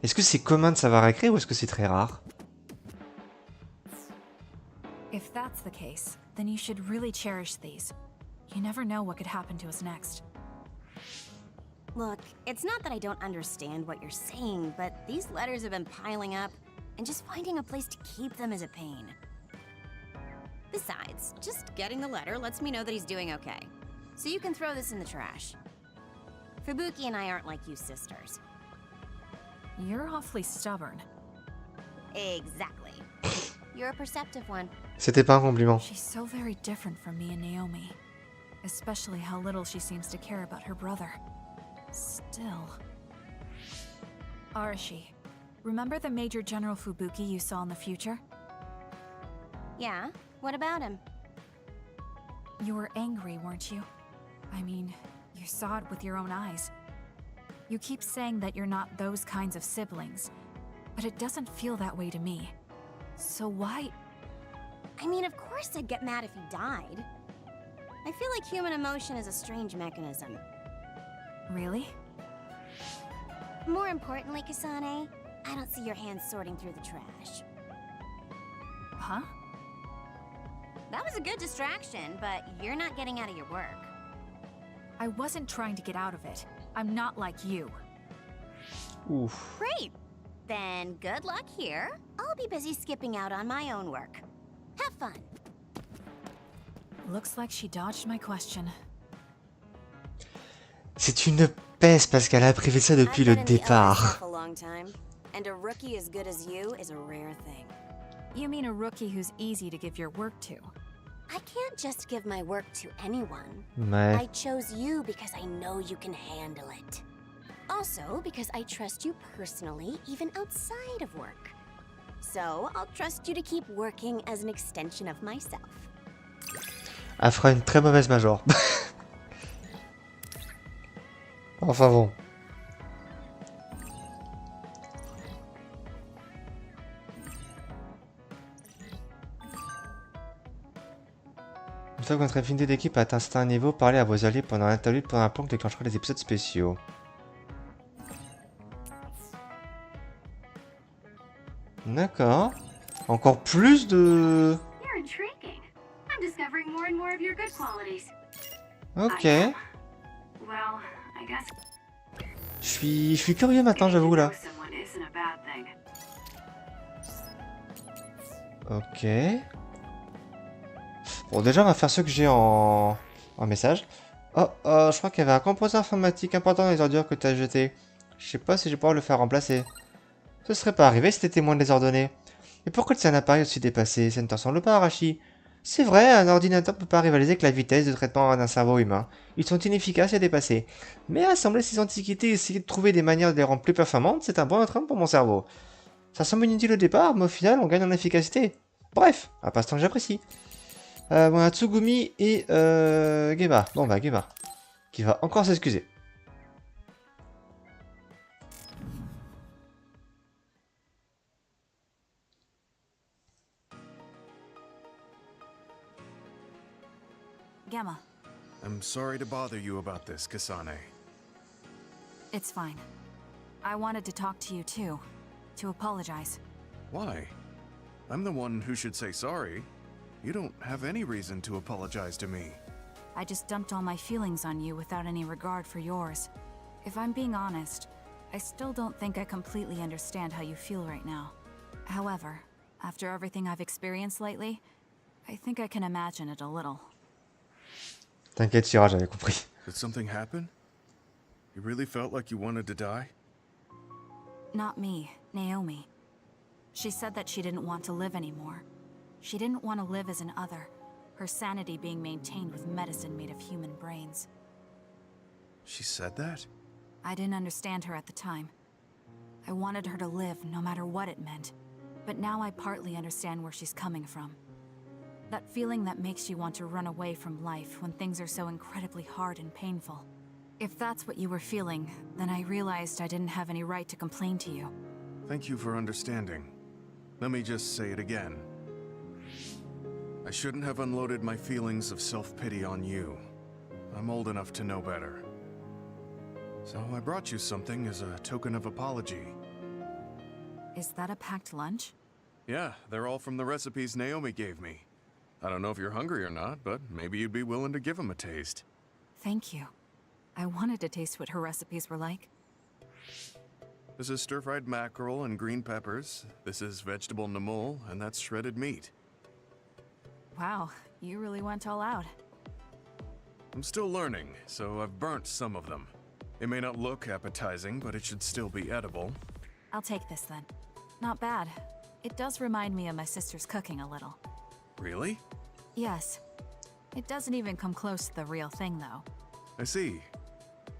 Est-ce que c'est commun de savoir écrire ou est-ce que c'est très rare? If that's the case, then you should really cherish these. You never know what could happen to us next. Look, it's not that I don't understand what you're saying, but these letters have been piling up, and just finding a place to keep them is a pain. Besides, just getting the letter lets me know that he's doing okay. So you can throw this in the trash. Fubuki and I aren't like you sisters. You're awfully stubborn. Exactly. You're a perceptive one. C'était pas un compliment. She's so very different from me and Naomi. Especially how little she seems to care about her brother. Still... Arashi, remember the Major General Fubuki you saw in the future? Yeah? What about him? You were angry, weren't you? I mean, you saw it with your own eyes. You keep saying that you're not those kinds of siblings, but it doesn't feel that way to me. So why... I mean, of course I'd get mad if he died. I feel like human emotion is a strange mechanism. Really? More importantly, Kasane, I don't see your hands sorting through the trash. Huh? That was a good distraction, but you're not getting out of your work. I wasn't trying to get out of it. I'm not like you. Oof. Great! Then good luck here. I'll be busy skipping out on my own work. Have fun! Looks like she dodged my question. C'est une peste parce qu'elle a privé ça depuis le départ. And a rookie as good as you is a rare thing. You mean a rookie who's easy to give your work to? I can't just give my work to anyone. Ouais. I chose you because I know you can handle it. Also, because I trust you personally, even outside of work. So, I'll trust you to keep working as an extension of myself. Elle fera une très mauvaise major. Enfin bon. Une fois que votre affinité d'équipe a atteint un certain niveau, parlez à vos alliés pendant l'interlude pour un plan qui déclenchera les épisodes spéciaux. D'accord. Encore plus de... You're intriguing. I'm discovering more and more of your good qualities. Ok. Well, I guess Je suis curieux maintenant, j'avoue là. someone isn't a bad thing. Ok. Bon, déjà, on va faire ce que j'ai en message. Oh, je crois qu'il y avait un composant informatique important dans les ordures que tu as jeté. Je sais pas si je vais pouvoir le faire remplacer. Ce serait pas arrivé si t'étais moins désordonné. Et pourquoi c'est un appareil aussi dépassé? Ça ne te ressemble pas, Arashi. C'est vrai, un ordinateur peut pas rivaliser avec la vitesse de traitement d'un cerveau humain. Ils sont inefficaces et dépassés. Mais assembler ces antiquités et essayer de trouver des manières de les rendre plus performantes, c'est un bon entraînement pour mon cerveau. Ça semble inutile au départ, mais au final, on gagne en efficacité. Bref, un passe-temps que j'apprécie. On a Tsugumi et Geba. Bon bah, Geba. Qui va encore s'excuser. Gamma. I'm sorry to bother you about this, Kasane. It's fine. I wanted to talk to you too. To apologize. Why? I'm the one who should say sorry. You don't have any reason to apologize to me. I just dumped all my feelings on you without any regard for yours. If I'm being honest, I still don't think I completely understand how you feel right now. However, after everything I've experienced lately, I think I can imagine it a little. T'inquiète, Seiran, j'avais compris. Did something happen? You really felt like you wanted to die? Not me, Naomi. She said that she didn't want to live anymore. She didn't want to live as an other, her sanity being maintained with medicine made of human brains. She said that? I didn't understand her at the time. I wanted her to live no matter what it meant. But now I partly understand where she's coming from. That feeling that makes you want to run away from life when things are so incredibly hard and painful. If that's what you were feeling, then I realized I didn't have any right to complain to you. Thank you for understanding. Let me just say it again. I shouldn't have unloaded my feelings of self-pity on you. I'm old enough to know better. So I brought you something as a token of apology. Is that a packed lunch? Yeah, they're all from the recipes Naomi gave me. I don't know if you're hungry or not, but maybe you'd be willing to give them a taste. Thank you. I wanted to taste what her recipes were like. This is stir-fried mackerel and green peppers. This is vegetable namul, and that's shredded meat. Wow, you really went all out. I'm still learning, so I've burnt some of them. It may not look appetizing, but it should still be edible. I'll take this then. Not bad. It does remind me of my sister's cooking a little. Really? Yes. It doesn't even come close to the real thing, though. I see.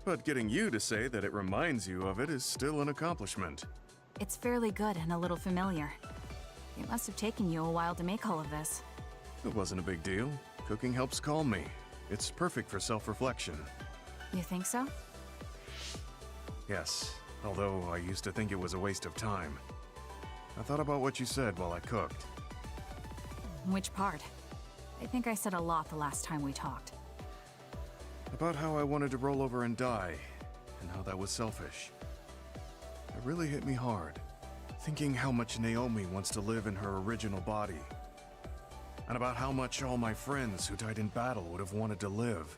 But getting you to say that it reminds you of it is still an accomplishment. It's fairly good and a little familiar. It must have taken you a while to make all of this. It wasn't a big deal. Cooking helps calm me. It's perfect for self-reflection. You think so? Yes, although I used to think it was a waste of time. I thought about what you said while I cooked. Which part? I think I said a lot the last time we talked. About how I wanted to roll over and die, and how that was selfish. It really hit me hard, thinking how much Naomi wants to live in her original body. And about how much all my friends who died in battle would have wanted to live.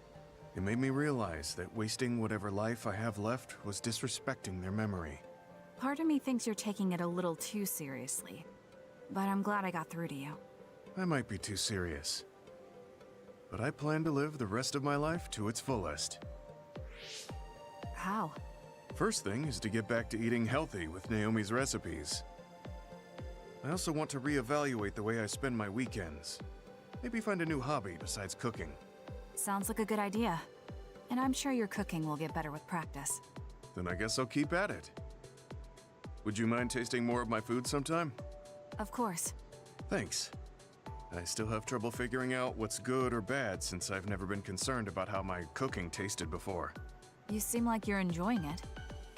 It made me realize that wasting whatever life I have left was disrespecting their memory. Part of me thinks you're taking it a little too seriously, but I'm glad I got through to you. I might be too serious. But I plan to live the rest of my life to its fullest. How? First thing is to get back to eating healthy with Naomi's recipes. I also want to reevaluate the way I spend my weekends. Maybe find a new hobby besides cooking. Sounds like a good idea. And I'm sure your cooking will get better with practice. Then I guess I'll keep at it. Would you mind tasting more of my food sometime? Of course. Thanks. I still have trouble figuring out what's good or bad since I've never been concerned about how my cooking tasted before. You seem like you're enjoying it.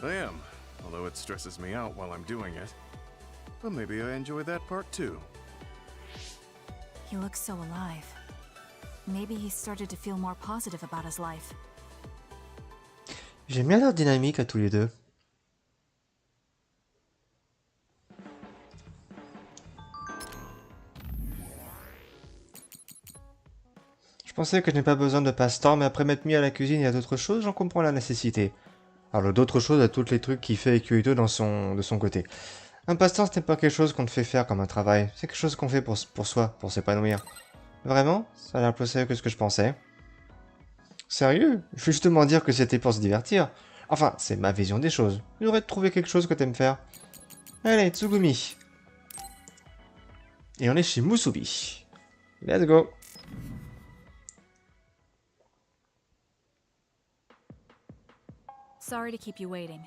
I am, although it stresses me out while I'm doing it. But maybe I enjoy that part too. He looks so alive. Maybe he started to feel more positive about his life. J'aime bien leur dynamique à tous les deux. Je pensais que je n'ai pas besoin de passe-temps, mais après m'être mis à la cuisine et à d'autres choses, j'en comprends la nécessité. Alors d'autres choses à tous les trucs qu'il fait Kyoito de son côté. Un passe-temps, ce n'est pas quelque chose qu'on te fait faire comme un travail, c'est quelque chose qu'on fait pour soi, pour s'épanouir. Vraiment? Ça a l'air plus sérieux que ce que je pensais. Sérieux? Je veux justement dire que c'était pour se divertir. Enfin, c'est ma vision des choses. Il devrait trouver quelque chose que t'aimes faire. Allez, Tsugumi. Et on est chez Musubi. Let's go. Sorry to keep you waiting.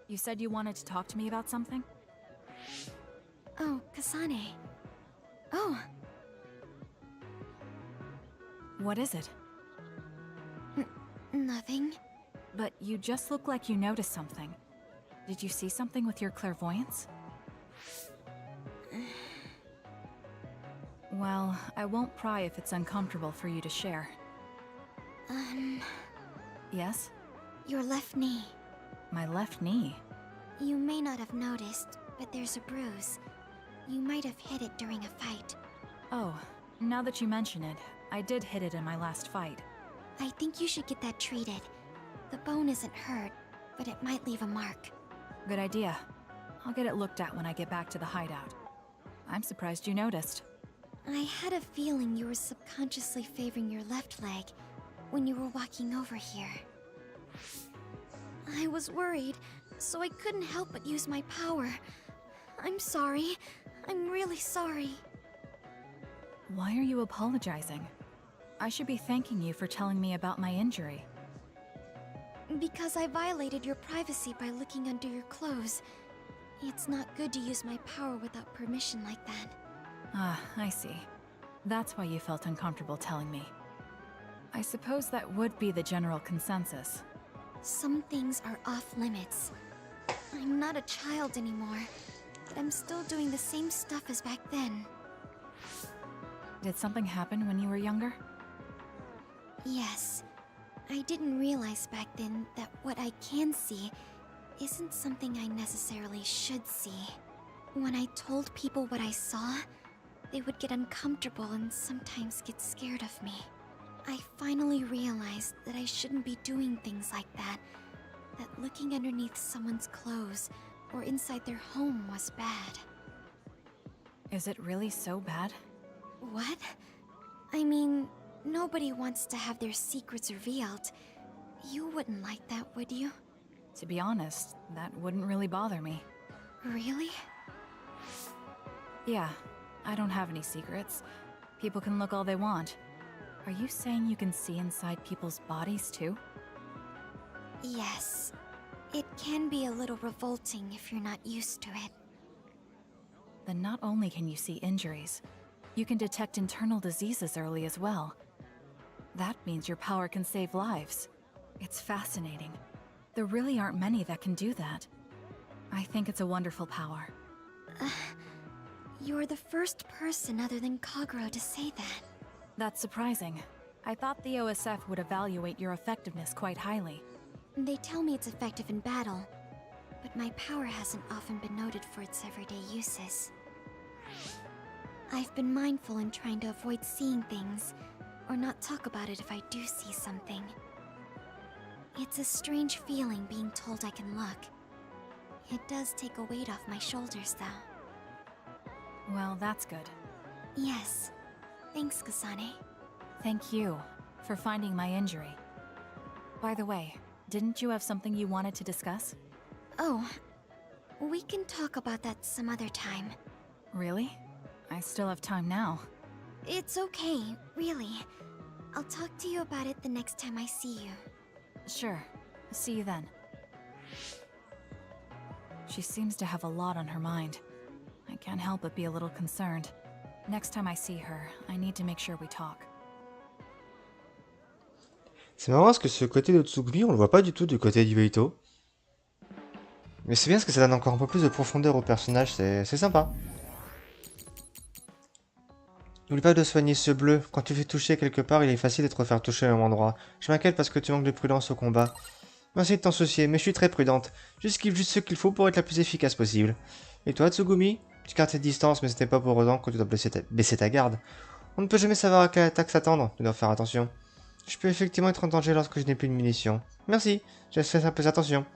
You said you wanted to talk to me about something? Oh, Kasane. Oh. What is it? Nothing. But you just look like you noticed something. Did you see something with your clairvoyance? Well, I won't pry if it's uncomfortable for you to share. Yes? Your left knee. My left knee? You may not have noticed, but there's a bruise. You might have hit it during a fight. Oh, now that you mention it, I did hit it in my last fight. I think you should get that treated. The bone isn't hurt, but it might leave a mark. Good idea. I'll get it looked at when I get back to the hideout. I'm surprised you noticed. I had a feeling you were subconsciously favoring your left leg when you were walking over here. I was worried, so I couldn't help but use my power. I'm sorry. I'm really sorry. Why are you apologizing? I should be thanking you for telling me about my injury. Because I violated your privacy by looking under your clothes. It's not good to use my power without permission like that. Ah, I see. That's why you felt uncomfortable telling me. I suppose that would be the general consensus. Some things are off limits. I'm not a child anymore, but I'm still doing the same stuff as back then. Did something happen when you were younger? Yes. I didn't realize back then that what I can see isn't something I necessarily should see. When I told people what I saw, they would get uncomfortable and sometimes get scared of me. I finally realized that I shouldn't be doing things like that, that looking underneath someone's clothes or inside their home was bad. Is it really so bad? What? I mean, nobody wants to have their secrets revealed. You wouldn't like that, would you? To be honest, that wouldn't really bother me. Really? Yeah, I don't have any secrets. People can look all they want. Are you saying you can see inside people's bodies too? Yes. It can be a little revolting if you're not used to it. Then not only can you see injuries, you can detect internal diseases early as well. That means your power can save lives. It's fascinating. There really aren't many that can do that. I think it's a wonderful power. You're the first person other than Kagero to say that. That's surprising. I thought the OSF would evaluate your effectiveness quite highly. They tell me it's effective in battle, but my power hasn't often been noted for its everyday uses. I've been mindful in trying to avoid seeing things, or not talk about it if I do see something. It's a strange feeling being told I can look. It does take a weight off my shoulders, though. Well, that's good. Yes. Thanks, Kasane. Thank you for finding my injury. By the way, didn't you have something you wanted to discuss? Oh, we can talk about that some other time. Really? I still have time now. It's okay, really. I'll talk to you about it the next time I see you. Sure. See you then. She seems to have a lot on her mind. I can't help but be a little concerned. Next time I see her, I need to make sure we talk. C'est marrant parce que ce côté de Tsugumi, on le voit pas du tout du côté d'Ibeito. Mais c'est bien parce que ça donne encore un peu plus de profondeur au personnage, c'est sympa. N'oublie pas de soigner ce bleu. Quand tu fais toucher quelque part, il est facile de te refaire toucher au même endroit. Je m'inquiète parce que tu manques de prudence au combat. Merci de t'en soucier, mais je suis très prudente. J'esquive juste ce qu'il faut pour être la plus efficace possible. Et toi, Tsugumi? Tu gardes tes distances, mais ce n'est pas pour autant que tu dois baisser ta garde. On ne peut jamais savoir à quelle attaque s'attendre, tu dois faire attention. Je peux effectivement être en danger lorsque je n'ai plus de munitions. Merci, je fais un peu attention.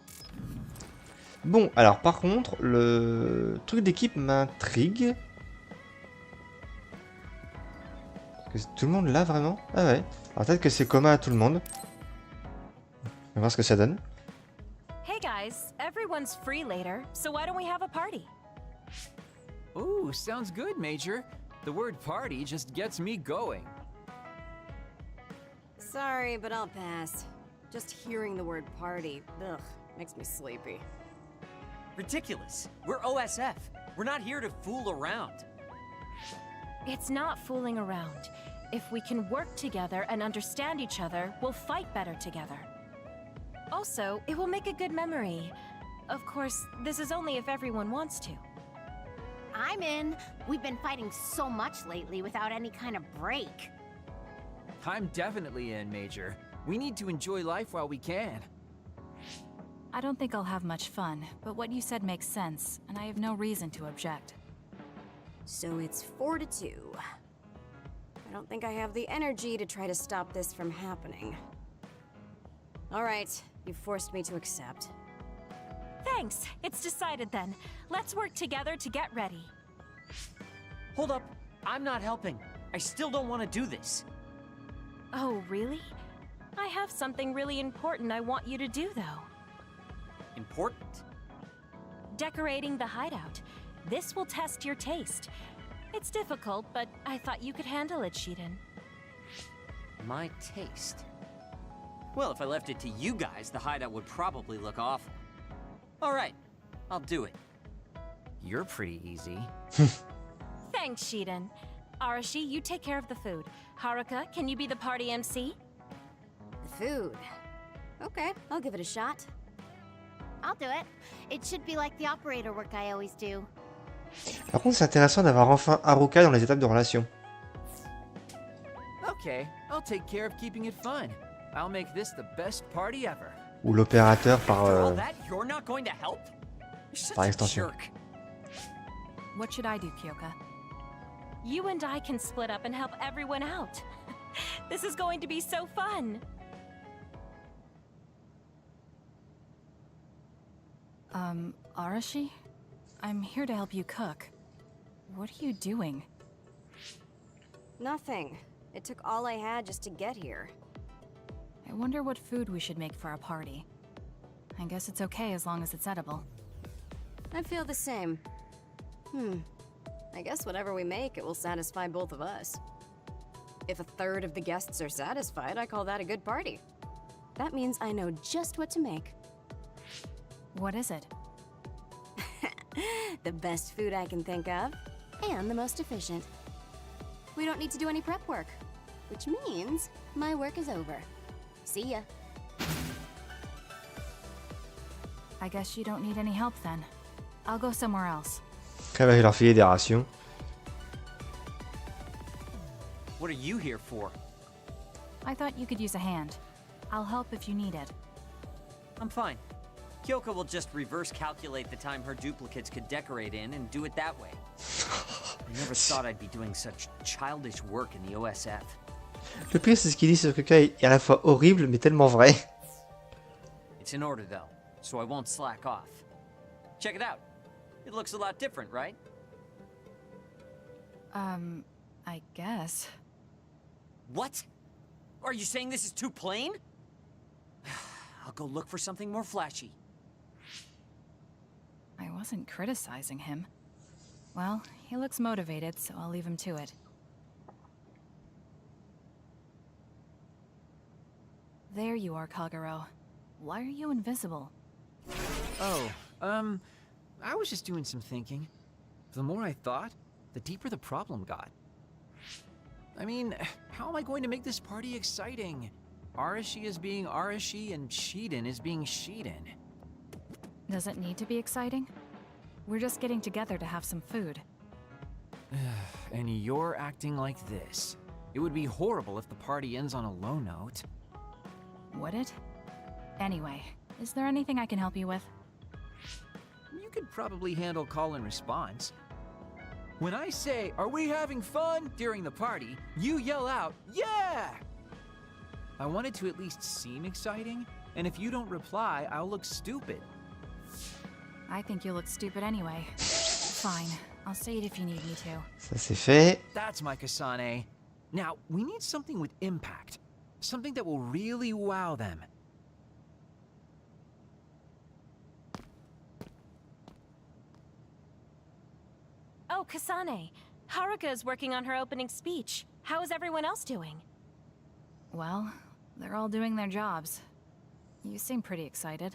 Bon, alors par contre, le truc d'équipe m'intrigue. Tout le monde l'a vraiment? Ah ouais. Alors peut-être que c'est commun à tout le monde. On va voir ce que ça donne. Hey guys, everyone's free later, so why don't we have a party? Ooh, sounds good, Major. The word party just gets me going. Sorry, but I'll pass. Just hearing the word party, ugh, makes me sleepy. Ridiculous. We're OSF. We're not here to fool around. It's not fooling around. If we can work together and understand each other, we'll fight better together. Also, it will make a good memory. Of course, this is only if everyone wants to. I'm in. We've been fighting so much lately without any kind of break. I'm definitely in, Major. We need to enjoy life while we can. I don't think I'll have much fun, but what you said makes sense, and I have no reason to object. So it's 4 to 2. I don't think I have the energy to try to stop this from happening. All right, you forced me to accept. Thanks. It's decided then. Let's work together to get ready. Hold up. I'm not helping. I still don't want to do this. Oh, really? I have something really important I want you to do, though. Important? Decorating the hideout. This will test your taste. It's difficult, but I thought you could handle it, Shiden. My taste? Well, if I left it to you guys, the hideout would probably look awful. All right, I'll do it. You're pretty easy. Thanks, Shiden. Arashi, you take care of the food. Haruka, can you be the party MC? The food. Okay, I'll give it a shot. I'll do it. It should be like the operator work I always do. Par contre, c'est intéressant d'avoir enfin Haruka dans les étapes de relation. Okay, I'll take care of keeping it fun. I'll make this the best party ever. Ou l'opérateur par You're not going to help? par extension. What should I do, Kyoka? You and I can split up and help everyone out. This is going to be so fun. Arashi? I'm here to help you cook. What are you doing? Nothing. It took all I had just to get here. I wonder what food we should make for our party. I guess it's okay as long as it's edible. I feel the same. I guess whatever we make, it will satisfy both of us. If a third of the guests are satisfied, I call that a good party. That means I know just what to make. What is it? The best food I can think of, and the most efficient. We don't need to do any prep work, which means my work is over. See ya. I guess you don't need any help then. I'll go somewhere else. Elle va leur filer des rations. What are you here for? I thought you could use a hand. I'll help if you need it. I'm fine. Kyoka will just reverse calculate the time her duplicates could decorate in and do it that way. I never thought I'd be doing such childish work in the OSF. Le pire, c'est ce qu'il dit sur Kyoka est à la fois horrible mais tellement vrai. It's in order though, so I won't slack off. Check it out. It looks a lot different, right? I guess. What? Are you saying this is too plain? I'll go look for something more flashy. I wasn't criticizing him. Well, he looks motivated, so I'll leave him to it. There you are, Kagero. Why are you invisible? Oh, I was just doing some thinking. The more I thought, the deeper the problem got. I mean, how am I going to make this party exciting? Arashi is being Arashi and Shiden is being Shiden. Does it need to be exciting? We're just getting together to have some food. And you're acting like this. It would be horrible if the party ends on a low note. Would it? Anyway, is there anything I can help you with? You could probably handle call and response. When I say, "Are we having fun?" during the party, you yell out, "Yeah!" I want it to at least seem exciting, and if you don't reply, I'll look stupid. I think you look stupid anyway. Fine, I'll say it if you need me to. Ça c'est fait. That's my Kasane. Now, we need something with impact. Something that will really wow them. Oh, Kasane. Haruka is working on her opening speech. How is everyone else doing? Well, they're all doing their jobs. You seem pretty excited.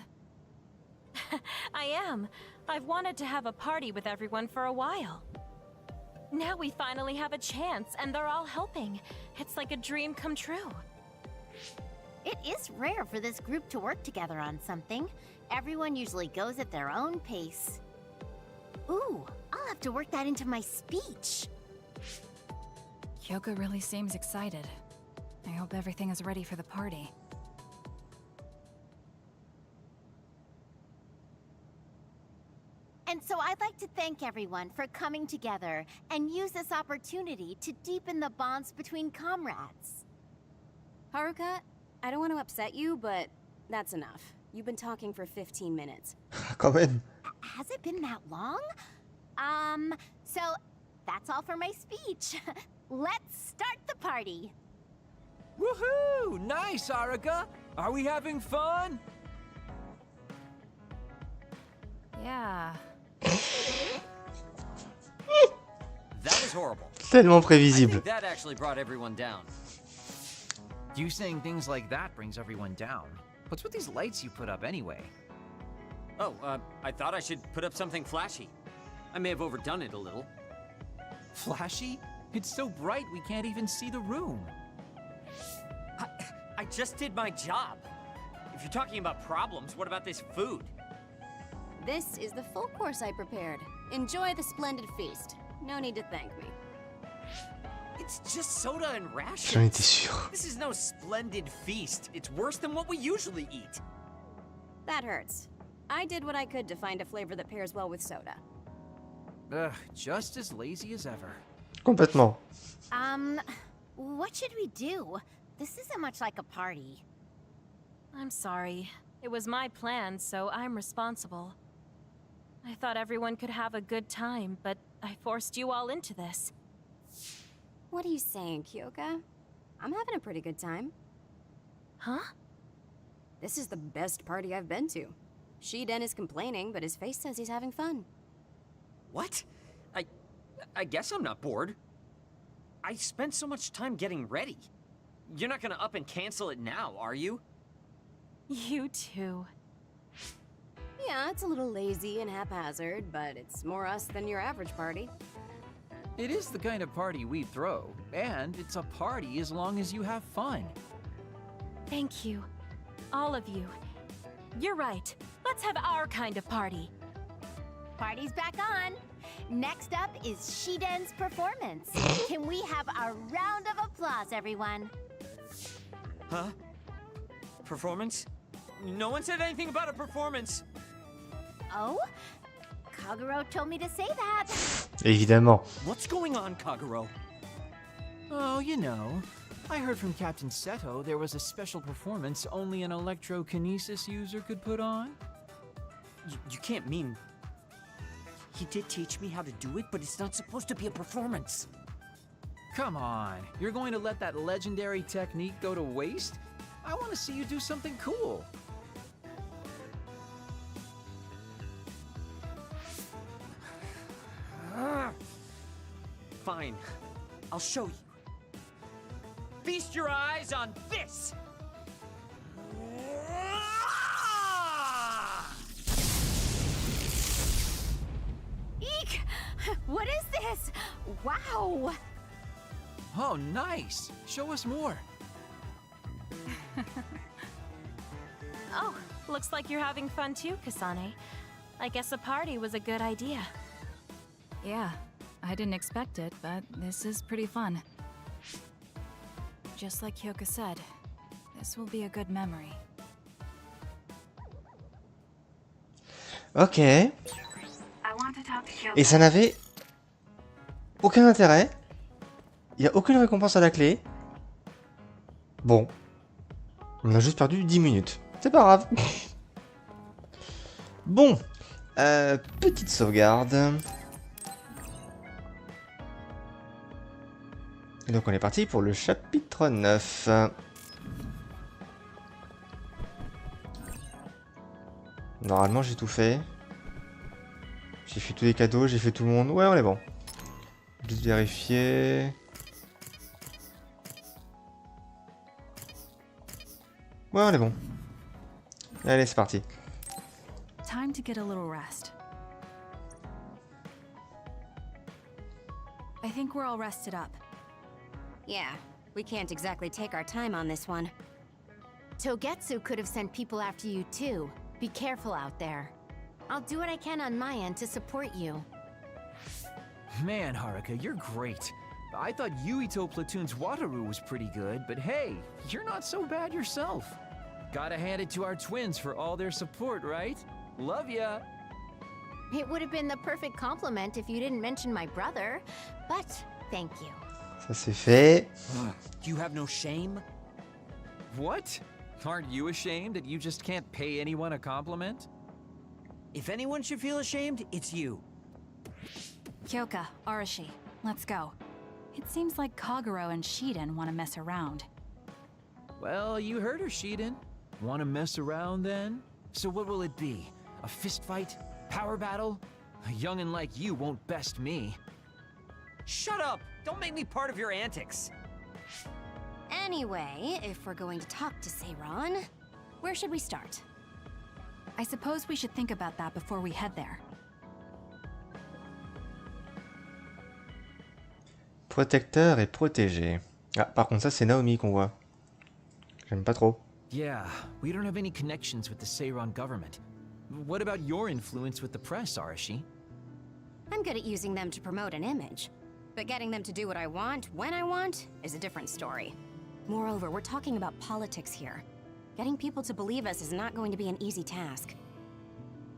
I am. I've wanted to have a party with everyone for a while. Now we finally have a chance, and they're all helping. It's like a dream come true. It is rare for this group to work together on something. Everyone usually goes at their own pace. Ooh, I'll have to work that into my speech. Kyoka really seems excited. I hope everything is ready for the party. And so I'd like to thank everyone for coming together and use this opportunity to deepen the bonds between comrades. Haruka, I don't want to upset you, but That's enough. You've been talking for 15 minutes. Quand même. Has it been that long? So that's all for my speech. Let's start the party. Woohoo! Nice, Aruka! Are we having fun? Yeah. That was horrible. Tellement I prévisible. think that actually brought everyone down. You saying things like that brings everyone down. What's with these lights you put up anyway? Oh, I thought I should put up something flashy. I may have overdone it a little. Flashy? It's so bright we can't even see the room. I just did my job. If you're talking about problems, what about this food? This is the full course I prepared. Enjoy the splendid feast. No need to thank me. It's just soda and rations. J'en étais sûr. This is no splendid feast. It's worse than what we usually eat. That hurts. I did what I could to find a flavor that pairs well with soda. Ugh, just as lazy as ever. Complètement. What should we do? This isn't much like a party. I'm sorry. It was my plan, so I'm responsible. I thought everyone could have a good time, but I forced you all into this. What are you saying, Kyoka? I'm having a pretty good time. Huh? This is the best party I've been to. Shiden is complaining, but his face says he's having fun. What? I guess I'm not bored. I spent so much time getting ready. You're not gonna up and cancel it now, are you? You too. Yeah, it's a little lazy and haphazard, but it's more us than your average party. It is the kind of party we throw, and it's a party as long as you have fun. Thank you. All of you. You're right. Let's have our kind of party. Party's back on. Next up is Shiden's performance. Can we have a round of applause, everyone? Huh? Performance? No one said anything about a performance. Oh? Kaguro told me to say that. Évidemment. What's going on, Kaguro? Oh, you know. I heard from Captain Seto there was a special performance only an electrokinesis user could put on. You can't mean... He did teach me how to do it, but it's not supposed to be a performance. Come on, you're going to let that legendary technique go to waste? I want to see you do something cool. Fine, I'll show you. Feast your eyes on this! Eek! What is this? Wow! Oh, nice! Show us more. Oh, looks like you're having fun too, Kasane. I guess a party was a good idea. Yeah, I didn't expect it, but this is pretty fun. Just like Kyoka said, this will be a good memory. Ok. I want to talk to Kyoka. Et ça n'avait aucun intérêt. Il n'y a aucune récompense à la clé. Bon. On a juste perdu 10 minutes. C'est pas grave. Bon. Petite sauvegarde. Et donc on est parti pour le chapitre 9. Normalement j'ai tout fait. J'ai fait tous les cadeaux, j'ai fait tout le monde. Ouais, on est bon. Juste vérifier. Ouais, on est bon. Allez, c'est parti. Time to get a little rest. I think we're all rested up. Yeah, we can't exactly take our time on this one. Togetsu could have sent people after you too. Be careful out there. I'll do what I can on my end to support you. Man, Haruka, you're great. I thought Yuito Platoon's Wataru was pretty good, but hey, you're not so bad yourself. Gotta hand it to our twins for all their support, right? Love ya! It would have been the perfect compliment if you didn't mention my brother, but thank you. Ça c'est fait. Do you have no shame? What? Aren't you ashamed that you just can't pay anyone a compliment? If anyone should feel ashamed, it's you. Kyoka, Arashi, let's go. It seems like Kagero and Shiden want to mess around. Well, you heard her, Shiden. Want to mess around then? So what will it be? A fist fight? Power battle? A youngin' like you won't best me. Shut up! Don't make me part of your antics. Anyway, if we're going to talk to Seiran, where should we start? I suppose we should think about that before we head there. Protecteur et protégé. Ah, par contre, ça, c'est Naomi qu'on voit. J'aime pas trop. Yeah, we don't have any connections with the Seiran government. What about your influence with the press, Arashi? I'm good at using them to promote an image. But getting them to do what I want, when I want, is a different story. Moreover, we're talking about politics here. Getting people to believe us is not going to be an easy task.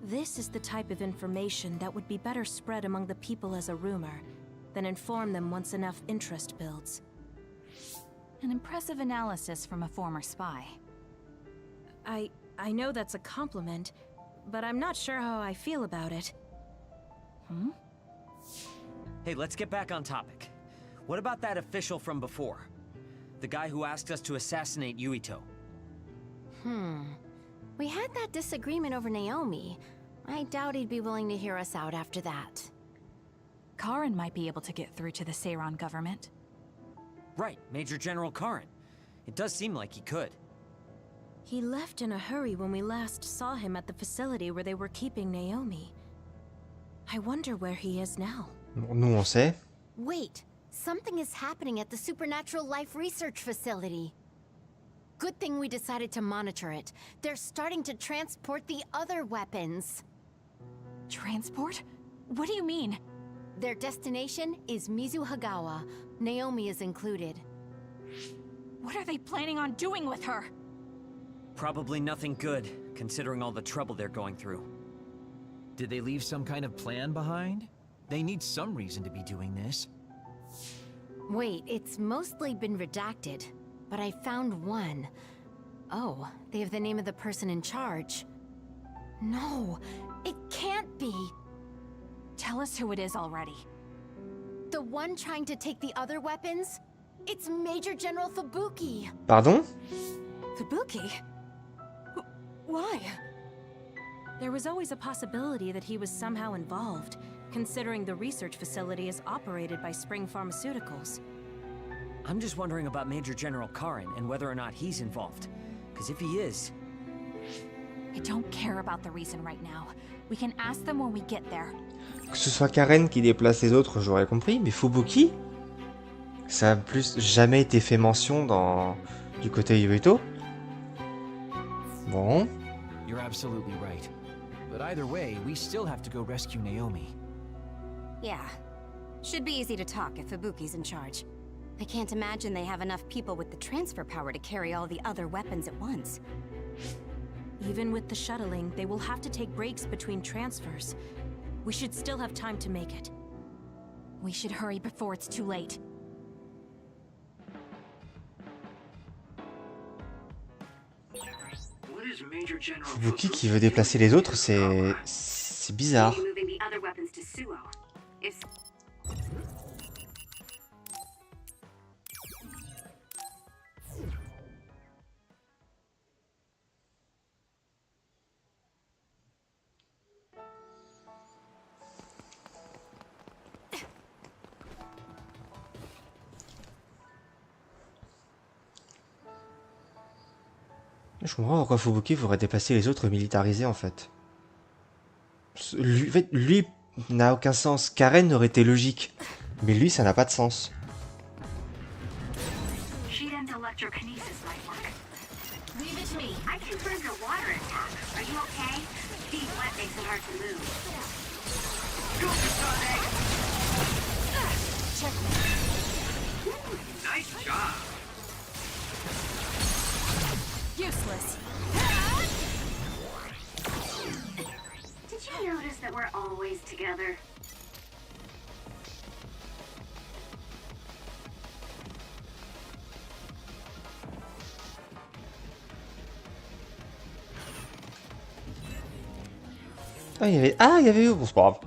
This is the type of information that would be better spread among the people as a rumor, than inform them once enough interest builds. An impressive analysis from a former spy. I know that's a compliment, but I'm not sure how I feel about it. Hmm? Hey, let's get back on topic. What about that official from before? The guy who asked us to assassinate Yuito. We had that disagreement over Naomi. I doubt he'd be willing to hear us out after that. Karin might be able to get through to the Seiran government. Right, Major General Karin. It does seem like he could. He left in a hurry when we last saw him at the facility where they were keeping Naomi. I wonder where he is now. Nous, on sait. Wait, something is happening at the Supernatural Life Research Facility. Good thing we decided to monitor it. They're starting to transport the other weapons. Transport? What do you mean? Their destination is Mizuhagawa. Naomi is included. What are they planning on doing with her? Probably nothing good, considering all the trouble they're going through. Did they leave some kind of plan behind? They need some reason to be doing this. Wait, it's mostly been redacted, but I found one. Oh, they have the name of the person in charge. No, it can't be. Tell us who it is already. The one trying to take the other weapons? It's Major General Fubuki. Pardon? Fubuki? Why? There was always a possibility that he was somehow involved, considering the research facility is operated by Spring Pharmaceuticals. I'm just wondering about Major General Karin and whether or not he's involved. Because if he is... I don't care about the reason right now. We can ask them when we get there. Que ce soit Karen qui déplace les autres, j'aurais compris, mais Fubuki? Ça a plus jamais été fait mention du côté Yuito. Bon. You're absolutely right. But either way, we still have to go rescue Naomi. Yeah. Should be easy to talk if Fubuki's in charge. I can't imagine they have enough people with the transfer power to carry all the other weapons at once. Even with the shuttling, they will have to take breaks between transfers. We should still have time to make it. We should hurry before it's too late. Fubuki qui veut déplacer les autres, c'est bizarre. Je comprends pourquoi Fubuki voudrait déplacer les autres militarisés en fait. Lui n'a aucun sens. Karen aurait été logique. Mais lui, ça n'a pas de sens. Shiden's electrokinesis might work. Leave it to me. I confirmed your water attack. Are you okay? Being wet makes it hard to move. Go, Kasane! Check. Nice job. Useless. Did you notice that we're always together? Ah, il y avait eux, bon, c'est pas grave.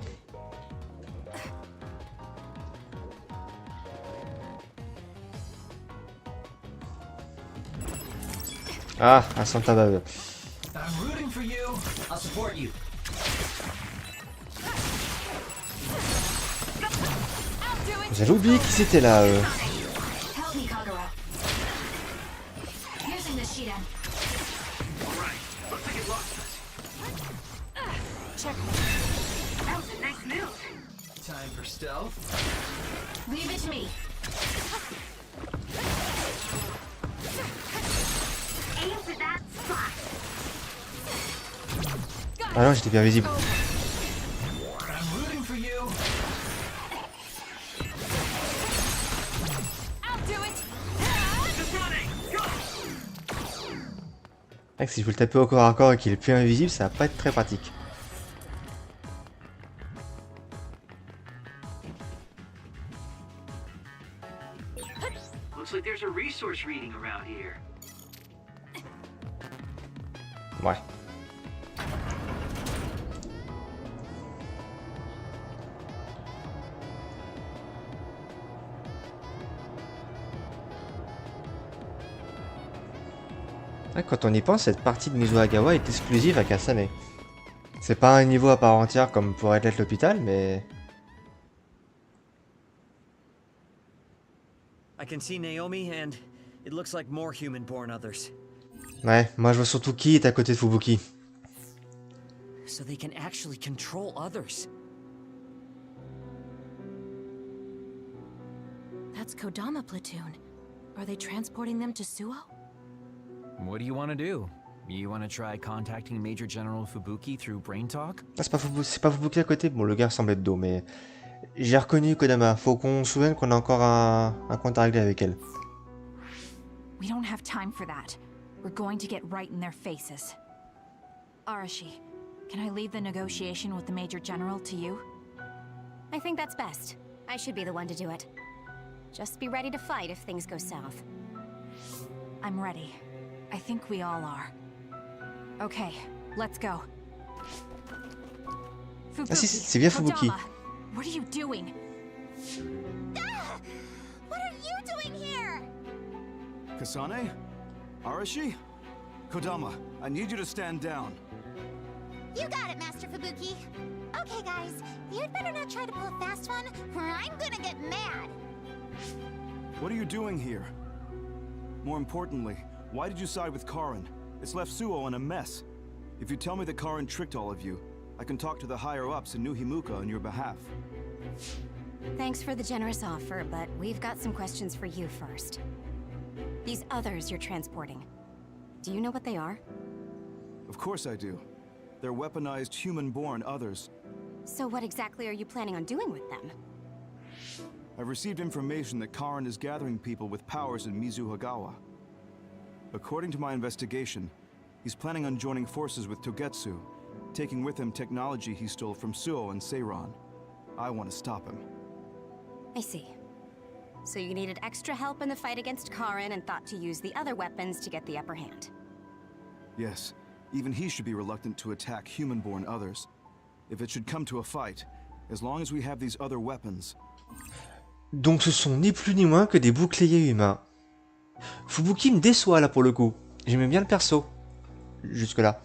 Ah, un Santa Bave. I'm rooting for you. I'll support you. J'avais oublié qui c'était là. Help me, Kagura. Using the Shiden. Alright, looks like it lost us. Check. That was a nice move. Time for stealth. Leave it to me. Aim for that spot. Ah non, j'étais bien visible. I'm rooting for you. Ah, si je veux le taper au corps à corps et qu'il est plus invisible, ça va pas être très pratique. Looks like there's a resource reading around here. Ouais. Ah, quand on y pense, cette partie de Mizuhagawa est exclusive à Kasane. C'est pas un niveau à part entière comme pourrait l'être l'hôpital, mais... I can see Naomi, and it looks like more human-born others. Ouais, moi je vois surtout qui est à côté de Fubuki. So they can actually control others. That's Kodama platoon. Are they transporting them to Suo? What do you want to do? You want to try contacting Major General Fubuki through Brain Talk? Ah, c'est pas Fubuki à côté. Bon, le gars semble être dos, mais... J'ai reconnu Kodama. Faut qu'on se souvienne qu'on a encore un compte à régler avec elle. We don't have time for that. We're going to get right in their faces. Arashi, can I leave the negotiation with the Major General to you? I think that's best. I should be the one to do it. Just be ready to fight if things go south. I'm ready. I think we all are. Okay, let's go. Ah si, c'est bien Fubuki. Kodama, what are you doing? Ah! What are you doing here? Kasane? Arashi? Kodama, I need you to stand down. You got it, Master Fubuki. Okay, guys, you'd better not try to pull a fast one, or I'm gonna get mad. What are you doing here? More importantly, why did you side with Karin? It's left Suo in a mess. If you tell me that Karin tricked all of you, I can talk to the higher-ups in New Himuka on your behalf. Thanks for the generous offer, but we've got some questions for you first. These others you're transporting, do you know what they are? Of course I do. They're weaponized human-born others. So what exactly are you planning on doing with them? I've received information that Karin is gathering people with powers in Mizuhagawa. According to my investigation, he's planning on joining forces with Togetsu, taking with him technology he stole from Suo and Seiran. I want to stop him. I see. So you needed extra help in the fight against Karin and thought to use the other weapons to get the upper hand. Yes, even he should be reluctant to attack human-born others. If it should come to a fight, as long as we have these other weapons... Donc ce sont ni plus ni moins que des boucliers humains. Fubuki me déçoit là pour le coup. J'aimais bien le perso. Jusque là.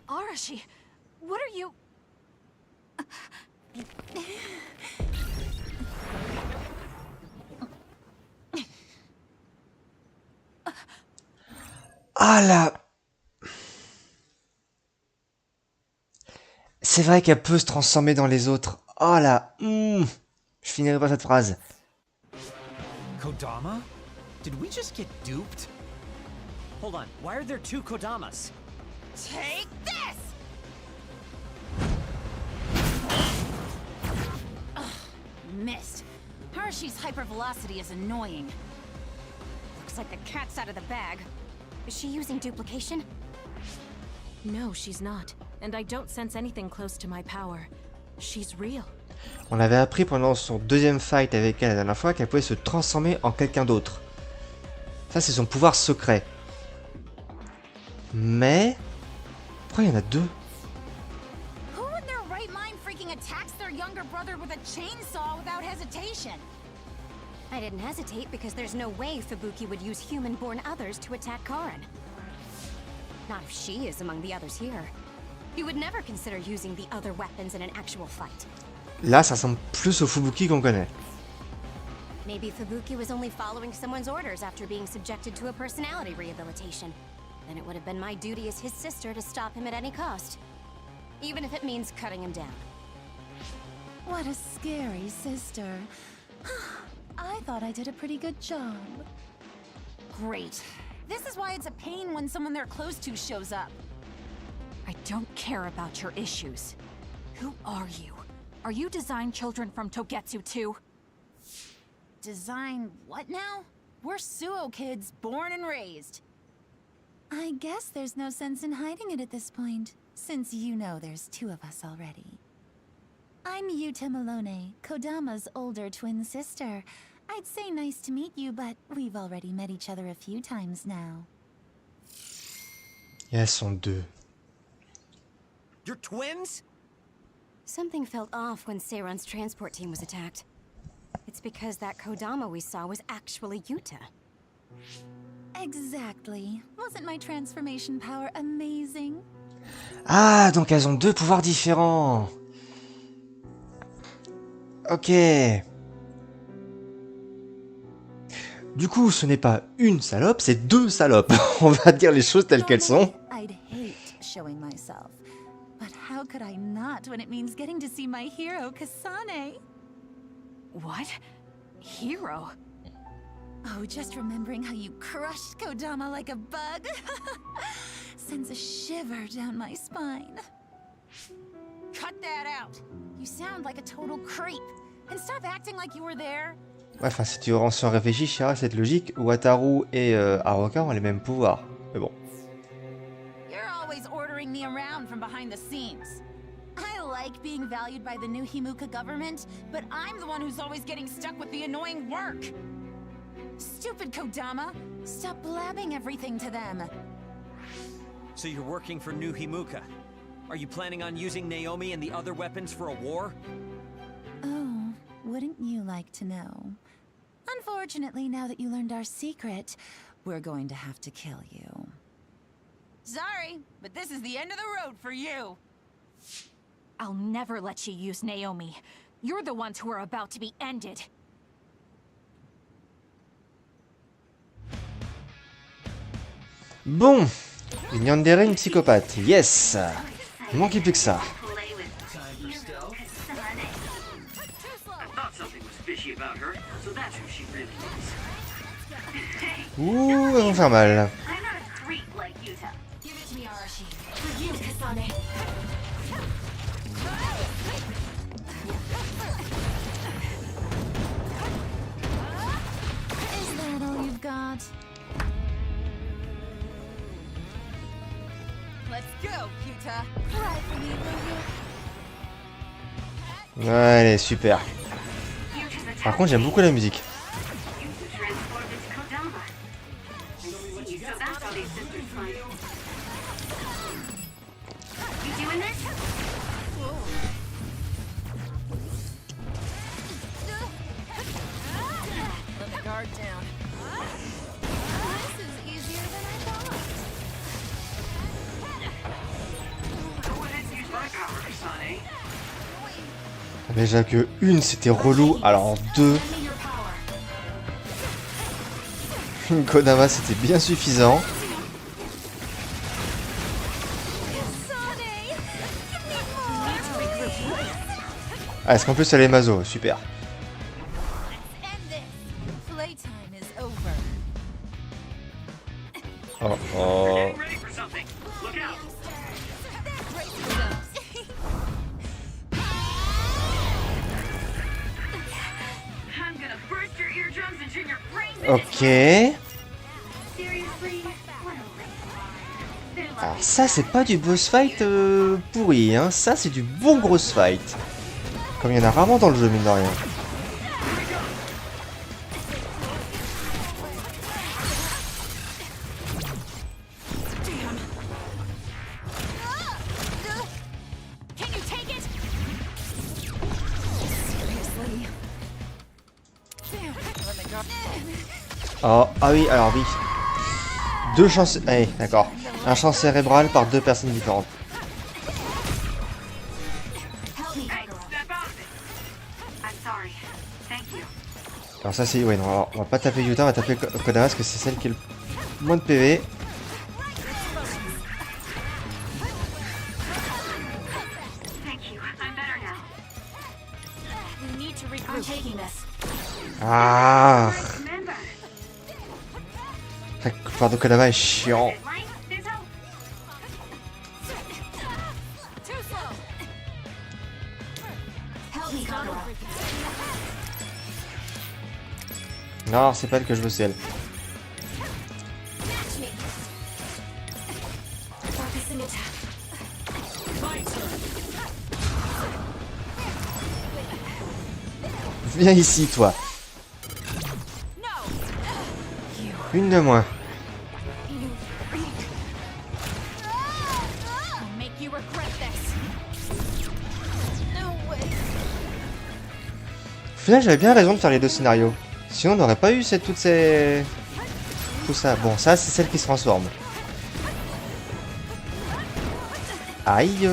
Arashi, what are you... Ah là. C'est vrai qu'elle peut se transformer dans les autres. Oh là. Je finirai pas cette phrase. Kodama? Did we just get duped? Hold on, why are there two Kodamas? Take this! Ugh, missed. Arashi's hypervelocity is annoying. Looks like the cat's out of the bag. Is she using duplication? No, she's not. And I don't sense anything close to my power. She's real. On avait appris pendant son deuxième fight avec elle la dernière fois qu'elle pouvait se transformer en quelqu'un d'autre. Ça, c'est son pouvoir secret. Mais... pourquoi il y en a deux? Who in their right mind freaking attacks their younger brother with a chainsaw without hesitation? I didn't hesitate because there's no way Fubuki would use human-born others to attack Karin. Not if she is among the others here. He would never consider using the other weapons in an actual fight. Là, ça ressemble plus au Fubuki qu'on connaît. Maybe Fubuki was only following someone's orders after being subjected to a personality rehabilitation. Then it would have been my duty as his sister to stop him at any cost. Even if it means cutting him down. What a scary sister. I thought I did a pretty good job. Great. This is why it's a pain when someone they're close to shows up. I don't care about your issues. Who are you? Are you design children from Togetsu too? Design what now? We're Suo kids, born and raised. I guess there's no sense in hiding it at this point, since you know there's two of us already. I'm Yuta Malone, Kodama's older twin sister. I'd say nice to meet you, but we've already met each other a few times now. Et elles sont deux. You're twins? Something felt off when Seiran's transport team was attacked. It's because that Kodama we saw was actually Yuta. Exactly. Wasn't my transformation power amazing? Ah, donc elles ont deux pouvoirs différents. Ok. Du coup, ce n'est pas une salope, c'est deux salopes. On va dire les choses telles qu'elles sont. I'd hate showing myself. But how could I not when it means getting to see my hero, Kasane? What? Hero? Oh, just remembering how you crushed Kodama like a bug sends a shiver down my spine. Cut that out. You sound like a total creep. And stop acting like you were there. Ouais, enfin, si tu réfléchis, Shira, cette logique, Wataru et Haruka ont les mêmes pouvoirs. Mais bon. You're always ordering me around from behind the scenes. I like being valued by the new Himuka government, but I'm the one who's always getting stuck with the annoying work. Stupid Kodama! Stop blabbing everything to them. So you're working for New Himuka. Are you planning on using Naomi and the other weapons for a war? Oh, wouldn't you like to know? Unfortunately, now that you learned our secret, we're going to have to kill you. Sorry, but this is the end of the road for you. I'll never let you use Naomi. You're the ones who are about to be ended. Bon, une yandere, une psychopathe. Yes. Il manquait plus que ça. Ouh, elles vont faire mal. Is that all you've got? Let's go, Yuta. Cry for me, will you? Allez, super. Par contre, j'aime beaucoup la musique. Let the guard down. This is easier than I thought. Déjà que une c'était relou, alors deux. Une Kodama c'était bien suffisant. Ah, est-ce qu'en plus elle est mazo, super. Oh oh. Ok. Alors ça c'est pas du boss fight pourri, hein. Ça c'est du bon gros fight. Comme il y en a rarement dans le jeu, mine de rien. Oh, ah oui, alors oui. Deux chances... Allez, d'accord. Un champ cérébral par deux personnes différentes. Alors ça c'est... Ouais, non, alors, on va pas taper Yuta, on va taper Kodama parce que c'est celle qui a le moins de PV. Ah, la plupart de Kodama est chiant. Non, c'est pas elle que je veux, c'est elle. Viens ici, toi. Une de moins. Au final, j'avais bien raison de faire les deux scénarios. Sinon, on n'aurait pas eu toutes ces... Tout ça. Bon, ça, c'est celle qui se transforme. Aïe.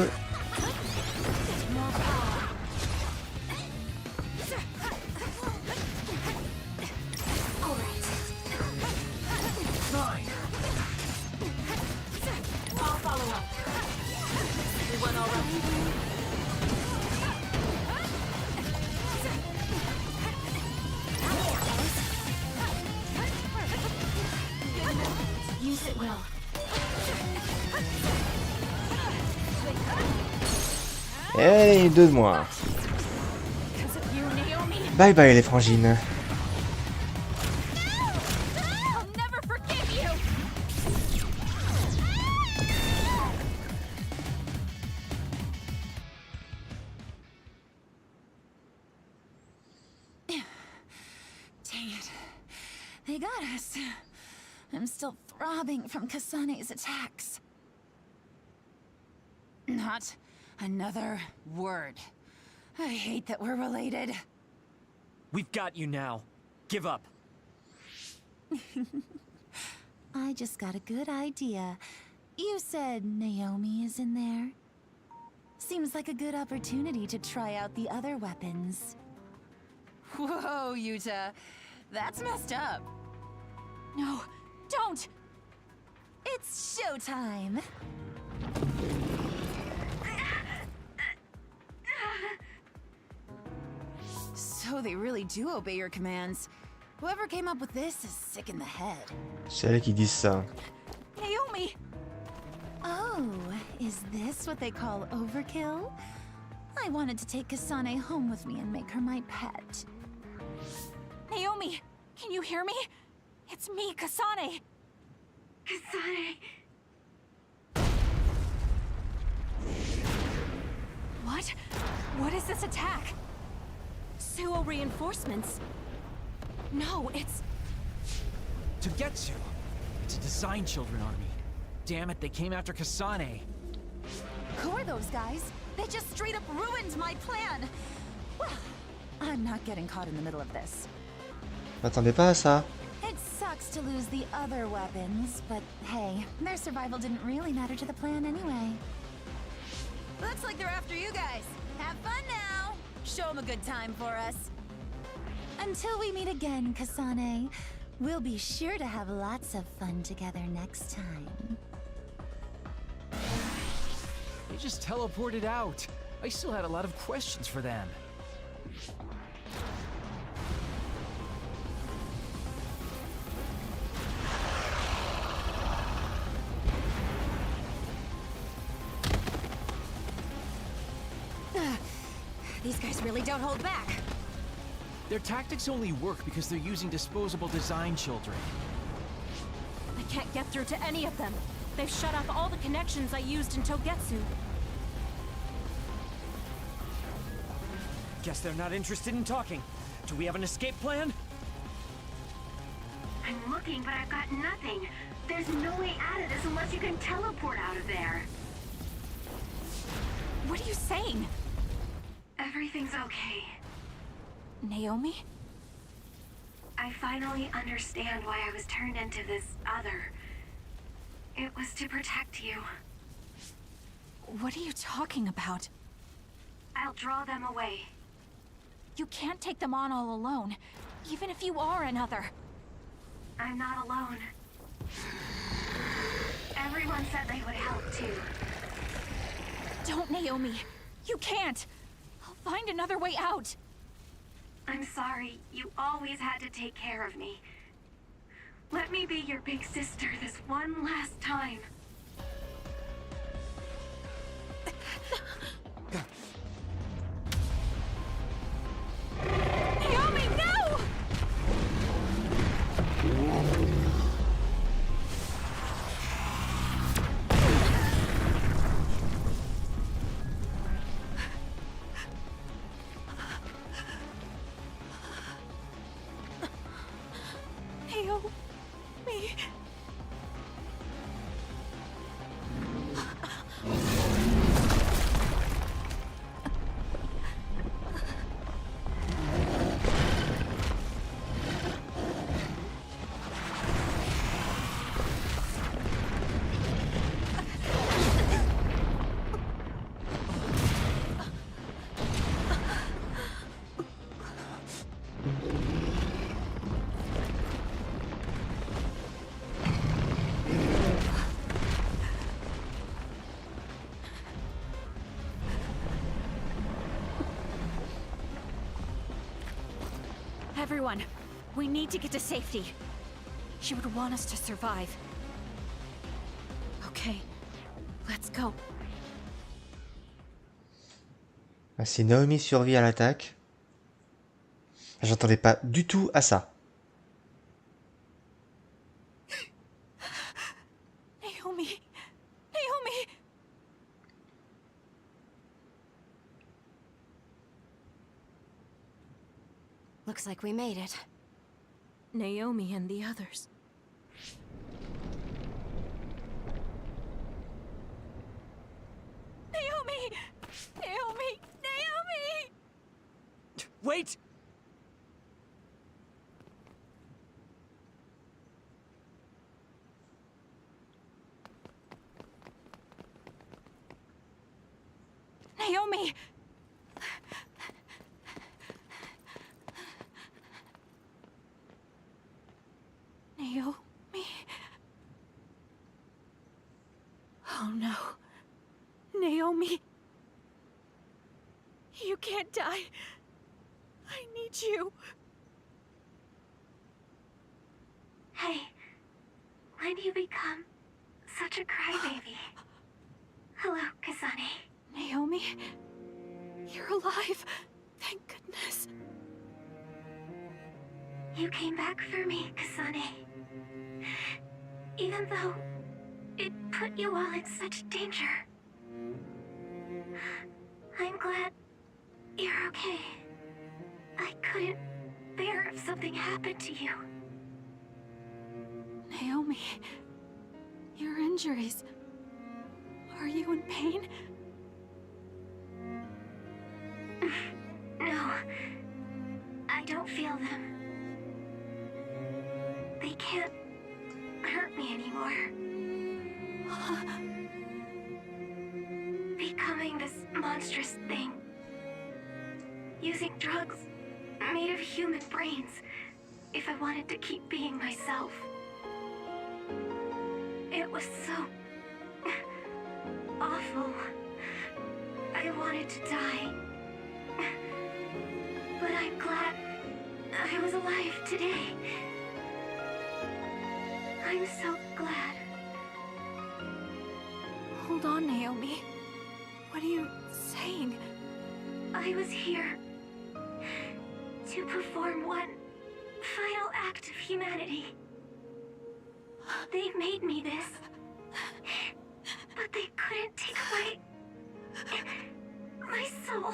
Et deux de moins. Bye bye les frangines. Dang it. They got us. I'm still throbbing from Kasane's attacks. Not another word. I hate that we're related. We've got you now. Give up. I just got a good idea. You said Naomi is in there? Seems like a good opportunity to try out the other weapons. Whoa, Yuta. That's messed up. No, don't! It's showtime! So they really do obey your commands. Whoever came up with this is sick in the head. C'est elle qui dit ça. Naomi! Oh, is this what they call overkill? I wanted to take Kasane home with me and make her my pet. Naomi, can you hear me? It's me, Kasane. Kasane. What? What is this attack? Suo reinforcements. No, it's... Togetsu. It's a design children army. Damn it, they came after Kasane. Who are those guys? They just straight up ruined my plan! Well, I'm not getting caught in the middle of this. M'attendais pas à ça. It sucks to lose the other weapons, but hey, their survival didn't really matter to the plan anyway. Looks like they're after you guys. Have fun now! Show them a good time for us. Until we meet again, Kasane, we'll be sure to have lots of fun together next time. They just teleported out. I still had a lot of questions for them. These guys really don't hold back. Their tactics only work because they're using disposable design children. I can't get through to any of them. They've shut off all the connections I used in Togetsu. Guess they're not interested in talking. Do we have an escape plan? I'm looking, but I've got nothing. There's no way out of this unless you can teleport out of there. What are you saying? Everything's okay. Naomi? I finally understand why I was turned into this other. It was to protect you. What are you talking about? I'll draw them away. You can't take them on all alone, even if you are another. I'm not alone. Everyone said they would help too. Don't, Naomi. You can't. I'll find another way out. I'm sorry. You always had to take care of me. Let me be your big sister this one last time. Naomi, no! Naomi. Everyone, we need to get to safety. She would want us to survive. Okay, let's go. Si Naomi survit à l'attaque, j'attendais pas du tout à ça. Naomi! Naomi! Looks like we made it. Naomi and the others. Naomi! Naomi! Naomi! Wait! Naomi! Naomi? Oh no. Naomi. You can't die. I need you. Hey, when do you become such a crybaby? Hello, Kasane. Naomi? You're alive. Thank goodness. You came back for me, Kasane. Even though it put you all in such danger. I'm glad you're okay. I couldn't bear if something happened to you. Naomi, your injuries. Are you in pain? No, I don't feel them. They can't hurt me anymore. Becoming this monstrous thing. Using drugs made of human brains if I wanted to keep being myself. It was so awful. I wanted to die. But I'm glad I was alive today. I'm so glad. Hold on, Naomi. What are you saying? I was here to perform one final act of humanity. They made me this, but they couldn't take away my soul.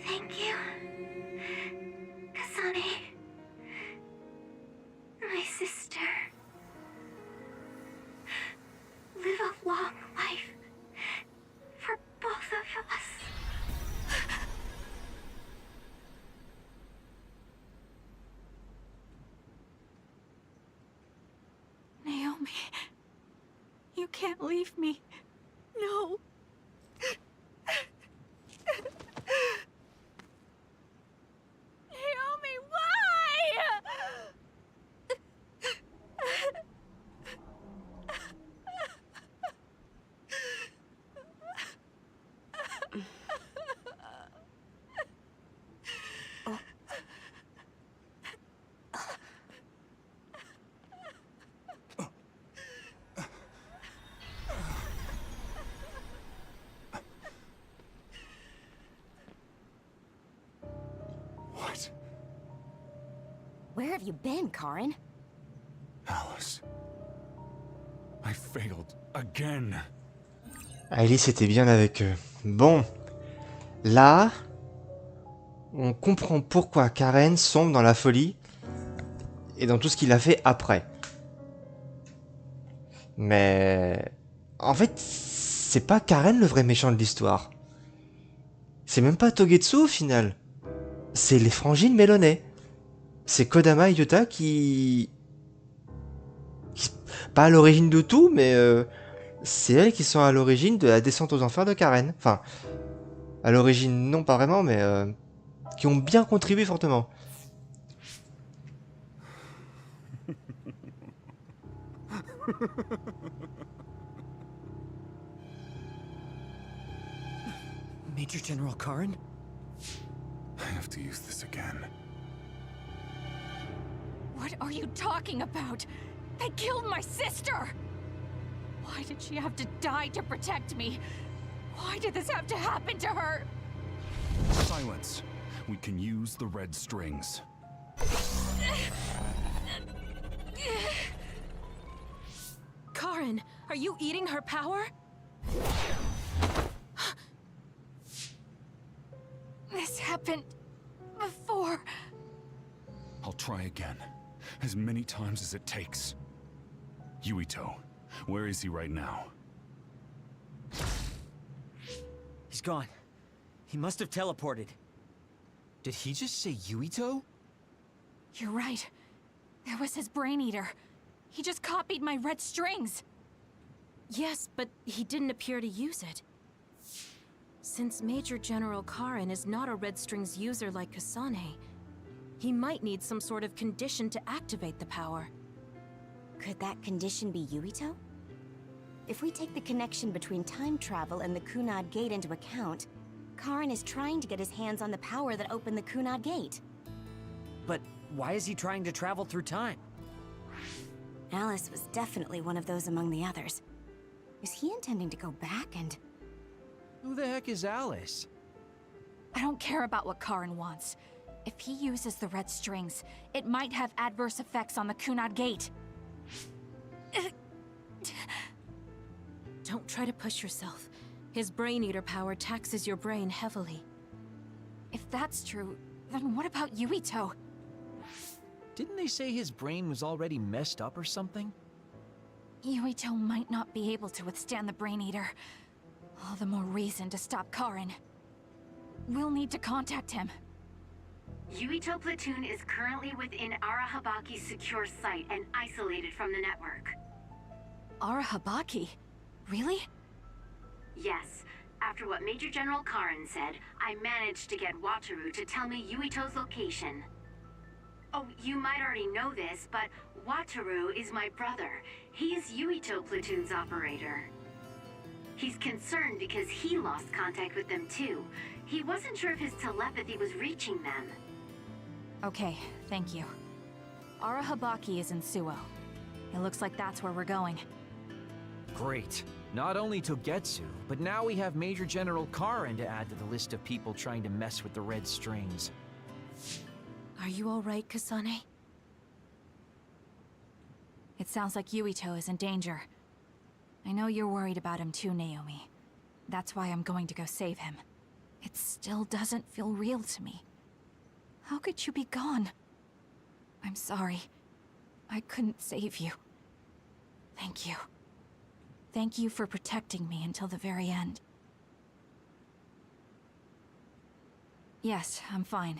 Thank you, Kasane, my sister. Live a long life for both of us. can't leave me. No. Naomi, why? Where have you been, Karin? Alice. I failed again. Alice était bien avec eux. Bon. Là, on comprend pourquoi Karen sombre dans la folie et dans tout ce qu'il a fait après. Mais... En fait, c'est pas Karen le vrai méchant de l'histoire. C'est même pas Togetsu au final. C'est les frangines Melonais. C'est Kodama et Yuta qui... Pas à l'origine de tout, mais c'est elles qui sont à l'origine de la descente aux enfers de Karen. Enfin, à l'origine, non pas vraiment, mais qui ont bien contribué fortement. Major General Karin? I have to use this again. What are you talking about? They killed my sister! Why did she have to die to protect me? Why did this have to happen to her? Silence. We can use the red strings. Karin, are you eating her power? This happened before. I'll try again. As many times as it takes. Yuito, where is he right now? He's gone. He must have teleported. Did he just say Yuito? You're right. There was his brain eater. He just copied my red strings. Yes, but he didn't appear to use it. Since Major General Karin is not a Red Strings user like Kasane, he might need some sort of condition to activate the power. Could that condition be Yuito? If we take the connection between time travel and the Kunad Gate into account, Karin is trying to get his hands on the power that opened the Kunad Gate. But why is he trying to travel through time? Alice was definitely one of those among the others. Is he intending to go back and... Who the heck is Alice? I don't care about what Karin wants. If he uses the red strings, it might have adverse effects on the Kunad Gate. Don't try to push yourself. His brain eater power taxes your brain heavily. If that's true, then what about Yuito? Didn't they say his brain was already messed up or something? Yuito might not be able to withstand the brain eater. All the more reason to stop Karin. We'll need to contact him. Yuito platoon is currently within Arahabaki's secure site and isolated from the network. Arahabaki? Really? Yes. After what Major General Karin said, I managed to get Wataru to tell me Yuito's location. Oh, you might already know this, but Wataru is my brother. He is Yuito platoon's operator. He's concerned because he lost contact with them too. He wasn't sure if his telepathy was reaching them. Okay, thank you. Arahabaki is in Suo. It looks like that's where we're going. Great. Not only Togetsu, but now we have Major General Karin to add to the list of people trying to mess with the red strings. Are you all right, Kasane? It sounds like Yuito is in danger. I know you're worried about him too, Naomi. That's why I'm going to go save him. It still doesn't feel real to me. How could you be gone? I'm sorry. I couldn't save you. Thank you. Thank you for protecting me until the very end. Yes, I'm fine.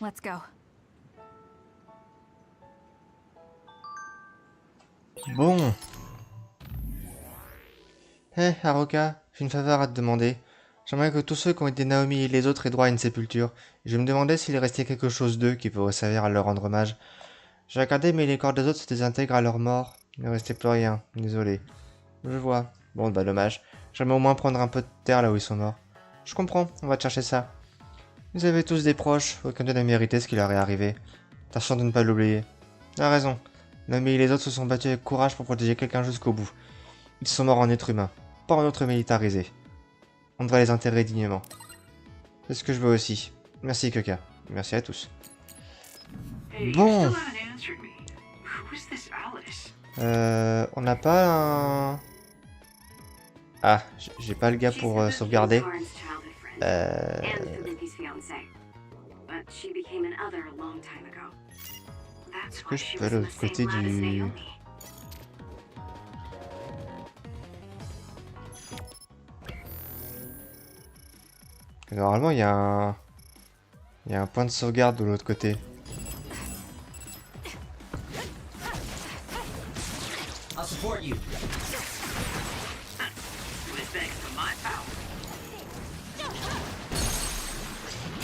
Let's go. Bon. Hé, Haruka, j'ai une faveur à te demander. J'aimerais que tous ceux qui ont été Naomi et les autres aient droit à une sépulture. Et je me demandais s'il restait quelque chose d'eux qui pourrait servir à leur rendre hommage. J'ai regardé, mais les corps des autres se désintègrent à leur mort. Il ne restait plus rien, désolé. Je vois. Bon, bah dommage. J'aimerais au moins prendre un peu de terre là où ils sont morts. Je comprends, on va te chercher ça. Vous avez tous des proches, aucun d'eux n'a mérité ce qui leur est arrivé. Tâchons de ne pas l'oublier. T'as raison. Naomi et les autres se sont battus avec courage pour protéger quelqu'un jusqu'au bout. Ils sont morts en être humain, pas en être militarisé. On devrait les enterrer dignement. C'est ce que je veux aussi. Merci Kyoka. Merci à tous. Bon. On n'a pas un... Ah, j'ai pas le gars pour sauvegarder. Est-ce que je peux aller de l'autre côté du... Normalement, il y a un point de sauvegarde de l'autre côté.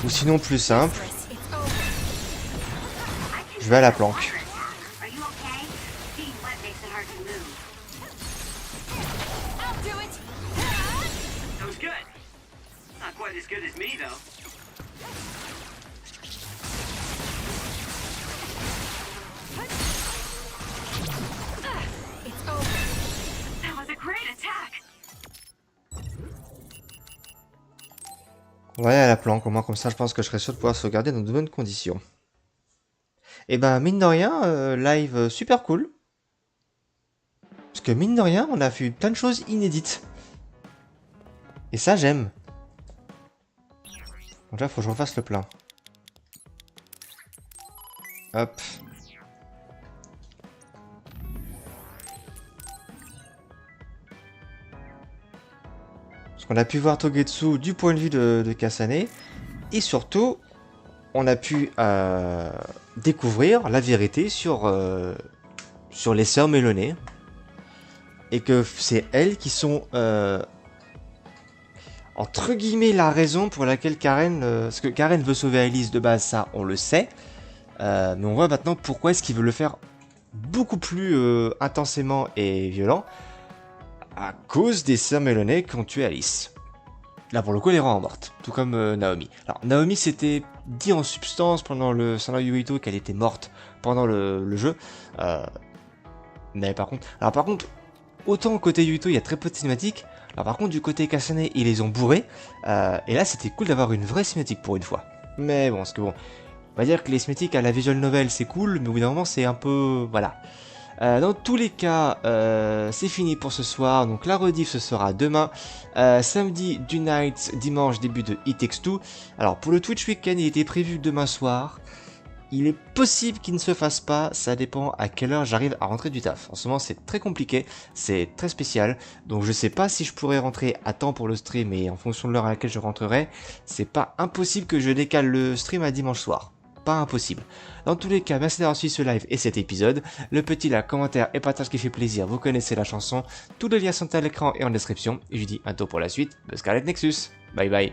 Ou sinon plus simple, je vais à la planque. On va aller à la planque, au moins comme ça je pense que je serai sûr de pouvoir sauvegarder dans de bonnes conditions. Et ben mine de rien, live super cool. Parce que mine de rien, on a vu plein de choses inédites. Et ça j'aime. Donc là faut que je refasse le plein. Hop. Parce qu'on a pu voir Togetsu du point de vue de Kasane. Et surtout, on a pu découvrir la vérité sur les sœurs Melonais. Et que c'est elles qui sont, entre guillemets, la raison pour laquelle Karen... parce que Karen veut sauver Alice de base, ça on le sait. Mais on voit maintenant pourquoi est-ce qu'il veut le faire beaucoup plus intensément et violent. À cause des sœurs Melonais qui ont tué Alice. Là pour le coup elle est vraiment morte, tout comme Naomi. Alors Naomi s'était dit en substance pendant le scénario Yuito qu'elle était morte pendant le jeu. Mais par contre... Alors par contre, autant côté Yuito il y a très peu de cinématiques. Alors par contre du côté Kasane ils les ont bourrés. Et là c'était cool d'avoir une vraie cinématique pour une fois. Mais bon, parce que bon... On va dire que les cinématiques à la visual novel c'est cool, mais au bout d'un moment c'est un peu... Voilà. Dans tous les cas, c'est fini pour ce soir. Donc la rediff ce sera demain, samedi du night, dimanche début de It Takes Two. Alors pour le Twitch Weekend, il était prévu demain soir. Il est possible qu'il ne se fasse pas, ça dépend à quelle heure j'arrive à rentrer du taf. En ce moment c'est très compliqué, c'est très spécial. Donc je sais pas si je pourrais rentrer à temps pour le stream et en fonction de l'heure à laquelle je rentrerai, c'est pas impossible que je décale le stream à dimanche soir. Pas impossible. Dans tous les cas, merci d'avoir suivi ce live et cet épisode. Le petit like, commentaire et partage qui fait plaisir, vous connaissez la chanson. Tous les liens sont à l'écran et en description. Et je vous dis à bientôt pour la suite de Scarlet Nexus. Bye bye.